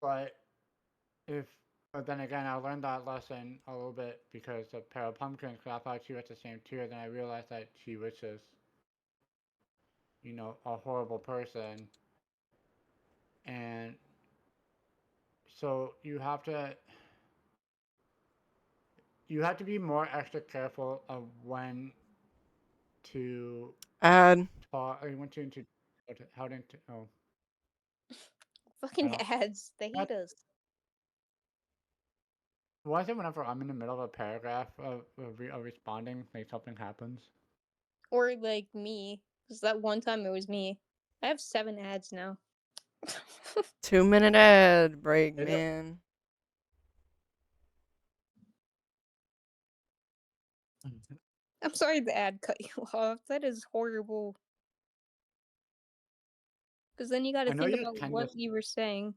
but if but then again, I learned that lesson a little bit because of Parapumpkinz. Cause I thought she was the same tier. Then I realized that she was just a horrible person, and so you have to be more extra careful of when to Add. talk. When to how to oh I Fucking don't. ads. They That hate us. was it whenever I'm in the middle of a paragraph of responding, like something happens. Or like me. Because that one time it was me. I have 7 ads now. 2 minute ad break, Is it? man. I'm sorry the ad cut you off. That is horrible. Because then you gotta I know think you about can what you were saying.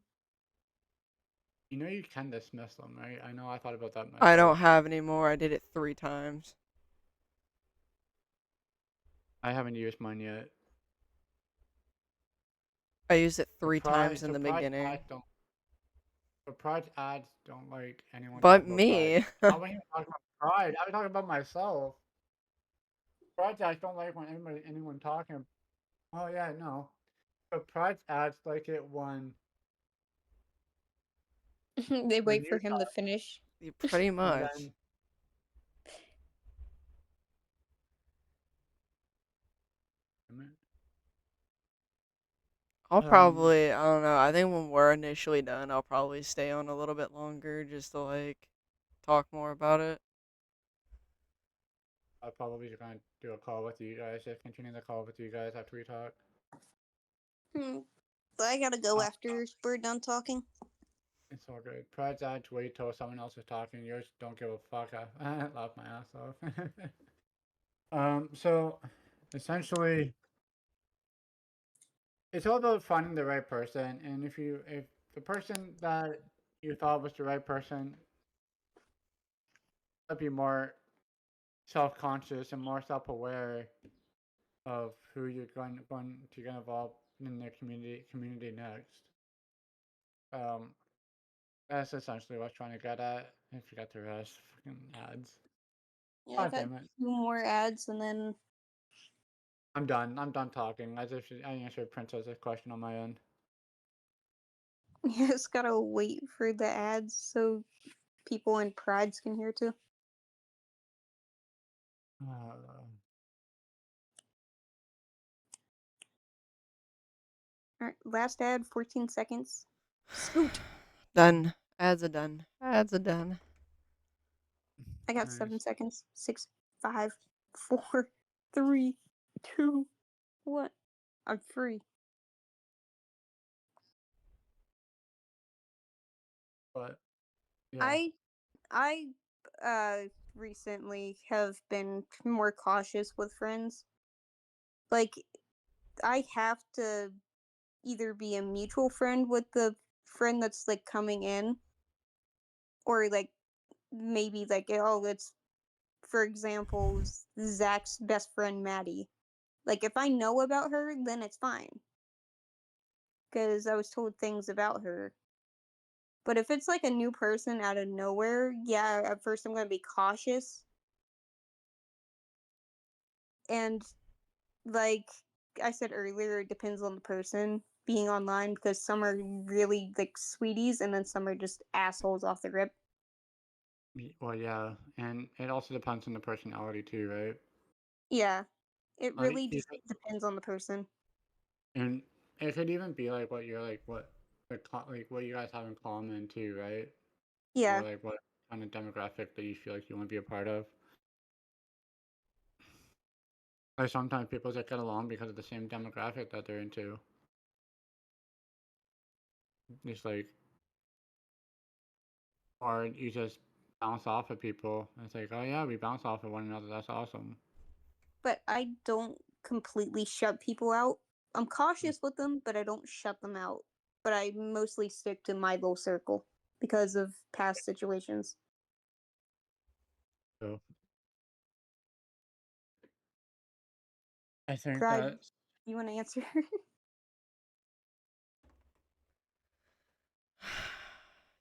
dismiss them, right? I know I thought about that I don't myself. have any more. I did it 3 times. I haven't used mine yet. I used it So 3 times in the Pride ads beginning. don't like anyone But talking about Pride. me. I wasn't even talking about Pride. I was talking about myself. Pride ads don't like when anyone talking. Oh yeah, no. But Pride ads like it They when wait for you him to talk, Yeah, finish. pretty and much. then I'll um probably, I don't know. I think when we're initially done, I'll probably stay on a little bit longer just to like talk more about it. I'll probably just gonna do a call with you guys. Just continue the call with you guys after we talk. Hmm. I gotta go Uh, after we're done talking. it's all good. Pride's ads wait till someone else is talking. Yours don't give a fuck. I laugh my ass off. So essentially, it's all about finding the right person, and if the person that you thought was the right person, be more self-conscious and more self-aware of who you're going to get involved in the community next. Um, that's essentially what I was trying to get at. I forgot the rest. Fucking ads. Yeah, I God got damn it. 2 more ads and then I'm done. I'm done talking. I answered Princess's question on my end. you just gotta wait for the ads. So people in Prides can hear too. Alright, last ad, 14 seconds. Scoot. Done. Ads are done. Ads are done. I got Nice. 7 seconds. 6, 5, 4, 3, 2, 1. I'm free. But yeah, I recently have been more cautious with friends. Like, I have to either be a mutual friend with the friend that's like coming in, or like maybe like, oh, it's, for example, Zach's best friend Maddie. Like, if I know about her, then it's fine because I was told things about her. But if it's like a new person out of nowhere, yeah, at first I'm gonna be cautious. And like I said earlier, it depends on the person being online because some are really like sweeties and then some are just assholes off the rip. well, yeah, and it also depends on the personality too, right? Yeah, it Like, really just depends on the person. and it could even be like what you're like, like what you guys have in common too, right? Or Yeah, like what kind of demographic that you feel like you want to be a part of. Like sometimes people just get along because of the same demographic that they're into. It's like, or you just bounce off of people. It's like, oh yeah, we bounce off of one another. That's awesome. but I don't completely shut people out. I'm cautious with them, but I don't shut them out. But I mostly stick to my little circle because of past situations. So I think Pride, that you want to answer?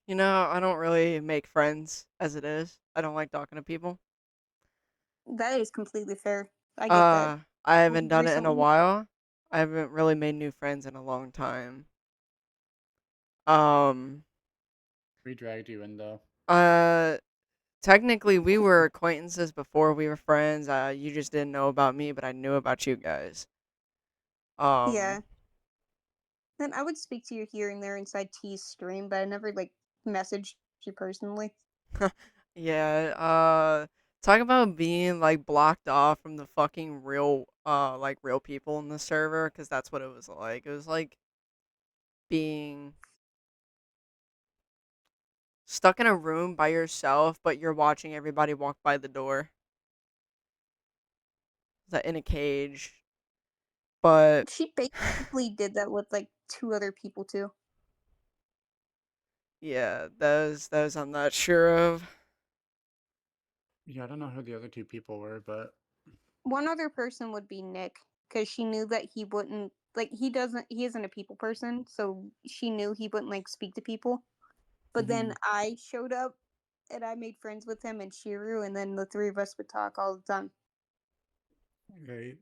You know, I don't really make friends as it is. I don't like talking to people. That is completely fair. I get that. I haven't done it in a Recently, while. I haven't really made new friends in a long time. Um, we dragged you in though. uh, Technically we were acquaintances before we were friends. You just didn't know about me, but I knew about you guys. yeah. Um, Then I would speak to you here and there inside T's stream, but I never like messaged you personally. yeah, talk about being like blocked off from the fucking real, like real people in the server, because that's what it was like. It was like being stuck in a room by yourself, but you're watching everybody walk by the door. In a cage. But She basically did that with like 2 other people too. yeah, those I'm not sure of. Yeah, I don't know who the other two people were, but One other person would be Nick, because she knew that he wouldn't like he isn't a people person, so she knew he wouldn't like speak to people. But then I showed up and I made friends with him and Shiru, and then the three of us would talk all the time. right.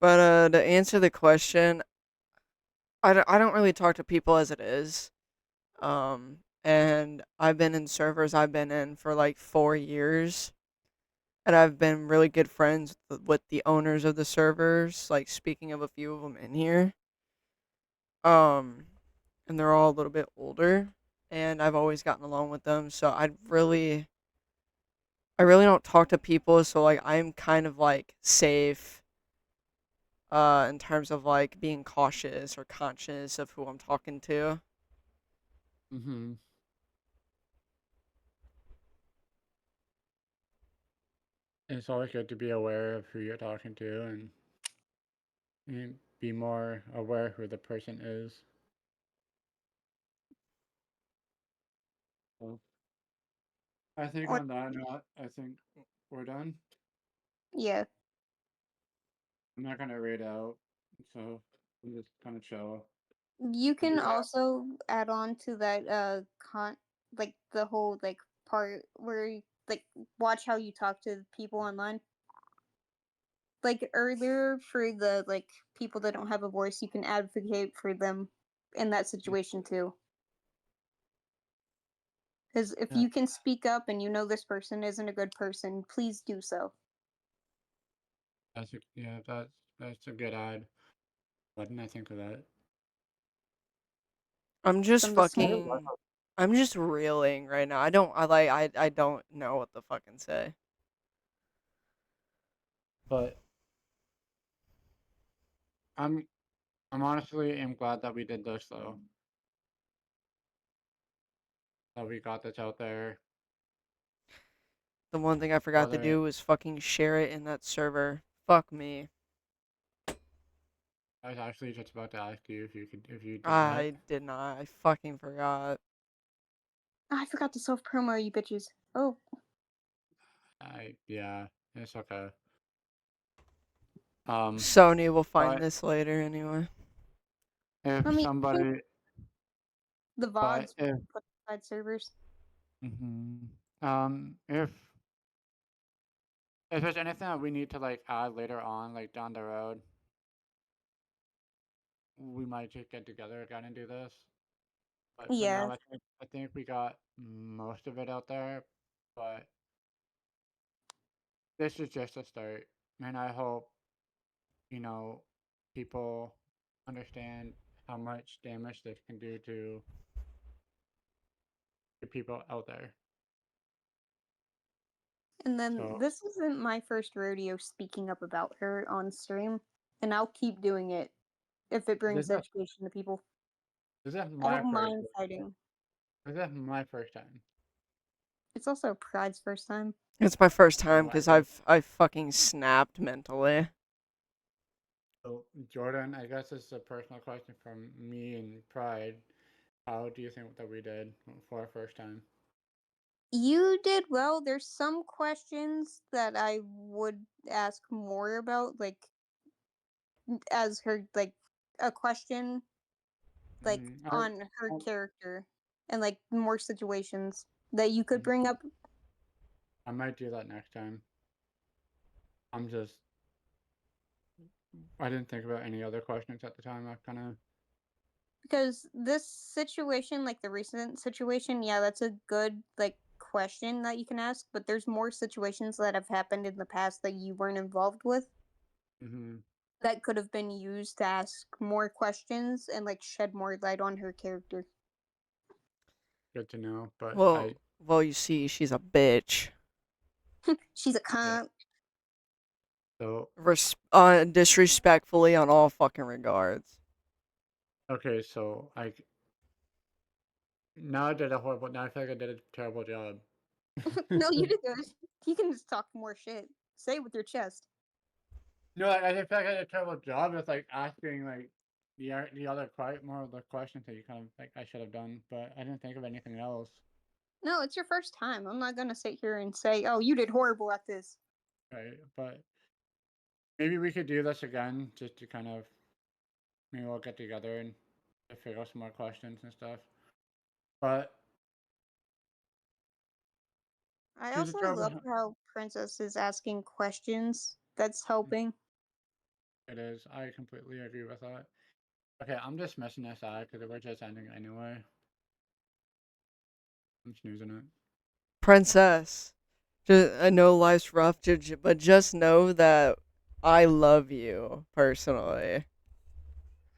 But to answer the question, I don't really talk to people as it is. And I've been in servers I've been in for like 4 years. And I've been really good friends with the owners of the servers, like speaking of a few of them in here. Um, and they're all a little bit older, and I've always gotten along with them. So I really don't talk to people. So like I'm kind of like safe, in terms of like being cautious or conscious of who I'm talking to. Mm-hmm. It's always good to be aware of who you're talking to and be more aware who the person is. So I think Or on that note, I think we're done. yeah, I'm not gonna read out, so I'm just kind of chill. you Do can you have? also add on to that like the whole like part where like watch how you talk to people online. Like earlier for the like people that don't have a voice, you can advocate for them in that situation too. Because if Yeah. you can speak up and you know this person isn't a good person, please do so. That's a good ad. Why didn't I think of that? I'm just Some of the small- fucking. I'm just reeling right now. I don't know what to fucking say. But I'm honestly am glad that we did this though. That we got this out there. The one thing I forgot to Whether do was fucking share it in that server. Fuck me. I was actually just about to ask you if you did that. I did not. I fucking forgot. I forgot to self promo, you bitches. Oh, Yeah, it's okay. Sony will find but this later anyway. if I mean, somebody, the but VODs put aside servers. if there's anything that we need to like add later on, like down the road, we might just get together again and do this. But for Yeah. now, I think we got most of it out there. But this is just a start, and I hope people understand how much damage this can do to the people out there. And then So this isn't my first rodeo speaking up about her on stream, and I'll keep doing it if it brings this is education to people. this is I my don't first. mind fighting. This is my first time. It's also Pride's first time. It's my first time So because I've fucking snapped mentally. So Jordan, I guess this is a personal question from me and Pride. How do you think that we did for our first time? You did well. There's some questions that I would ask more about, like as her like a question like on her character and like more situations that you could bring up. I might do that next time. I didn't think about any other questions at the time. I kind of. Because this situation, like the recent situation, yeah, that's a good like question that you can ask, but there's more situations that have happened in the past that you weren't involved with that could have been used to ask more questions and like shed more light on her character. Good to know, but Well, you see, she's a bitch. She's a cunt. So Disrespectfully on all fucking regards. okay, so now I did a horrible. Now I feel like I did a terrible job. No, you did good. You can just talk more shit. Say it with your chest. No, I just feel like I did a terrible job with like asking like the other more of the questions that you kind of like I should have done, but I didn't think of anything else. No, it's your first time. I'm not gonna sit here and say, "Oh, you did horrible at this." Right, but maybe we could do this again just to kind of maybe we'll get together and figure out some more questions and stuff. But I she's a also terrible. love how Princess is asking questions. That's helping. It is. I completely agree with that. Okay, I'm dismissing this ad because we're just ending anyway. I'm snoozing it. Princess, I know life's rough, but just know that I love you personally.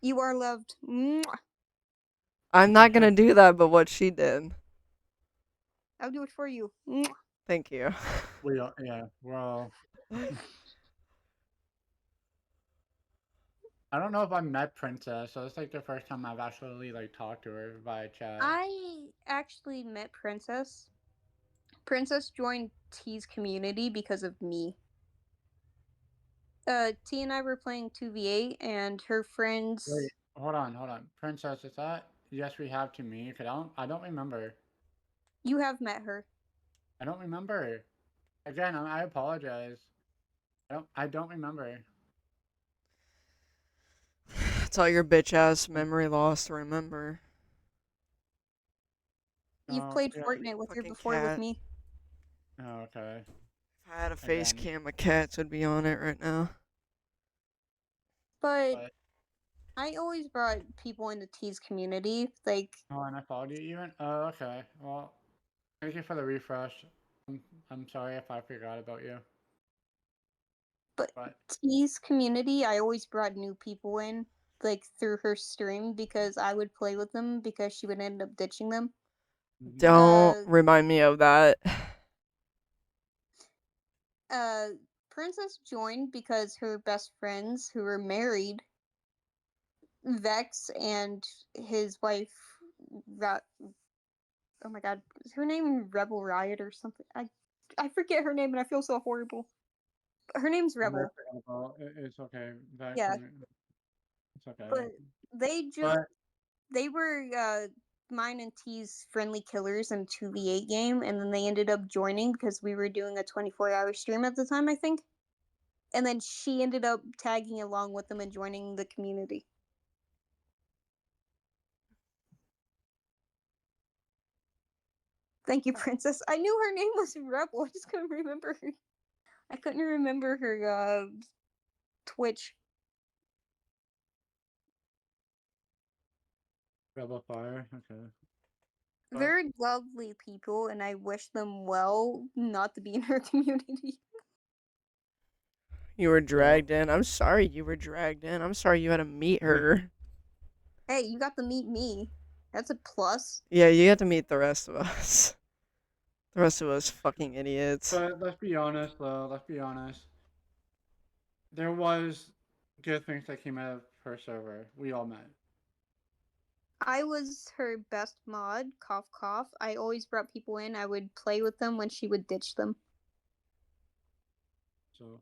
You are loved. Mwah. I'm not gonna do that, but what she did. I'll do it for you. Mwah. Thank you. Well, I don't know if I met Princess, so it's like the first time I've actually like talked to her via chat. I actually met Princess. Princess joined T's community because of me. T and I were playing 2v8, and her friends. Wait, hold on. Princess, is that yes we have to me? Cause I don't remember. You have met her. I don't remember. Again, I apologize. I don't remember. It's all your bitch ass memory loss to remember. You've Oh, played yeah. Fortnite with her Fucking before with cat. me. Oh, okay. If I had a face Again. cam, a cat would be on it right now. But I always brought people into T's community. Like, Oh, and I followed you even? Oh, okay. Well, Thank you for the refresh. I'm sorry if I forgot about you. But But T's community, I always brought new people in, like through her stream, because I would play with them because she would end up ditching them. Don't remind me of that. Princess joined because her best friends who were married, Vex and his wife, oh my god, is her name Rebel Riot or something? I forget her name and I feel so horrible. Her name's Rebel. it's okay. Yeah. It's okay. But they But they were mine and T's friendly killers in 2v8 game, and then they ended up joining because we were doing a 24-hour stream at the time, I think. And then she ended up tagging along with them and joining the community. Thank you, Princess. I knew her name was Rebel. I just couldn't remember her. I couldn't remember her Twitch. Rebel Fire, okay. Very lovely people, and I wish them well not to be in her community. You were dragged in. I'm sorry you were dragged in. I'm sorry you had to meet her. Hey, you got to meet me. That's a plus. Yeah, you got to meet the rest of us. The rest of us fucking idiots. But let's be honest, though. Let's be honest. There was good things that came out of her server. We all met. I was her best mod, cough cough. I always brought people in. I would play with them when she would ditch them. So,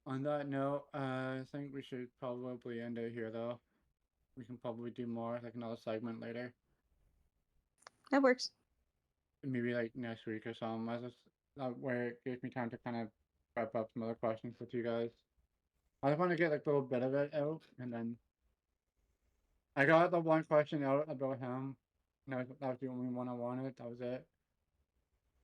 on that note, I think we should probably end it here, though. We can probably do more, like another segment later. That works. Maybe like next week or something. Where it gives me time to kind of wrap up some other questions with you guys. I just want to get like a little bit of it out, and then I got the one question out about him. That was the only one I wanted. That was it.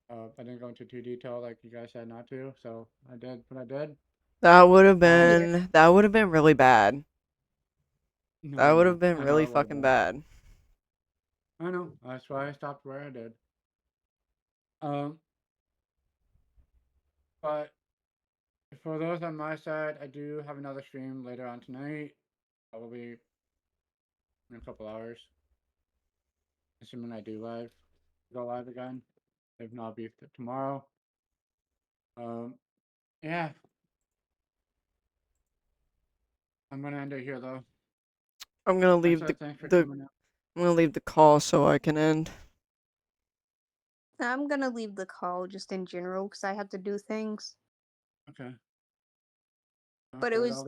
I didn't go into too detail like you guys said not to, so I did what I did. That would have been really bad. No, That I would know. have been I know really it would've fucking been. bad. I know. That's why I stopped where I did. Um, but for those on my side, I do have another stream later on tonight, probably in a couple hours. Assuming I do go live again. If not, be tomorrow. Yeah. I'm gonna end it here though. I'm gonna leave Thanks for coming out. I'm gonna leave the call so I can end. I'm gonna leave the call just in general because I have to do things. Okay. But it was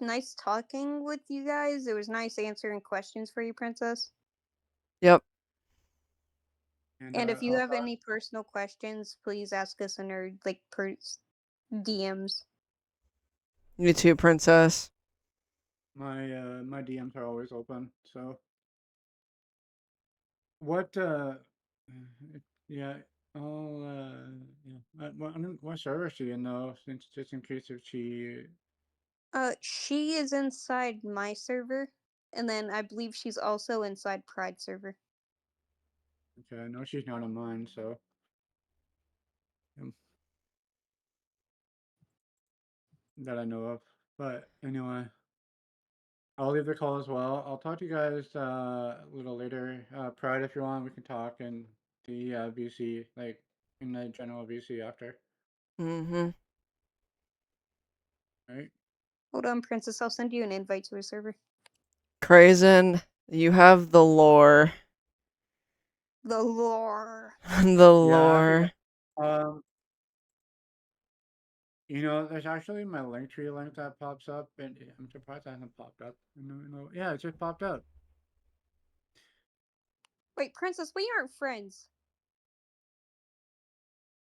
nice talking with you guys. It was nice answering questions for you, Princess. Yep. And if you have any personal questions, please ask us in our DMs. You too, Princess. My DMs are always open. So what yeah, I'll yeah. What server is she in though? Since just in case if she She is inside my server, and then I believe she's also inside Pride server. Okay, I know she's not on mine, so that I know of. But anyway, I'll leave the call as well. I'll talk to you guys a little later. Pride, if you want, we can talk in the VC, like in the general VC after. Mm-hmm. Right? Hold on, Princess. I'll send you an invite to a server. Crazen, you have the lore. The lore. The lore. You know, there's actually my Linktree link that pops up, and I'm surprised that hasn't popped up. Yeah, it just popped up. Wait, Princess, we aren't friends.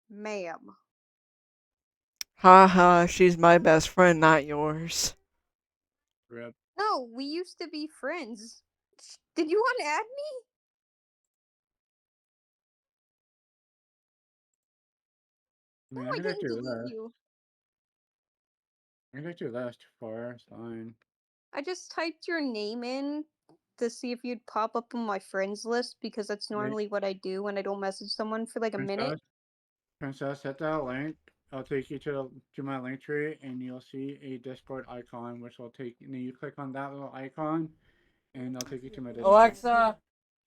Ma'am. Haha, she's my best friend, not yours. Rip. No, we used to be friends. Did you want to add me? I mean, No, I didn't delete you. I can do that for. It's fine. I just typed your name in to see if you'd pop up on my friends list because that's Wait. normally what I do when I don't message someone for like a minute. Princess, hit that link. I'll take you to my link tree, and you'll see a Discord icon, which will take. And then you click on that little icon, and I'll take you to my Discord. Alexa,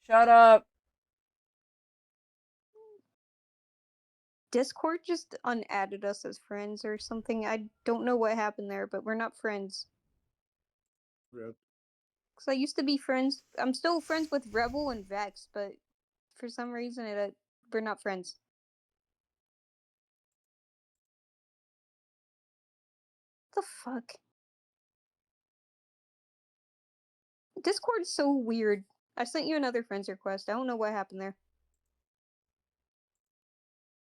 shut up. Discord just unadded us as friends or something. I don't know what happened there, but we're not friends. Rip. Because I used to be friends. I'm still friends with Rebel and Vex, but for some reason we're not friends. What the fuck? Discord's so weird. I sent you another friends request. I don't know what happened there.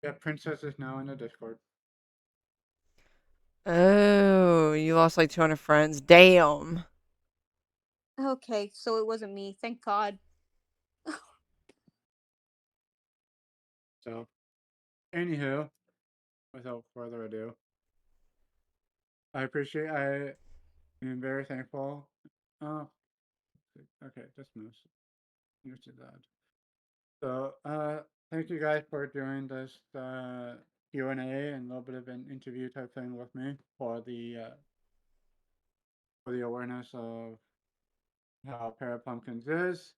Yeah, Princess is now in the Discord. Oh, you lost like 200 friends. Damn. Okay, so it wasn't me. Thank God. So, anywho, without further ado, I am very thankful. Oh, okay, just moves. Moves to that. So, thank you guys for doing this Q&A and a little bit of an interview type thing with me for the awareness of how Parapumpkinz is,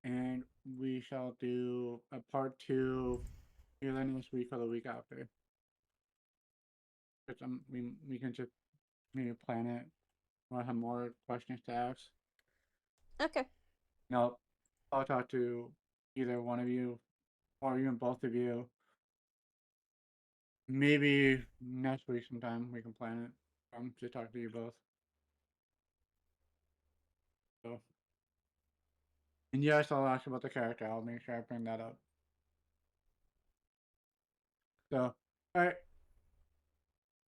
and we shall do a part 2 either next week or the week after. Which we can just maybe plan it. We'll have more questions to ask. Okay. No, I'll talk to either one of you or even both of you. Maybe next week sometime we can plan it. Just talk to you both. So, and yes, I'll ask about the character. I'll make sure I bring that up. So, alright.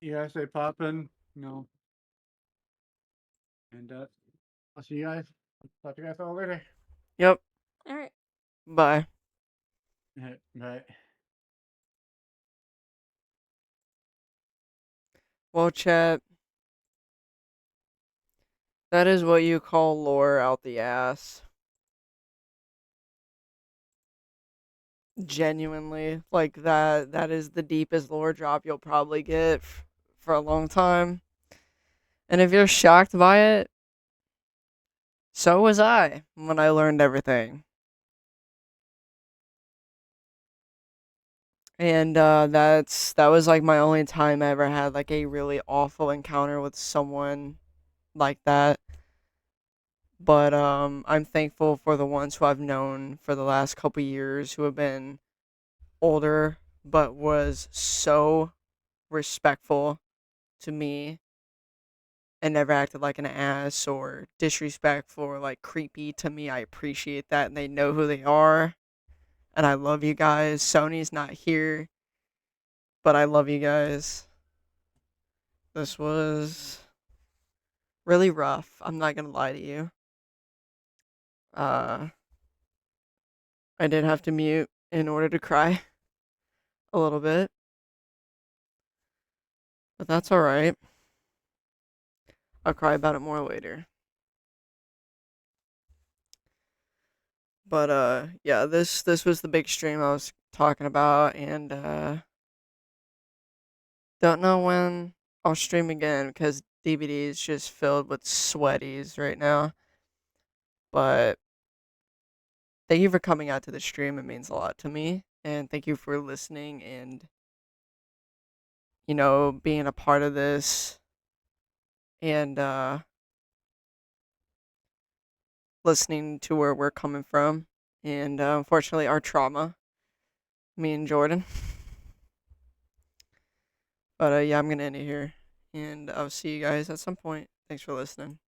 You guys stay poppin', and I'll see you guys. Talk to you guys all later. Yep. Alright. Bye. Bye. Well, chat. That is what you call lore out the ass. Genuinely, like that is the deepest lore drop you'll probably get for a long time. And if you're shocked by it, so was I when I learned everything. And that was like my only time I ever had like a really awful encounter with someone like that. But I'm thankful for the ones who I've known for the last couple years who have been older but was so respectful to me and never acted like an ass or disrespectful or like creepy to me. I appreciate that, and they know who they are. And I love you guys. Sony's not here, but I love you guys. This was really rough. I'm not gonna lie to you. I did have to mute in order to cry a little bit, but that's alright. I'll cry about it more later. But yeah, this was the big stream I was talking about, and don't know when I'll stream again because DBD is just filled with sweaties right now. But thank you for coming out to the stream. It means a lot to me, and thank you for listening and being a part of this and listening to where we're coming from, and unfortunately our trauma, me and Jordan. But yeah, I'm gonna end it here, and I'll see you guys at some point. Thanks for listening.